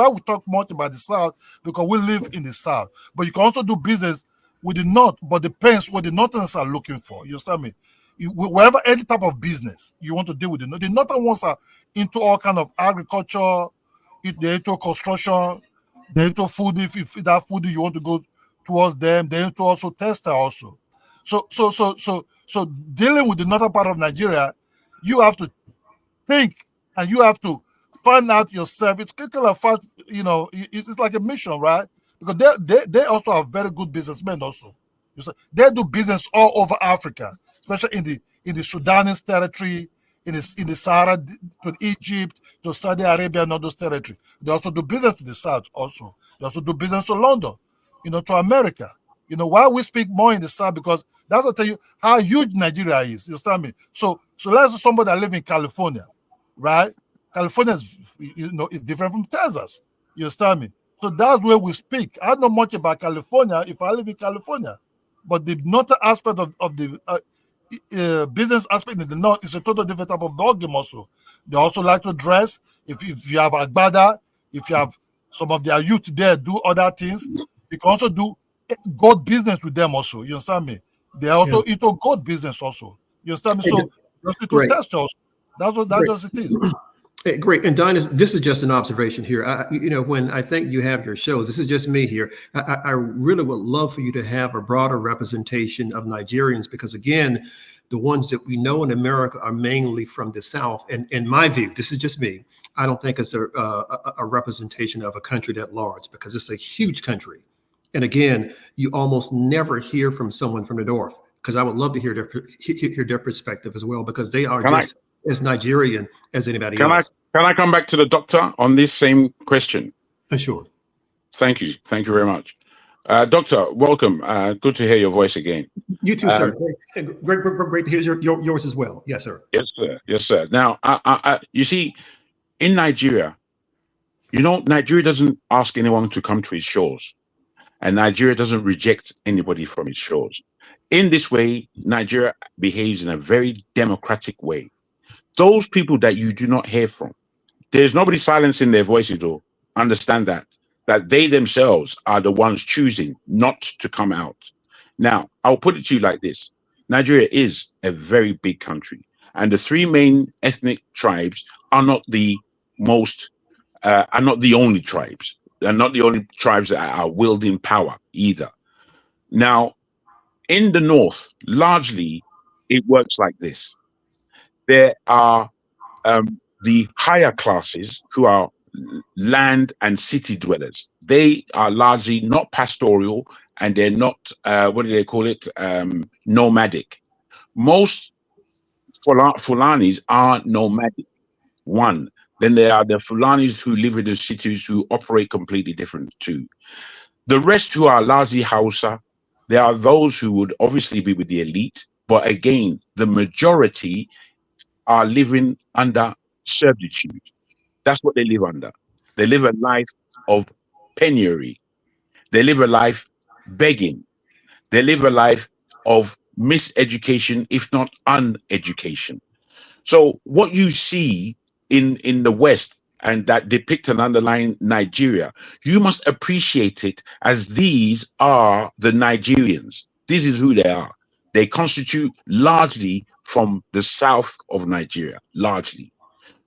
we talk much about the South, because we live in the South. But you can also do business with the North, but depends what the Northerners are looking for. You understand me? Wherever any type of business you want to deal with, the Northern ones are into all kind of agriculture, they're into construction, they're into food. If that food you want to go towards them, they're into also textile also. So dealing with the northern part of Nigeria, you have to think and you have to find out yourself. It's kind of fast, it's like a mission, right? Because they also are very good businessmen also. They do business all over Africa, especially in the Sudanese territory, in the Sahara, to Egypt, to Saudi Arabia, and all those territories. They also do business to the South also. They also do business to London, to America. Why we speak more in the South, because that's what tell you how huge Nigeria is. You understand me? So let's say somebody that live in California, right? California is, is different from Texas. You understand me? So that's where we speak. I don't know much about California if I live in California, but the northern aspect of the business aspect in the north is a totally different type of ballgame also. They also like to dress. If you have Agbada, if you have some of their youth there do other things, you can also do gold business with them also. You understand me? They are also into gold business also. You understand me? So Just to Great. test us. That's just it is. Hey, great. And Dinah, this is just an observation here. When I think you have your shows, this is just me here. I really would love for you to have a broader representation of Nigerians, because again, the ones that we know in America are mainly from the South. And in my view, this is just me, I don't think it's a representation of a country that large, because it's a huge country. And again, you almost never hear from someone from the North, because I would love to hear their perspective as well, because they are as Nigerian as anybody else. Can I come back to the doctor on this same question? Sure. Thank you. Thank you very much. Doctor, welcome. Good to hear your voice again. You too, sir. Great to hear yours as well. Yes, sir. Yes, sir. Yes, sir. Now, you see, in Nigeria, Nigeria doesn't ask anyone to come to its shores, and Nigeria doesn't reject anybody from its shores. In this way, Nigeria behaves in a very democratic way. Those people that you do not hear from, there's nobody silencing their voices, though. Understand that they themselves are the ones choosing not to come out. Now, I'll put it to you like this. Nigeria is a very big country, and the three main ethnic tribes are not the only tribes. They're not the only tribes that are wielding power either. Now, in the North, largely, it works like this. There are the higher classes who are land and city dwellers. They are largely not pastoral, and they're not, what do they call it, nomadic. Most Fulanis are nomadic, one. Then there are the Fulanis who live in the cities who operate completely different too. The rest, who are largely Hausa, there are those who would obviously be with the elite, but again, the majority are living under servitude. That's what they live under. They live a life of penury. They live a life begging. They live a life of miseducation, if not uneducation. So what you see in the West, and that depict and underline Nigeria, you must appreciate it as these are the Nigerians. This is who they are. They constitute largely from the south of Nigeria, largely.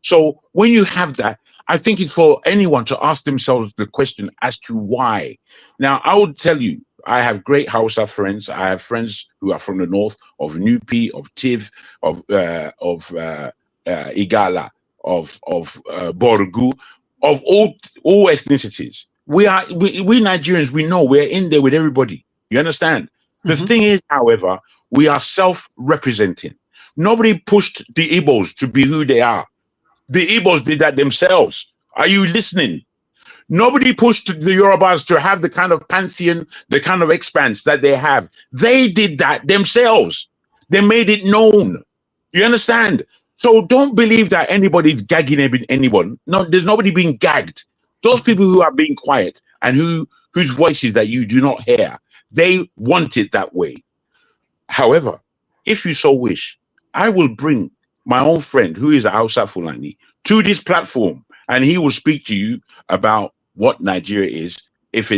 So when you have that, I think it's for anyone to ask themselves the question as to why. Now, I would tell you, I have great Hausa friends. I have friends who are from the north, of Nupi, of Tiv, of Igala, of Borgu, of all ethnicities. We Nigerians, we know we're in there with everybody. You understand? The thing is, however, we are self-representing. Nobody pushed the Igbos to be who they are. The Igbos did that themselves. Are you listening? Nobody pushed the Yorubas to have the kind of pantheon, the kind of expanse that they have. They did that themselves. They made it known. You understand? So don't believe that anybody's gagging anyone. No, there's nobody being gagged. Those people who are being quiet and whose voices that you do not hear, they want it that way. However, if you so wish, I will bring my own friend who is a Hausa Fulani to this platform, and he will speak to you about what Nigeria is. If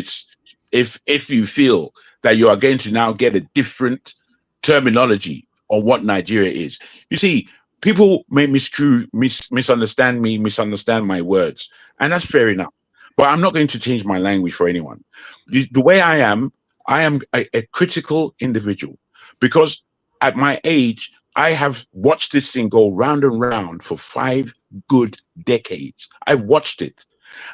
you feel that you are going to now get a different terminology on what Nigeria is. You see, people may misunderstand me, misunderstand my words, and that's fair enough. But I'm not going to change my language for anyone. The way I am a critical individual, because at my age, I have watched this thing go round and round for 5 good decades. I've watched it.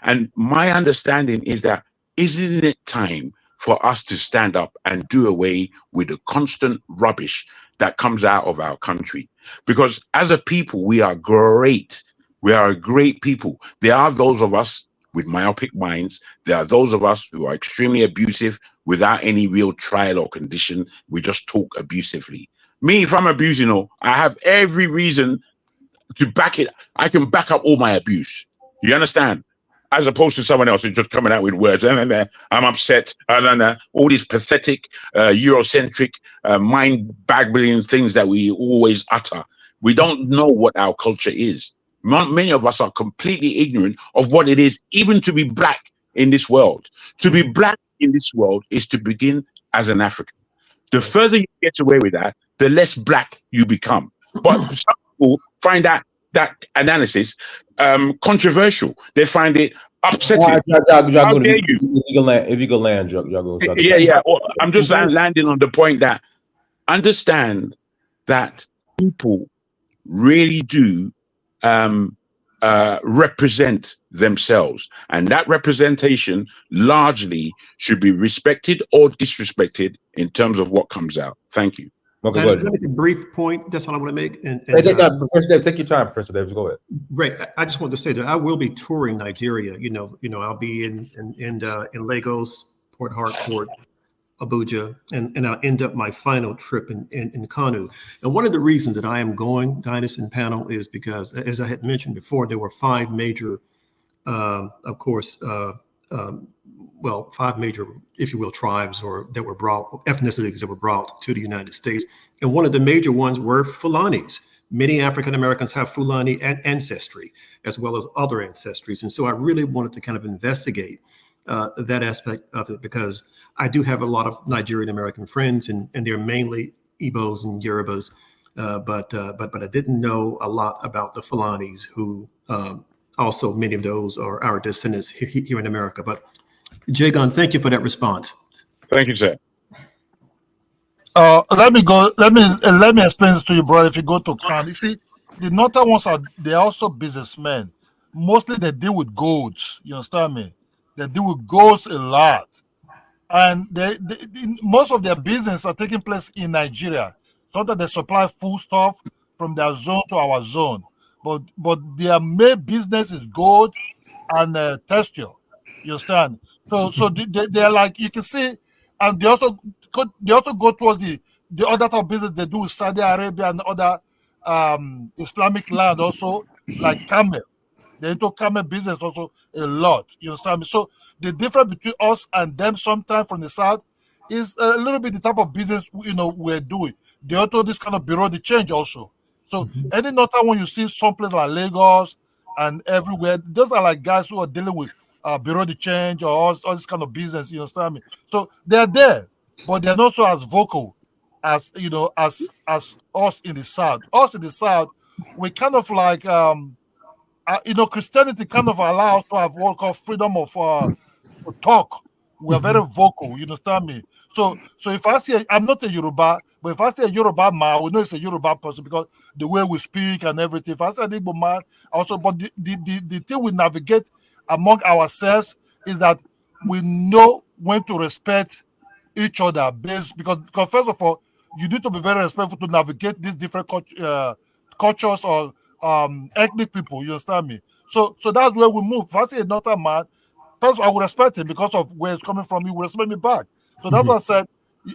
And my understanding is that, isn't it time for us to stand up and do away with the constant rubbish that comes out of our country? Because as a people, we are great. We are a great people. There are those of us with myopic minds. There are those of us who are extremely abusive without any real trial or condition. We just talk abusively. Me, if I'm abusing, I have every reason to back it. I can back up all my abuse. You understand? As opposed to someone else who's just coming out with words. I'm upset. All these pathetic, Eurocentric, mind-baggling things that we always utter. We don't know what our culture is. Many of us are completely ignorant of what it is, even to be black in this world. To be black in this world is to begin as an African. The further you get away with that, the less black you become. But some people find that analysis controversial. They find it upsetting. How dare you? If you go land, Yeah. I'm just landing on the point that understand that people really do represent themselves, and that representation largely should be respected or disrespected in terms of what comes out. Thank you. Okay, can I make a brief point? That's all I want to make. Professor Dave, take your time, Professor Dave. Go ahead. Right. I just want to say that I will be touring Nigeria. I'll be in Lagos, Port Harcourt, Abuja, and I'll end up my final trip in Kano. And one of the reasons that I am going, Dynas and panel, is because, as I had mentioned before, there were five major, five major, if you will, tribes that were brought, ethnicities that were brought to the United States. And one of the major ones were Fulanis. Many African Americans have Fulani ancestry, as well as other ancestries. And so I really wanted to kind of investigate that aspect of it, because I do have a lot of Nigerian American friends, and they're mainly Igbos and Yorubas, but I didn't know a lot about the Fulanis, who also many of those are our descendants here in America. But Jagon, thank you for that response. Thank you, sir. Let me explain this to you, brother. If you go to Khan, you see, the northern ones they're also businessmen. Mostly they deal with goods. You understand me? They deal with goods a lot, and most of their business are taking place in Nigeria. Sometimes they supply food stuff from their zone to our zone, but their main business is gold and texture. You understand? So they're like, you can see, and they also go towards the other type of business they do with Saudi Arabia and other Islamic land also, like camel. They're into camel business also a lot. You understand me? So the difference between us and them sometimes from the south is a little bit the type of business we're doing. They also this kind of bureau de change also. So any northern one you see someplace like Lagos and everywhere, those are like guys who are dealing with bureau de change or all this kind of business. You understand me? So they're there, but they're not so as vocal as as us in the south. Us in the south, we kind of like Christianity kind of allows to have what called freedom of to talk. We are very vocal, you understand me? So if I see, I'm not a Yoruba, but if I see a Yoruba man, we know it's a Yoruba person because the way we speak and everything. If I see an Igbo man, also, but the thing we navigate among ourselves is that we know when to respect each other because first of all, you need to be very respectful to navigate these different cultures or ethnic people. You understand me? So that's where we move. If I see another man, first I will respect him because of where it's coming from. He will respect me back. So that's what I said.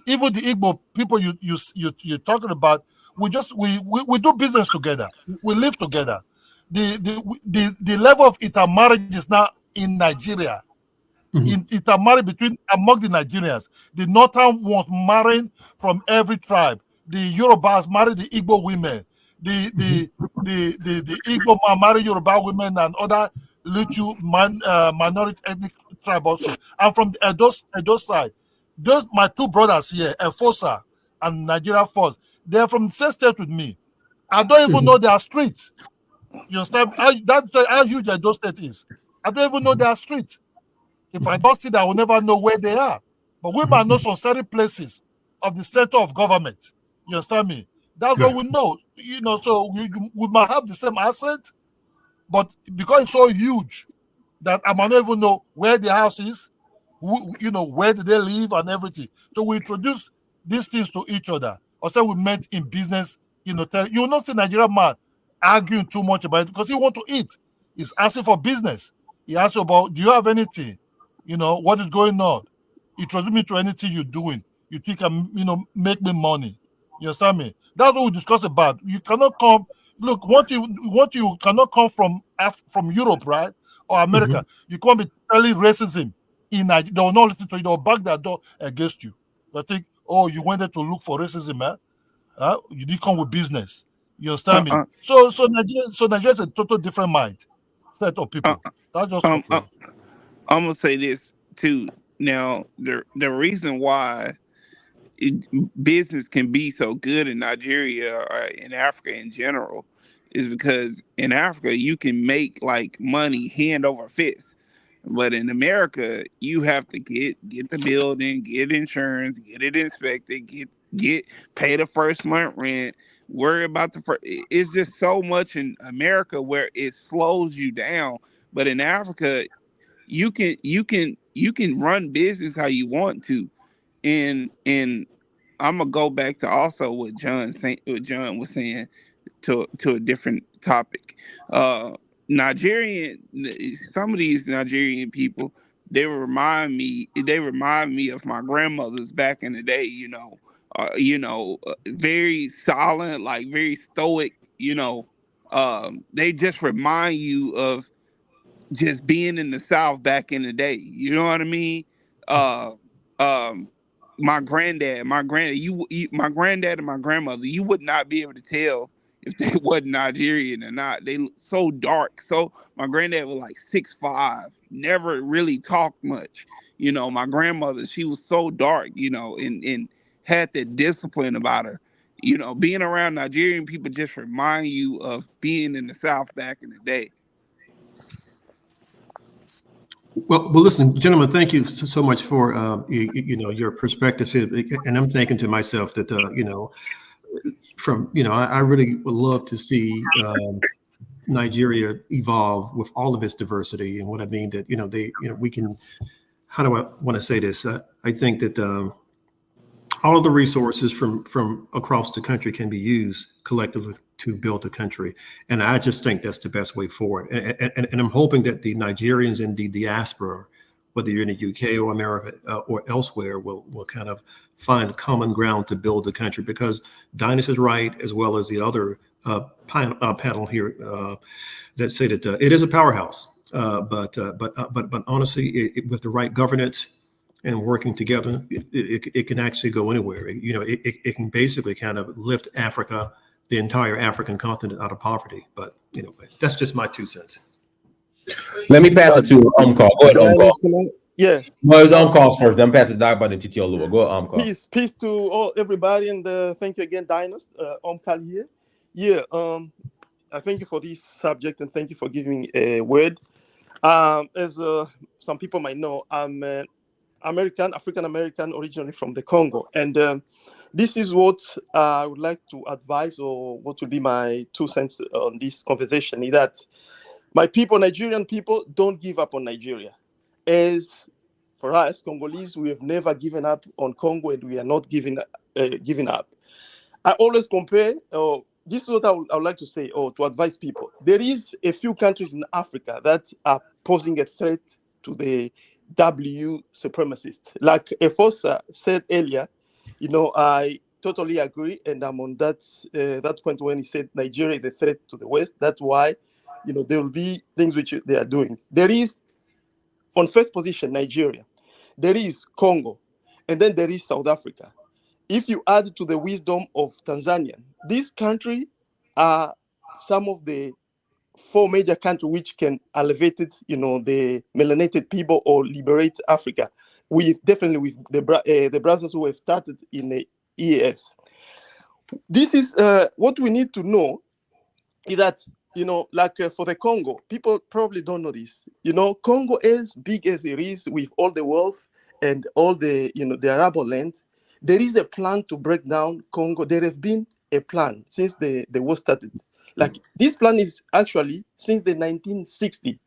Even the Igbo people you're talking about, we do business together. We live together. The level of intermarriage is now in Nigeria. Intermarriage among the Nigerians. The northern ones marrying from every tribe. The Yorubas marry the Igbo women. The Igbo man marry Yoruba women and other little minority ethnic tribe also. And from the Edo side, those my two brothers here, Efosa and Nigeria Force, they're from the same state with me. I don't even know their streets. You understand? That's how huge Edo state is. I don't even know their streets. If I don't see that, I will never know where they are. But we might know some certain places of the center of government. You understand me? That's what we know. So we might have the same accent, but because it's so huge that I might not even know where the house is, where did they live and everything. So we introduce these things to each other. Or say we met in business, you will not see Nigerian man arguing too much about it because he want to eat. He's asking for business. He asks about, do you have anything? What is going on? Introduce me to anything you're doing. You think make me money. You understand me? That's what we discuss about. You cannot come. Look, what you cannot come from Europe, right, or America. You can't be telling racism in Nigeria. They will not listen to you. They will back their door against you. They think, oh, you went there to look for racism, man. You didn't come with business. You understand me? So Nigeria is a total different mind set of people. That's just I'm gonna say this too. Now, the reason why business can be so good in Nigeria or in Africa in general is because in Africa you can make like money hand over fist. But in America, you have to get the building, get insurance, get it inspected, get pay the first month rent, worry about the first. It's just so much in America where it slows you down. But in Africa, you can run business how you want to, and I'm gonna go back to also what John was saying to a different topic. Nigerian, some of these Nigerian people, they remind me of my grandmothers back in the day. Very silent, like very stoic. They just remind you of just being in the South back in the day. You know what I mean? Uh, um, my granddad and my grandmother, you would not be able to tell if they wasn't Nigerian or not. They look so dark. So my granddad was like 6'5", never really talked much. My grandmother, she was so dark, and had that discipline about her. Being around Nigerian people just remind you of being in the South back in the day. Well, listen, gentlemen, thank you so much for your perspectives here. And I'm thinking to myself that I really would love to see Nigeria evolve with all of its diversity. And what I mean that we can. How do I want to say this? I think that all of the resources from across the country can be used collectively to build a country. And I just think that's the best way forward. And I'm hoping that the Nigerians in the diaspora, whether you're in the UK or America or elsewhere, will kind of find common ground to build the country, because Dinus is right, as well as the other panel here that say that it is a powerhouse. But honestly, with the right governance and working together, it can actually go anywhere. It can basically kind of lift Africa, the entire African continent, out of poverty. But that's just my 2 cents. Let me pass it to Umcar. Go ahead, Umcar. Yeah. No, it's Umcar first. Then pass it back by the TT Oluwa. Go ahead, Umcar. Peace to everybody, and thank you again, Dinus. Umcar here. Yeah. I thank you for this subject, and thank you for giving me a word. As some people might know, I'm African American, originally from the Congo, and this is what I would like to advise, or what would be my 2 cents on this conversation, is that my people, Nigerian people, don't give up on Nigeria. As for us, Congolese, we have never given up on Congo, and we are not giving up. I always compare, this is what I would like to say, or to advise people. There is a few countries in Africa that are posing a threat to the W supremacists. Like Efosa said earlier, I totally agree, and I'm on that point when he said Nigeria is a threat to the West. That's why, there will be things which they are doing. There is, on first position, Nigeria. There is Congo, and then there is South Africa. If you add to the wisdom of Tanzania, these countries are some of the 4 major countries which can elevate it, the melanated people, or liberate Africa. Definitely with the brothers who have started in the EAS. This is what we need to know, is that, like for the Congo, people probably don't know this. Congo, as big as it is, with all the wealth and all the, the arable land, there is a plan to break down Congo. There has been a plan since the war started. Like, this plan is actually since the 1960s.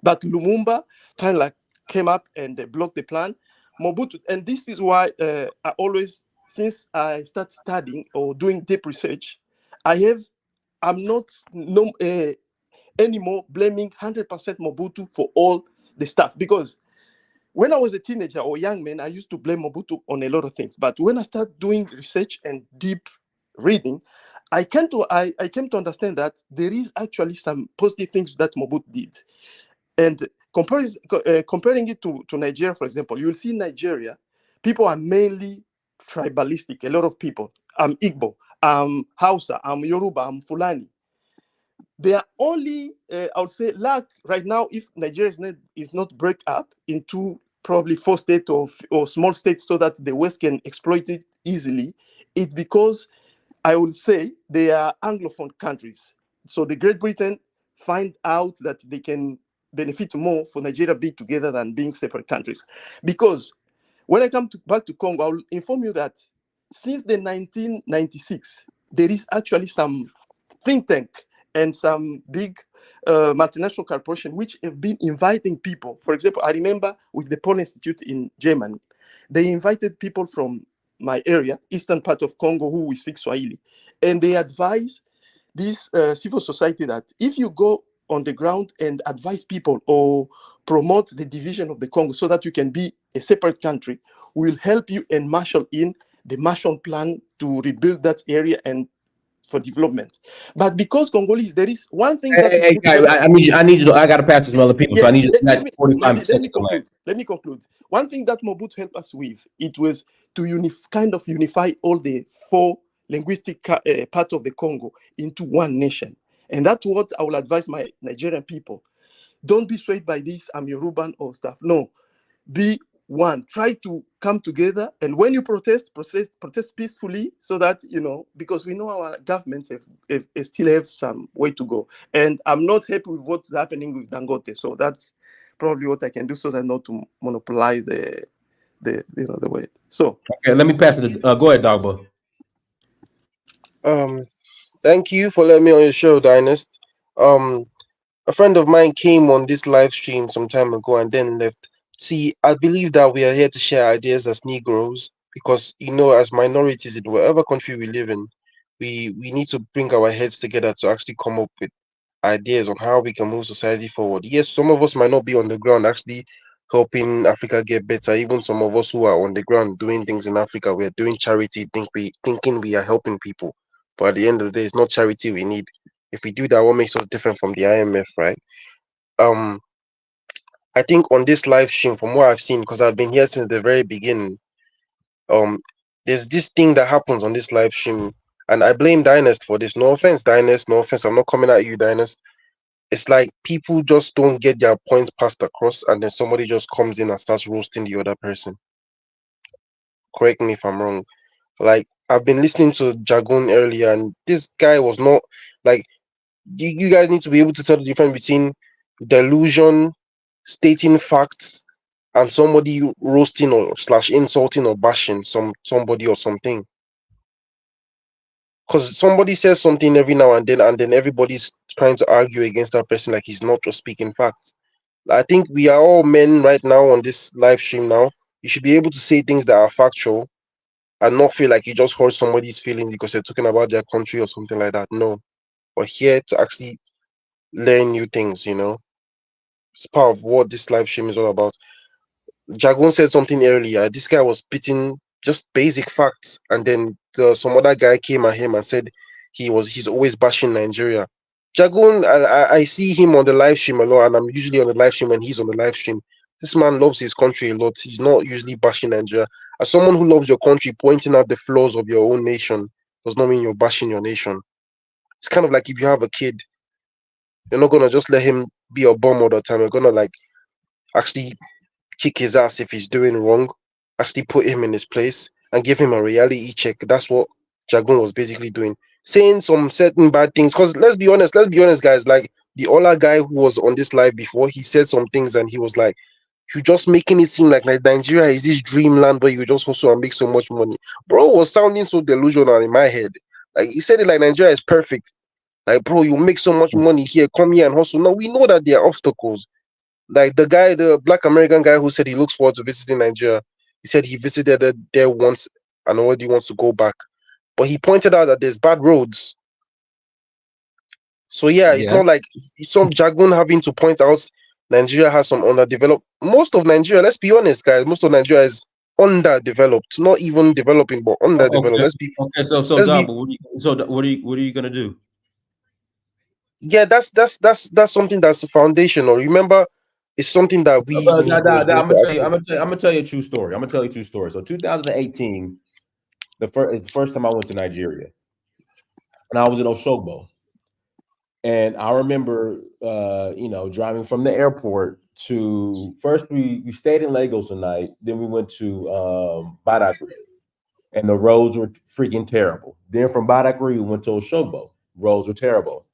But Lumumba kind of like came up and blocked the plan. Mobutu, and this is why I always, since I start studying or doing deep research, I'm not anymore blaming 100% Mobutu for all the stuff, because when I was a teenager or young man, I used to blame Mobutu on a lot of things. But when I started doing research and deep reading, I came to understand that there is actually some positive things that Mobutu did. And comparing it to Nigeria, for example, you'll see Nigeria, people are mainly tribalistic. A lot of people. I'm Igbo, I'm Hausa, I'm Yoruba, I'm Fulani. They are only, I would say, like right now, if Nigeria is not break up into probably 4 states or small states so that the West can exploit it easily, it's because I would say they are Anglophone countries. So the Great Britain find out that they can benefit more for Nigeria being together than being separate countries. Because when I come back to Congo, I will inform you that since the 1996, there is actually some think tank and some big multinational corporation which have been inviting people. For example, I remember with the Paul Institute in Germany, they invited people from my area, eastern part of Congo, who we speak Swahili, and they advise this civil society that if you go on the ground and advise people or promote the division of the Congo so that you can be a separate country, will help you and marshal in the Marshall Plan to rebuild that area and for development. But because Congolese, there is one thing that Hey, guy, I need you to. I got to pass this to other people, so I need you to snatch 45 seconds. Let me conclude. One thing that Mobutu helped us with, it was to unify all the 4 linguistic part of the Congo into one nation. And that's what I will advise my Nigerian people. Don't be swayed by this, I'm Yoruban or stuff. No, be one. Try to come together, and when you protest peacefully, so that because we know our governments still have some way to go. And I'm not happy with what's happening with Dangote, so that's probably what I can do, so that not to monopolize the way. So okay, let me pass it. Go ahead, Dogba. Thank you for letting me on your show, Dynast. A friend of mine came on this live stream some time ago and then left. See, I believe that we are here to share ideas as Negroes because, as minorities in whatever country we live in, we need to bring our heads together to actually come up with ideas on how we can move society forward. Yes, some of us might not be on the ground actually helping Africa get better. Even some of us who are on the ground doing things in Africa, we are doing charity, thinking we are helping people. But at the end of the day, it's not charity we need. If we do that, what makes us different from the IMF, right? I think on this live stream, from what I've seen, because I've been here since the very beginning, there's this thing that happens on this live stream, and I blame Dynast for this. No offense, Dynast. No offense. I'm not coming at you, Dynast. It's like people just don't get their points passed across, and then somebody just comes in and starts roasting the other person. Correct me if I'm wrong. Like, I've been listening to Jagun earlier, and this guy was not like. You guys need to be able to tell the difference between delusion, stating facts, and somebody roasting or / insulting or bashing somebody or something. Because somebody says something every now and then everybody's trying to argue against that person like he's not just speaking facts. I think we are all men right now on this live stream now. You should be able to say things that are factual and not feel like you just hurt somebody's feelings because they're talking about their country or something like that. No. We're here to actually learn new things, It's part of what this live stream is all about. Jagun said something earlier. This guy was spitting just basic facts, and then some other guy came at him and said he's always bashing Nigeria. Jagun, I see him on the live stream a lot, and I'm usually on the live stream when he's on the live stream. This man loves his country a lot. He's not usually bashing Nigeria. As someone who loves your country, pointing out the flaws of your own nation does not mean you're bashing your nation. It's kind of like if you have a kid, you're not gonna just let him be a bum all the time. You're gonna actually kick his ass if he's doing wrong, actually put him in his place and give him a reality check. That's what Jagun was basically doing. Saying some certain bad things. Because let's be honest, guys, like the other guy who was on this live before, he said some things and he was like, you're just making it seem like Nigeria is this dreamland where you just hustle and make so much money. Bro was sounding so delusional in my head. Like he said it like Nigeria is perfect. Like, bro, you make so much money here, come here and hustle. No, we know that there are obstacles. Like the Black American guy who said he looks forward to visiting Nigeria, he said he visited it there once and already wants to go back. But he pointed out that there's bad roads. So yeah, it's not like some Jagun having to point out Nigeria has some underdeveloped. Most of Nigeria, let's be honest, guys, most of Nigeria is underdeveloped, not even developing, but underdeveloped. Okay. So what are you gonna do? Yeah, that's something that's foundational. Remember, it's something that we need. I'm gonna tell you a true story. So 2018, is the first time I went to Nigeria, and I was in Oshogbo, and I remember, driving from the airport to first we stayed in Lagos a night, then we went to Badagry, and the roads were freaking terrible. Then from Badagry we went to Oshogbo. Roads were terrible.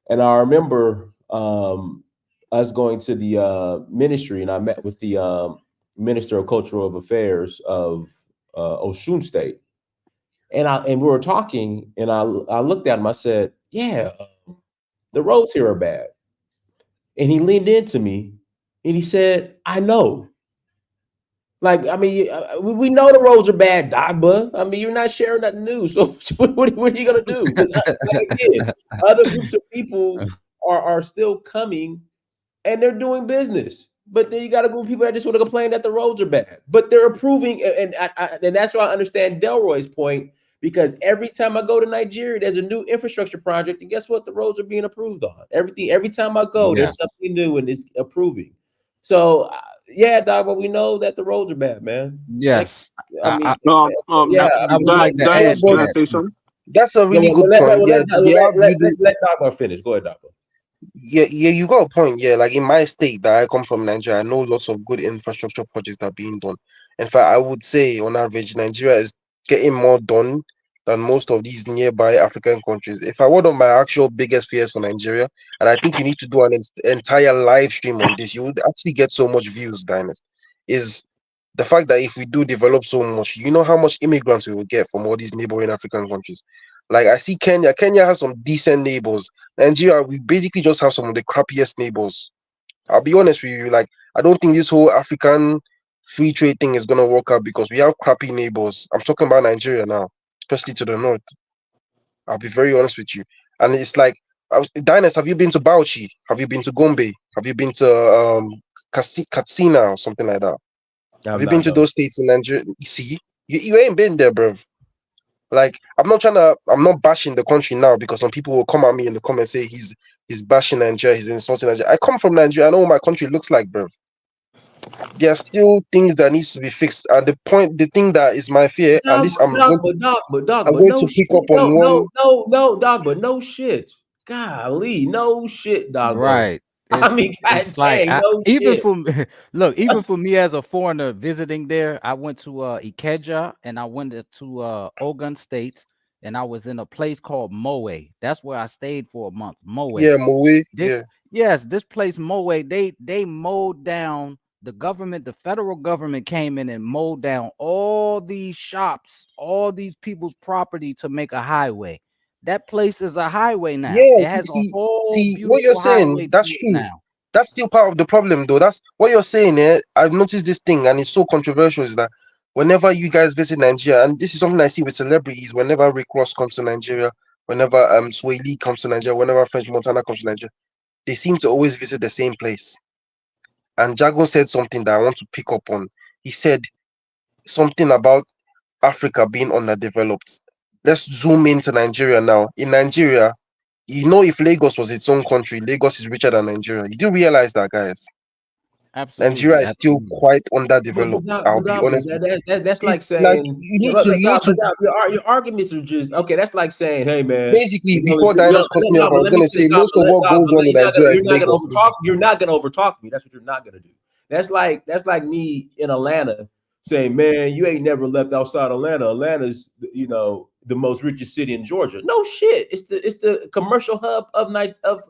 And I remember us going to the ministry, and I met with the Minister of Cultural Affairs of Osun State. And we were talking, and I looked at him, I said, yeah, the roads here are bad. And he leaned into me and he said, I know. Like, I mean, we know the roads are bad, Dagba. I mean, you're not sharing that news. So what are you going to do? Because like, again, other groups of people are still coming and they're doing business. But then you got a group of people that just want to complain that the roads are bad. But they're approving. And that's why I understand Delroy's point, because every time I go to Nigeria, there's a new infrastructure project. And guess what? The roads are being approved on. Every time I go, there's something new and it's approving. So, yeah, dog, but we know that the roads are bad, man. Yes. I mean, I would like to add can I say something? That's a really good point. Let Dagba finish. Go ahead, Dagba. Yeah, you got a point. Yeah, like in my state that I come from, Nigeria, I know lots of good infrastructure projects that are being done. In fact, I would say on average, Nigeria is getting more done than most of these nearby African countries. If I one of my actual biggest fears for Nigeria, and I think you need to do an entire live stream on this, you would actually get so much views, Dynast, is the fact that if we do develop so much, you know how much immigrants we will get from all these neighboring African countries. Like I see Kenya. Kenya has some decent neighbors. Nigeria, we basically just have some of the crappiest neighbors. I'll be honest with you. Like, I don't think this whole African free trade thing is gonna work out because we have crappy neighbors. I'm talking about Nigeria now, especially to the north. I'll be very honest with you. And it's like, Dynast, have you been to Bauchi? Have you been to Gombe? Have you been to Katsina or something like that? Have you been to those states in Nigeria? See, you ain't been there, bruv. Like, I'm not bashing the country now because some people will come at me in the comments and say he's bashing Nigeria, he's insulting Nigeria. I come from Nigeria, I know what my country looks like, bruv. There are still things that needs to be fixed. And the thing that is my fear, at least I'm going to pick up on one. No, Dagba, no shit. Golly, no shit, Dagba. Right. I mean, it's like no even shit. even for me as a foreigner visiting there, I went to Ikeja and I went to Ogun State, and I was in a place called Moe. That's where I stayed for a month. Moe. Yeah, Moe. Yes, this place Moe. They mowed down. The government, the federal government came in and mowed down all these shops, all these people's property to make a highway. That place is a highway now. Yeah, it has a whole see what you're saying. That's true. Now. That's still part of the problem, though. That's what you're saying. I've noticed this thing, and it's so controversial. Is that whenever you guys visit Nigeria, and this is something I see with celebrities, whenever Rick Ross comes to Nigeria, whenever Sway Lee comes to Nigeria, whenever French Montana comes to Nigeria, they seem to always visit the same place. And Jago said something that I want to pick up on. He said something about Africa being underdeveloped. Let's zoom into Nigeria now. In Nigeria, you know, if Lagos was its own country, Lagos is richer than Nigeria. You do realize that, guys? Absolutely. Nigeria is still quite underdeveloped. I'll be honest. That's like saying your arguments are just okay. That's like saying, hey man. Basically, before Dynast cuts me off, I was gonna say most of what goes on in Nigeria is Lagos. You're not gonna overtalk me. That's what you're not gonna do. That's like me in Atlanta saying, man, you ain't never left outside Atlanta. Atlanta's, you know, the most richest city in Georgia. No shit. It's the commercial hub of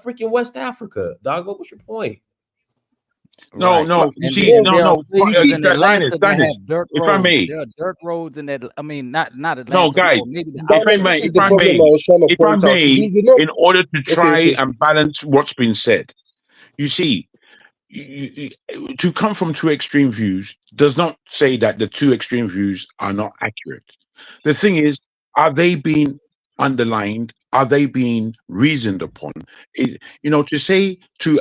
freaking West Africa. Dog, what's your point? No. If I may, there are dirt roads in that. I mean, not Atlanta. No, guys. Maybe If I may, in order to try and balance what's been said, you see, to come from two extreme views does not say that the two extreme views are not accurate. The thing is, are they being underlined? Are they being reasoned upon? To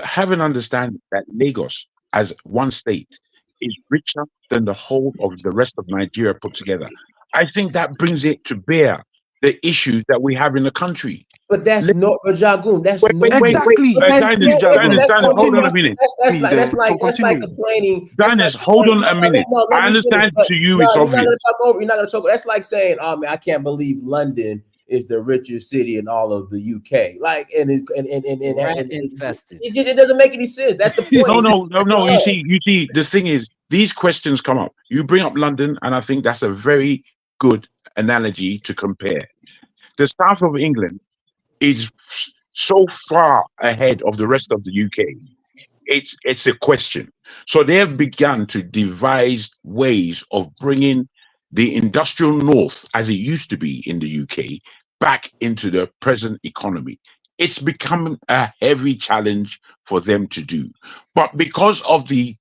have an understanding that Lagos as one state is richer than the whole of the rest of Nigeria put together, I think that brings it to bear the issues that we have in the country. But that's not Jagoon. That's exactly. Hold on a minute. That's like complaining. Dynast, hold on a minute. I understand to you it's obvious. You're not gonna talk. That's like saying, oh man, I can't believe London is the richest city in all of the UK. Like, Rat and infested. it doesn't make any sense. That's the point. No. You see, the thing is, these questions come up. You bring up London, and I think that's a very good analogy to compare. The south of England is so far ahead of the rest of the UK. It's a question. So they have begun to devise ways of bringing the industrial north, as it used to be in the UK, back into the present economy. It's becoming a heavy challenge for them to do. But because of the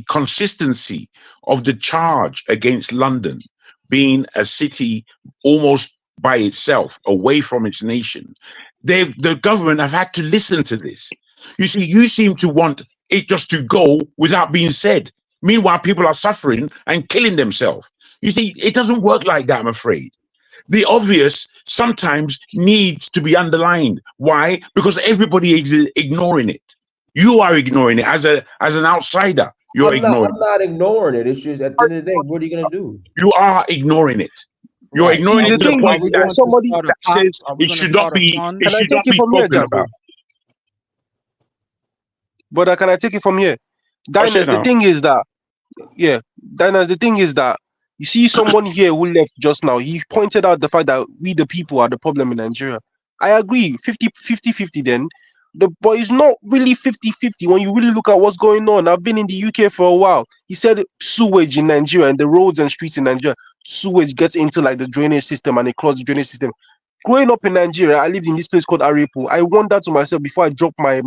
consistency of the charge against London being a city almost by itself, away from its nation, the government have had to listen to this. You see, you seem to want it just to go without being said. Meanwhile, people are suffering and killing themselves. You see, it doesn't work like that, I'm afraid. The obvious sometimes needs to be underlined. Why? Because everybody is ignoring it. You are ignoring it as an outsider. You're ignoring I'm not ignoring it. It's just at the end of the day, what are you gonna do? You are ignoring it. You're ignoring it to the point that somebody that says it should not be. It should not be spoken about. Brother, can I take it from here? Diners, the thing is that, you see someone here who left just now, he pointed out the fact that we the people are the problem in Nigeria. I agree, 50-50 then. But it's not really 50-50 when you really look at what's going on. I've been in the UK for a while. He said sewage in Nigeria and the roads and streets in Nigeria, sewage gets into like the drainage system and it clogs the drainage system. Growing up in Nigeria, I lived in this place called Arepo. I wondered to myself before I dropped my...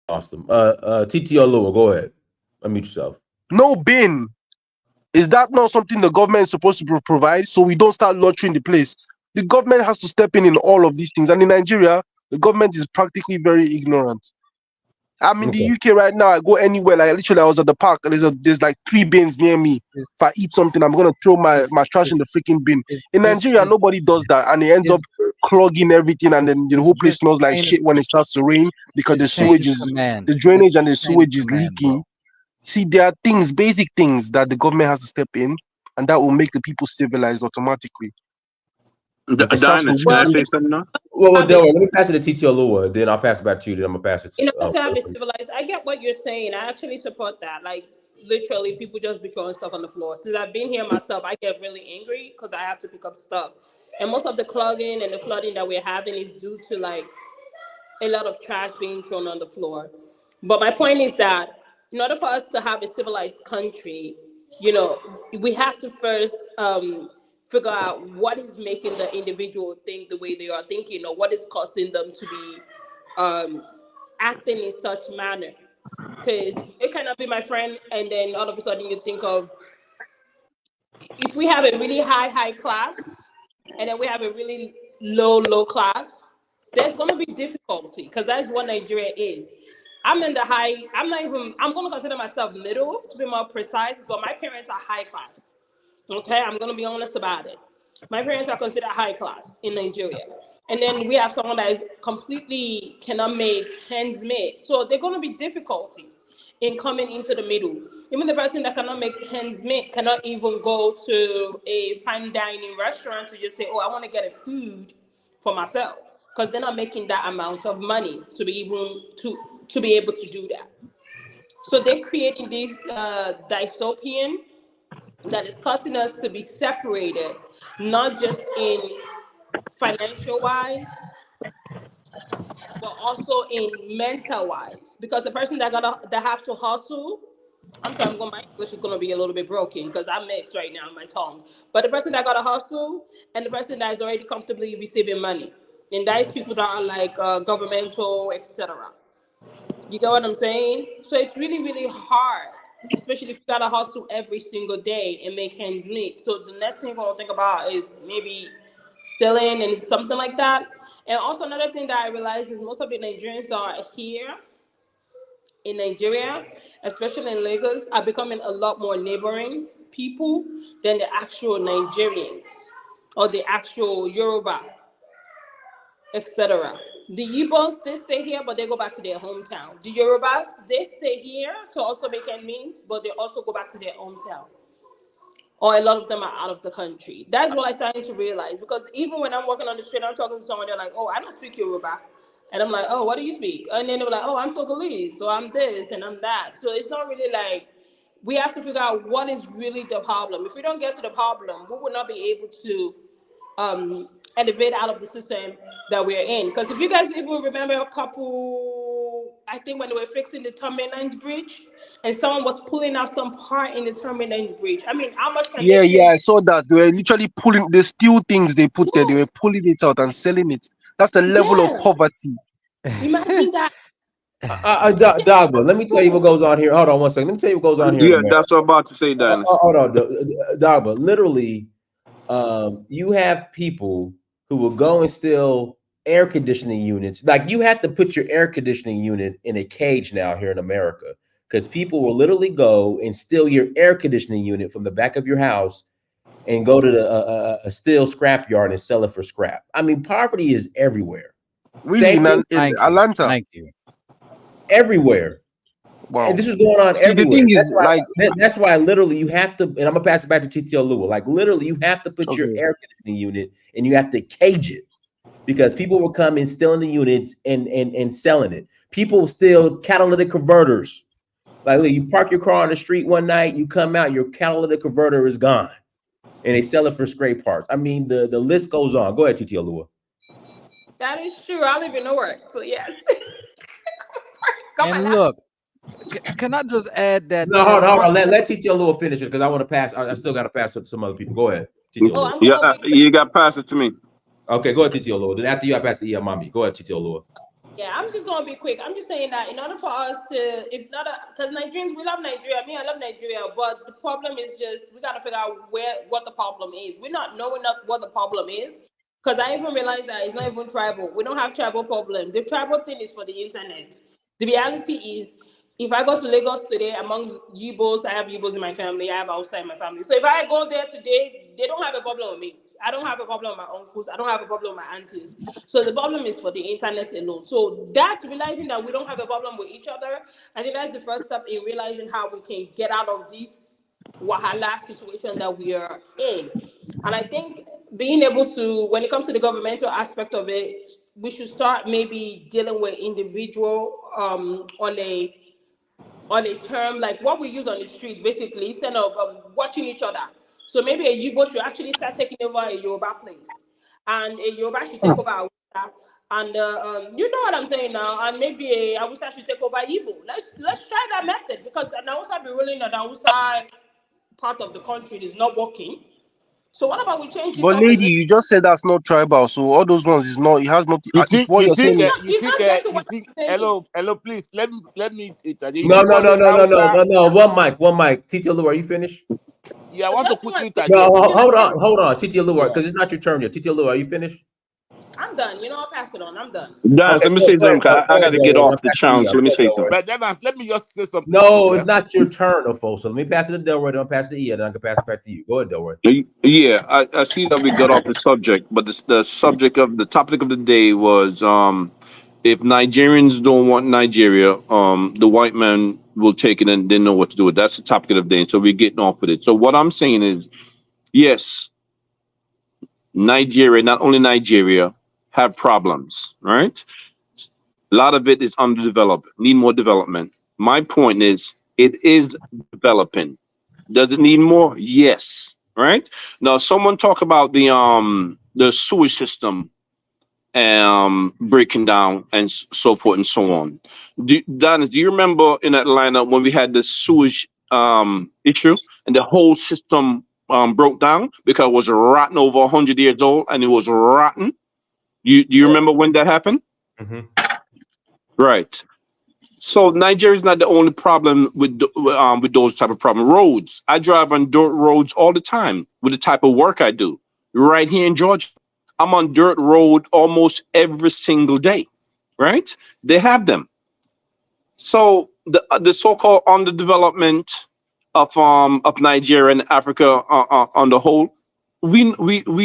Awesome. TTO Lua, go ahead. Unmute yourself. No bin. Is that not something the government is supposed to provide so we don't start loitering the place? The government has to step in all of these things. And in Nigeria, the government is practically very ignorant. I'm in the UK right now. I go anywhere. Like literally, I was at the park. There's like 3 bins near me. If I eat something, I'm gonna throw my trash in the freaking bin. In Nigeria, nobody does that, and it ends up clogging everything, and then the whole place smells like shit when it starts to rain because the sewage is the drainage and the sewage is leaking. See, there are things, basic things that the government has to step in, and that will make the people civilized automatically. Diners, can I say something now? Well, Delroy, let me pass it to TTO Lua, then I'll pass it back to you. Then I'm gonna pass it to to have it civilized. I get what you're saying. I actually support that. Like literally, people just be throwing stuff on the floor. Since I've been here myself, I get really angry because I have to pick up stuff, and most of the clogging and the flooding that we're having is due to like a lot of trash being thrown on the floor. But my point is that in order for us to have a civilized country, we have to first figure out what is making the individual think the way they are thinking, or what is causing them to be acting in such manner. Because it cannot be my friend, and then all of a sudden you think of, if we have a really high class, and then we have a really low class, there's going to be difficulty, because that's what Nigeria is. I'm in the high, I'm going to consider myself middle, to be more precise, but my parents are high class. Okay, I'm going to be honest about it. My parents are considered high class in Nigeria. And then we have someone that is completely cannot make ends meet. So there are going to be difficulties in coming into the middle. Even the person that cannot make ends meet cannot even go to a fine dining restaurant to just say, oh, I want to get a food for myself. Because they're not making that amount of money to be able to do that. So they're creating this dystopian that is causing us to be separated, not just in financial wise, but also in mental wise. Because the person that have to hustle, my English is gonna be a little bit broken because I'm mixed right now in my tongue. But the person that gotta hustle and the person that is already comfortably receiving money, and that is people that are like governmental, etc. You get what I'm saying? So it's really, really hard, especially if you gotta hustle every single day and make ends meet. So the next thing you're gonna think about is maybe stealing and something like that. And also another thing that I realized is most of the Nigerians that are here in Nigeria, especially in Lagos, are becoming a lot more neighboring people than the actual Nigerians or the actual Yoruba, etc. The Igbos, they stay here, but they go back to their hometown. The Yorubas, they stay here to also make ends meet, but they also go back to their hometown. or a lot of them are out of the country. That's what I started to realize, because even when I'm walking on the street, I'm talking to someone, they're like, oh, I don't speak Yoruba. And I'm like, oh, what do you speak? And then they're like, oh, I'm Togolese, so I'm this and I'm that. So it's not really like, we have to figure out what is really the problem. If we don't get to the problem, we will not be able to elevate out of the system that we're in. Because if you guys even remember a couple, I think when they were fixing the Terminant Bridge, and someone was pulling out some part in the Terminant Bridge. I mean, how much can Yeah, they I saw that. They were literally pulling the steel things they put there. They were pulling it out and selling it. That's the level of poverty. Imagine that. Dogma, let me tell you what goes on here. Hold on one second. Let me tell you what goes on here. Yeah, that's what I'm about to say, Dennis. Hold on, Dogma. Literally, you have people who will go and steal air conditioning units. Like, you have to put your air conditioning unit in a cage now here in America, because people will literally go and steal your air conditioning unit from the back of your house and go to a steel scrap yard and sell it for scrap. I mean, poverty is everywhere. Really, in Atlanta. Thank you. Everywhere. Wow. And this is going on See, everywhere. the thing is, that's why literally you have to, and I'm gonna pass it back to TTL Lua. Like, literally, you have to put your air conditioning unit and you have to cage it, because people will come and stealing the units and selling it. People steal catalytic converters. Like, you park your car on the street one night, you come out, your catalytic converter is gone, and they sell it for scrape parts. I mean, the list goes on. Go ahead, TTL Lua. That is true. I live in Newark, so yes. And look, can I just add that? No, hold on. Let TTL Lua finish it, because I want to pass. I still got to pass it to some other people. Go ahead, TTL Lua. Yeah, you got to pass it to me. Okay, go ahead, TTL Lua. Then after you, I pass the Mami. Go ahead, TTL Lua. Yeah, I'm just gonna be quick. I'm just saying that in order for us to, if not, because Nigerians, we love Nigeria. I love Nigeria, but the problem is just we gotta figure out what the problem is. We're not knowing what the problem is, because I even realized that it's not even tribal. We don't have tribal problem. The tribal thing is for the internet. The reality is, if I go to Lagos today, among Yibos, I have Yibos in my family. I have outside my family. So if I go there today, they don't have a problem with me. I don't have a problem with my uncles. I don't have a problem with my aunties. So the problem is for the internet alone. So that, realizing that we don't have a problem with each other, I think that's the first step in realizing how we can get out of this wahala situation that we are in. And I think being able to, when it comes to the governmental aspect of it, we should start maybe dealing with individual on a term like what we use on the streets, basically, instead of watching each other. So maybe a Yibo should actually start taking over a Yoruba place, and a Yoruba should take over Hausa, and you know what I'm saying now, and maybe a Hausa should take over Igbo. Let's try that method, because an Hausa be ruling the Hausa part of the country is not working. So what about we change it But up? lady, you just said that's not tribal, so all those ones is not. It has not. If what you're saying is hello, please let me. No. One mic. TTL Lua, are you finished? Yeah, I want to quickly touch. No, hold on, TTL Lua, because it's not your turn yet. TTL Lua, are you finished? I'm done. You know, I'll pass it on. I'm done. Guys, let me say something. I got to get off the challenge. So let me say something. But Evans, let me just say something. No, it's not your turn, Ofo. So let me pass it to Delroy, then I'll pass it to Ia, then I can pass it back to you. Go ahead, Delroy. Yeah, I see that we got off the subject, but the topic of the day was if Nigerians don't want Nigeria, the white man will take it and didn't know what to do with it. That's the topic of the day. So we're getting off with it. So what I'm saying is, yes, Nigeria, not only Nigeria, have problems, right? A lot of it is underdeveloped, need more development. My point is, it is developing. Does it need more? Yes, right? Now, someone talk about the sewage system breaking down and so forth and so on. Dennis, do you remember in Atlanta when we had the sewage issue and the whole system broke down because it was rotten, over 100 years old, and it was rotten? Do you remember when that happened? Mm-hmm. Right. So Nigeria is not the only problem with those type of problem. Roads. I drive on dirt roads all the time with the type of work I do. Right here in Georgia, I'm on dirt road almost every single day. Right? They have them. So the so-called underdevelopment of Nigeria and Africa on the whole, we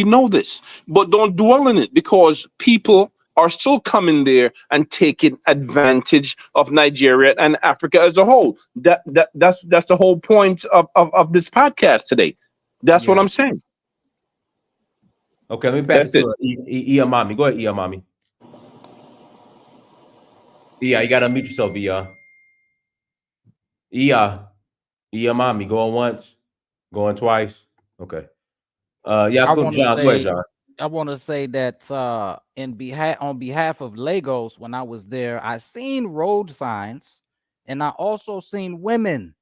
know this, but don't dwell in it, because people are still coming there and taking advantage of Nigeria and Africa as a whole. That's the whole point of this podcast today. That's what I'm Yes. saying. Okay, let me pass That's it it. to Mommy. Go ahead, Mommy. You gotta unmute yourself, Mommy. Going once, going twice. Okay. I Yakub want to John. Go ahead, say John. I want to say that on behalf of Lagos, when I was there, I seen road signs, and I also seen women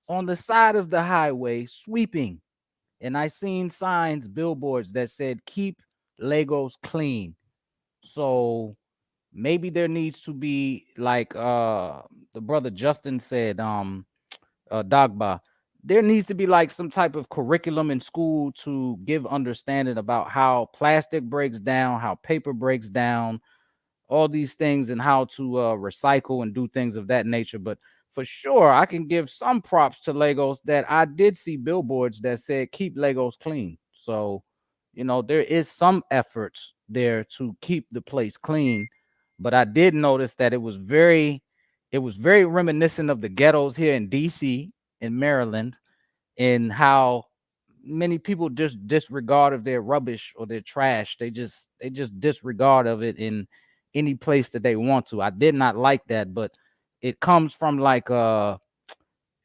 on the side of the highway sweeping, and I seen signs, billboards that said "Keep Lagos clean." So maybe there needs to be, like the brother Justin said, Dagba, there needs to be like some type of curriculum in school to give understanding about how plastic breaks down, how paper breaks down, all these things, and how to recycle and do things of that nature. But for sure, I can give some props to Lagos that I did see billboards that said "Keep Lagos clean." So, there is some effort there to keep the place clean. But I did notice that it was very reminiscent of the ghettos here in DC, in Maryland, and how many people just disregard of their rubbish or their trash. They just disregard of it in any place that they want to. I did not like that, but it comes from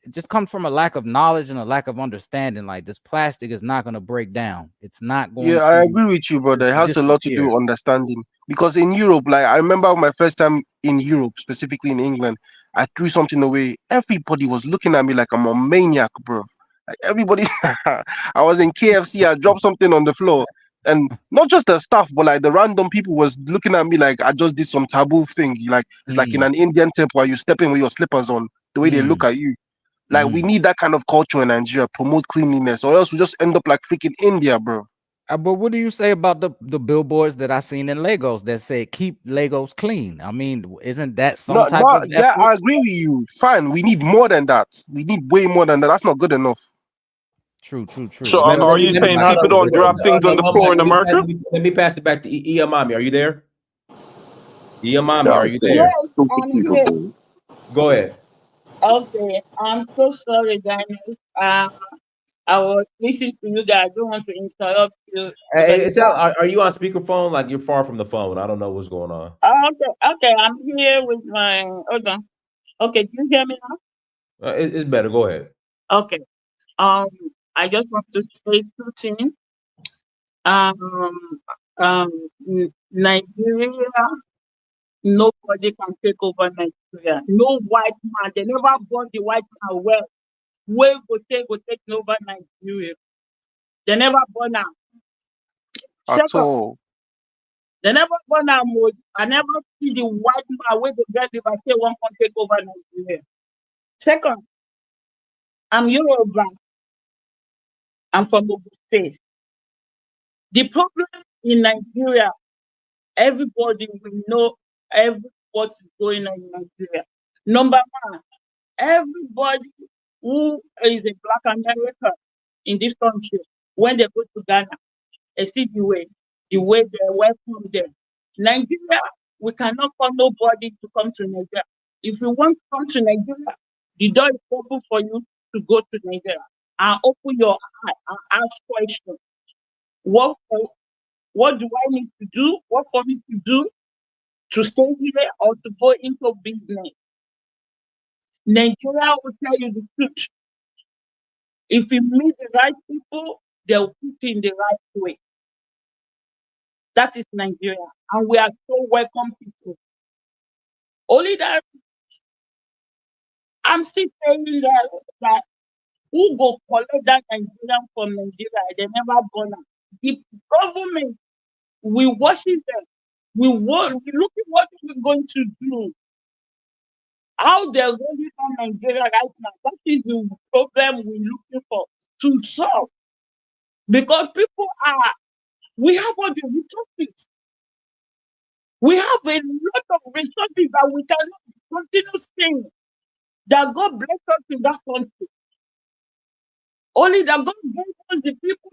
it just comes from a lack of knowledge and a lack of understanding. Like, this plastic is not going to break down. It's not going Yeah, I to agree with you, brother. It has a lot to do disappear. with understanding. Because in Europe, like I remember my first time in Europe, specifically in England, I threw something away. Everybody was looking at me like I'm a maniac, bro. Like everybody, I was in KFC, I dropped something on the floor, and not just the staff, but like the random people was looking at me like I just did some taboo thing. Like it's like in an Indian temple where you step in with your slippers on, the way they look at you. Like we need that kind of culture in Nigeria, promote cleanliness, or else we just end up like freaking India, bro. But what do you say about the billboards that I seen in Lagos that say "Keep Lagos clean"? I mean, isn't that some No, type no, of yeah, effort? I agree with you. Fine, we need more than that. We need way more than that. That's not good enough. True. So It are doesn't you seem saying like people it's don't drop working. things on the floor in America? Let me pass it back to Mommy. Are you there? Mommy, are Y'all you say there? Yes, stupid I'm people, here. boy. Go ahead. Okay, I'm so sorry, guys. I was listening to you guys. I don't want to interrupt you because Are you on speakerphone? Like you're far from the phone. I don't know what's going on. okay, I'm here with my hold on. Okay, can you hear me now? It's better. Go ahead. Okay. Um, I just want to say two things. Um, Nigeria, nobody can take over Nigeria. No white man. They never born the white man well. Where go take over Nigeria. They never born am. At Second, all. they never born am. I never see the white man where they get liver say one can take over Nigeria. Second, I'm Yoruba. I'm from Ogun State. The problem in Nigeria, everybody will know what is going on in Nigeria. Number one, everybody who is a Black American in this country, when they go to Ghana, they see the way they welcome them. Nigeria, we cannot call nobody to come to Nigeria. If you want to come to Nigeria, the door is open for you to go to Nigeria and open your eye and ask questions. What do I need to do? What for me to do to stay here or to go into business? Nigeria will tell you the truth. If you meet the right people, they'll put you in the right way. That is Nigeria. And we are so welcome people. Only that I'm still saying that who go collect that Nigerian from Nigeria? They never gonna. The government, we worship them. We look at what we're going to do. How they're going from Nigeria right now. That is the problem we're looking for to solve. Because we have all the resources. We have a lot of resources that we cannot continue saying that God bless us in that country. Only that God gave us the people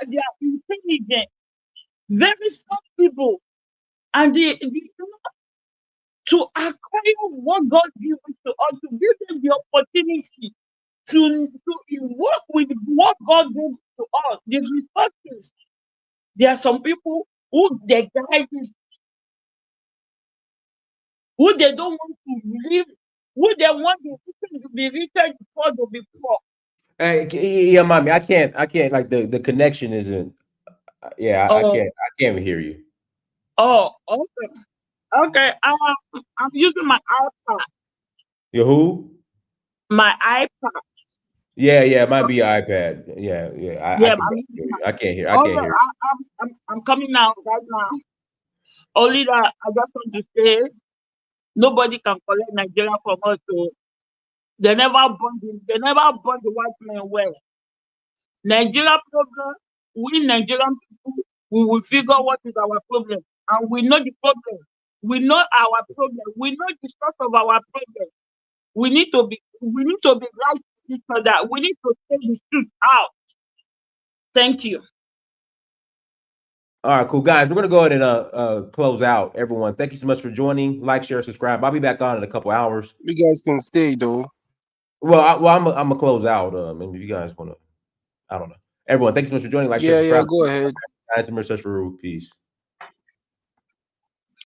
they are intelligent, very smart people, and to acquire what God gives to us, to give them the opportunity to work with what God gave to us. The resources. There are some people who they guide it, who they don't want to live, who they want the people to be richer before they be poor. Hey, yeah, mommy, I can't like the connection isn't. Yeah, I can't even hear you. Oh, okay. Okay, I'm using my iPad. You who? My iPad. Yeah, it might be your iPad. Yeah, Yeah, can I'm barely using hear my. you. I can't hear. Okay, You. I'm coming out right now. Only that I just want to say nobody can collect Nigeria from us. So they never bond the white man well. Nigeria problem, we Nigerian people, we will figure what is our problem. And we know the problem. We know our problem. We know the source of our problem. We need to be right with each other. We need to say the truth out. Thank you. All right, cool guys. We're gonna go ahead and close out. Everyone, thank you so much for joining. Like, share, subscribe. I'll be back on in a couple hours. You guys can stay though. Well, I'm gonna close out. And if you guys want to, I don't know. Everyone, thank you so much for joining. Like, share, subscribe. Go ahead. Guys, and search for Peace.